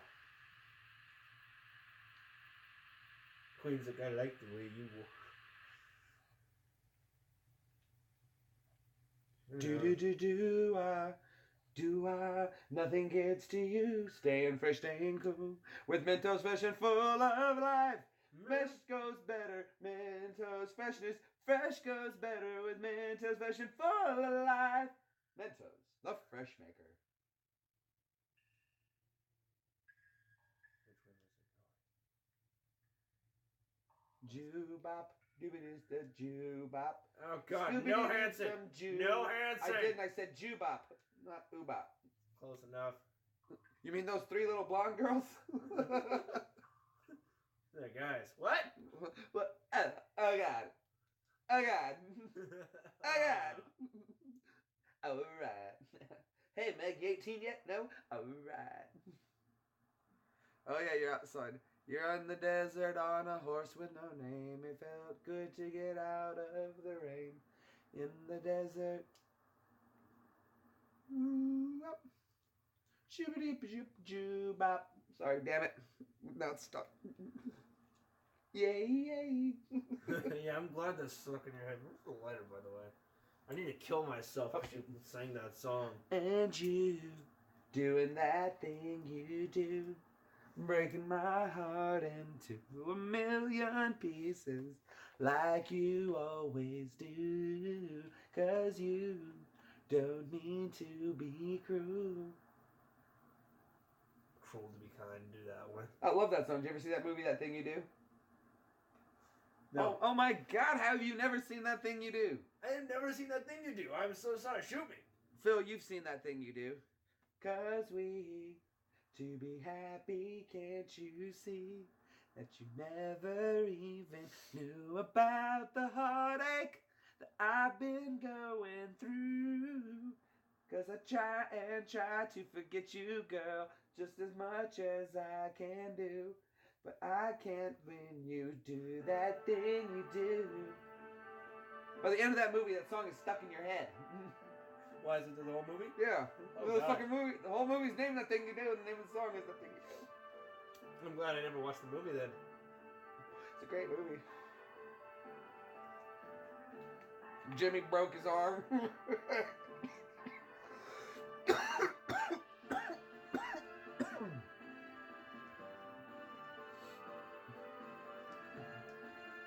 [SPEAKER 1] Queen's like, I like the way you walk.
[SPEAKER 2] Do I, nothing gets to you. Staying fresh, staying cool. With Mentos fresh and full of life. Fresh goes better, Mentos freshness. Fresh goes better with Mentos fresh and full of life. Mentos, the fresh maker. Jubop, doobie is the jubop.
[SPEAKER 1] Oh God, no Hanson. No Hanson.
[SPEAKER 2] I didn't, I said jubop, not oobop.
[SPEAKER 1] Close enough.
[SPEAKER 2] You mean those 3 little blonde girls?
[SPEAKER 1] There, guys. What?
[SPEAKER 2] What? Oh God. Oh God. Oh God. Alright. Hey Meg, you 18 yet? No? Alright. Oh yeah, you're outside. You're in the desert on a horse with no name. It felt good to get out of the rain. In the desert. Shoobity-shoop-joo-bop. Sorry, damn it. Now it's stuck. Yay, yay.
[SPEAKER 1] Yeah, I'm glad that's stuck in your head. Where's the lighter, by the way? I need to kill myself. I should sing that song.
[SPEAKER 2] And you, doing that thing you do, breaking my heart into a million pieces, like you always do, 'cause you don't mean to be cruel.
[SPEAKER 1] Cruel to be kind, do that one.
[SPEAKER 2] I love that song. Did you ever see that movie, That Thing You Do?
[SPEAKER 1] No.
[SPEAKER 2] Oh my God, how have you never seen That Thing You Do?
[SPEAKER 1] I have never seen That Thing You Do. I'm so sorry. Shoot me.
[SPEAKER 2] Phil, you've seen That Thing You Do. 'Cause we, to be happy, can't you see that you never even knew about the heartache that I've been going through? 'Cause I try and try to forget you, girl, just as much as I can do. But I can't when you do that thing you do. By the end of that movie, that song is stuck in your head.
[SPEAKER 1] Why is it the whole movie?
[SPEAKER 2] Yeah.
[SPEAKER 1] Oh,
[SPEAKER 2] the
[SPEAKER 1] God.
[SPEAKER 2] fucking movie, the whole movie's named That Thing You Do, and the name of the song is That Thing You Do.
[SPEAKER 1] I'm glad I never watched the movie then.
[SPEAKER 2] It's a great movie. Jimmy broke his arm.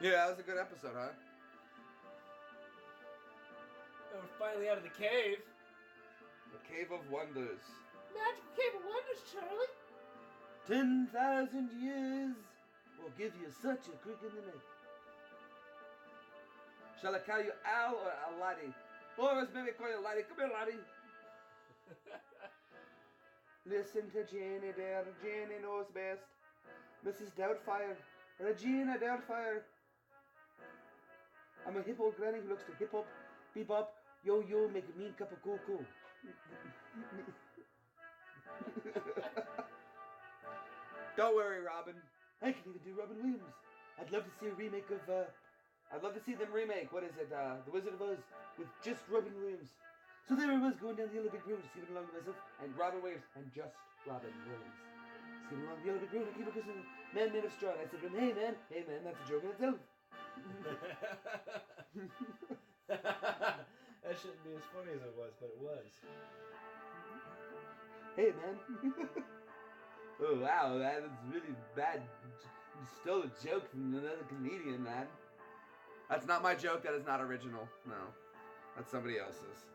[SPEAKER 2] Yeah, that was a good episode, huh?
[SPEAKER 1] We're finally out of the cave.
[SPEAKER 2] The Cave of Wonders.
[SPEAKER 1] Magical Cave of Wonders, Charlie.
[SPEAKER 3] 10,000 years will give you such a crick in the neck.
[SPEAKER 2] Shall I call you Al or Al Laddie? Or else maybe call you Laddie. Come here, Laddie.
[SPEAKER 3] Listen to Jenny there, Jenny knows best. Mrs. Doubtfire, Regina Doubtfire. I'm a hip old granny who looks to hip hop, bebop, yo-yo, make a mean cup of cocoa.
[SPEAKER 2] Don't worry, Robin.
[SPEAKER 3] I can even do Robin Williams. I'd love to see a remake of,
[SPEAKER 2] I'd love to see them remake. What is it? The Wizard of Oz
[SPEAKER 3] with just Robin Williams. So there I was going down the yellow brick road, skipping along to myself.
[SPEAKER 2] and Robin Williams and just Robin Williams.
[SPEAKER 3] Skipping along the yellow brick road, I came across a man made of straw. And I said to him, hey man, that's a joke in itself.
[SPEAKER 1] That shouldn't be as funny as it was, but it was.
[SPEAKER 3] Hey man.
[SPEAKER 2] Oh wow, that is really bad. You stole a joke from another comedian, man. That's not my joke. That is not original. No, that's somebody else's.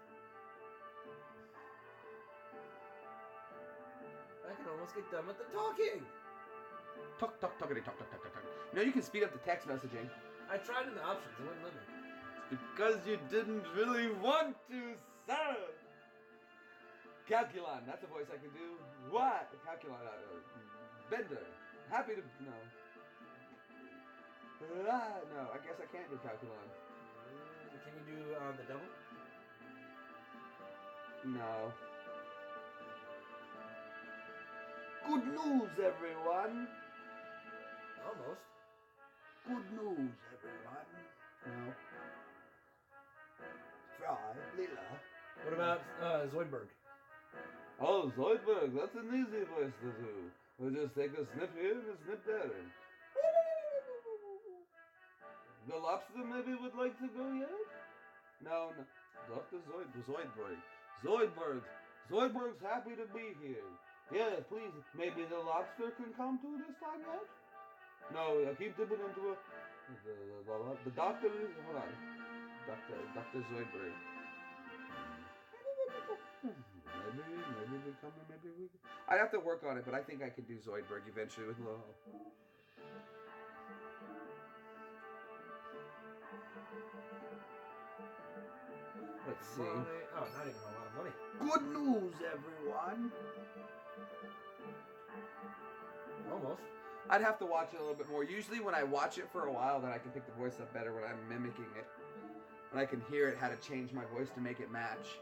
[SPEAKER 1] I can almost get done with the talking.
[SPEAKER 2] Talk, talkity, talk. You know, you can speed up the text messaging.
[SPEAKER 1] I tried in the options. It wouldn't let me.
[SPEAKER 2] because you didn't really want to, sir. Calculon, that's a voice I can do. What? Calculon, Bender. Happy to, no. No, I guess I can't do Calculon.
[SPEAKER 1] Can you do the double?
[SPEAKER 2] No. Good news, everyone.
[SPEAKER 1] Almost.
[SPEAKER 3] Good news, everyone.
[SPEAKER 2] No.
[SPEAKER 3] Fry, Lila.
[SPEAKER 1] What about Zoidberg?
[SPEAKER 2] Oh, Zoidberg, that's an easy voice to do. We'll just take a snip here and a snip there. The lobster maybe would like to go yet? No, no. Dr. Zoidberg. Zoidberg's happy to be here. Yeah, please, maybe the lobster can come too this time yet? No, I keep dipping into the doctor is, hold on. Dr. Zoidberg. Maybe we come, maybe we... I'd have to work on it, but I think I could do Zoidberg eventually with Lo. Let's see.
[SPEAKER 1] Money. Oh, not even a lot of money.
[SPEAKER 3] Good news, everyone.
[SPEAKER 1] Almost.
[SPEAKER 2] I'd have to watch it a little bit more. Usually when I watch it for a while, then I can pick the voice up better when I'm mimicking it. When I can hear it, how to change my voice to make it match.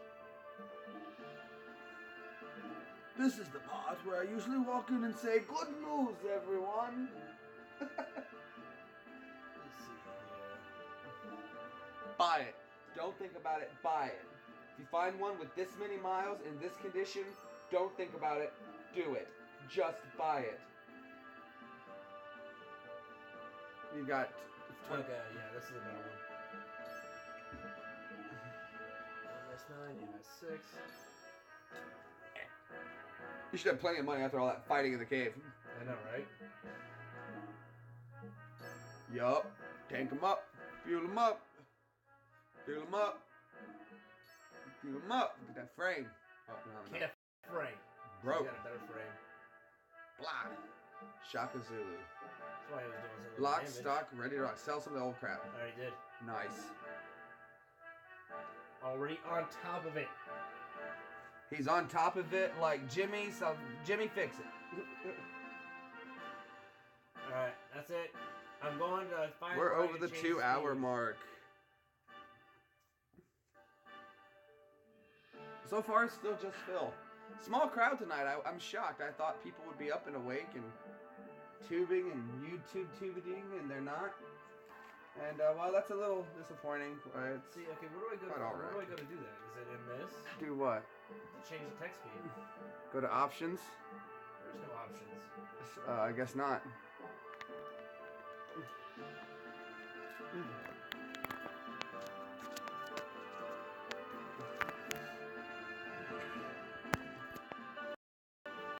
[SPEAKER 3] This is the part where I usually walk in and say, good news, everyone.
[SPEAKER 1] Let's see here.
[SPEAKER 2] Buy it. Don't think about it. Buy it. If you find one with this many miles in this condition, don't think about it. Do it. Just buy it. You got...
[SPEAKER 1] Okay, yeah, this is a better one. S9, yeah, 6.
[SPEAKER 2] You should have plenty of money after all that fighting in the cave.
[SPEAKER 1] I know, right?
[SPEAKER 2] Yup. Tank them up. Fuel them up. Fuel them up. Fuel them up. Get that frame. Oh, no,
[SPEAKER 1] Can't frame.
[SPEAKER 2] Broke.
[SPEAKER 1] He's got a better frame.
[SPEAKER 2] Blah. Shaka Zulu.
[SPEAKER 1] That's why he was doing so
[SPEAKER 2] Lock,
[SPEAKER 1] damage.
[SPEAKER 2] stock, ready to rock. Sell some of the old crap.
[SPEAKER 1] I already did.
[SPEAKER 2] Nice.
[SPEAKER 1] Already on top of it.
[SPEAKER 2] He's on top of it like Jimmy, so Jimmy fix it.
[SPEAKER 1] Alright, that's it. I'm going to find
[SPEAKER 2] We're
[SPEAKER 1] a way
[SPEAKER 2] over
[SPEAKER 1] to
[SPEAKER 2] the
[SPEAKER 1] change
[SPEAKER 2] 2 hour
[SPEAKER 1] speed.
[SPEAKER 2] mark. So far, it's still just Phil. Small crowd tonight. I'm shocked. I thought people would be up and awake and tubing and YouTube tubing, and they're not. And well, that's a little disappointing. It's
[SPEAKER 1] See, okay, where do I go?
[SPEAKER 2] Quite all
[SPEAKER 1] Where do I
[SPEAKER 2] right.
[SPEAKER 1] go to do that? Is it in this?
[SPEAKER 2] do what?
[SPEAKER 1] To change the text speed?
[SPEAKER 2] Go to options.
[SPEAKER 1] There's no options.
[SPEAKER 2] I guess not.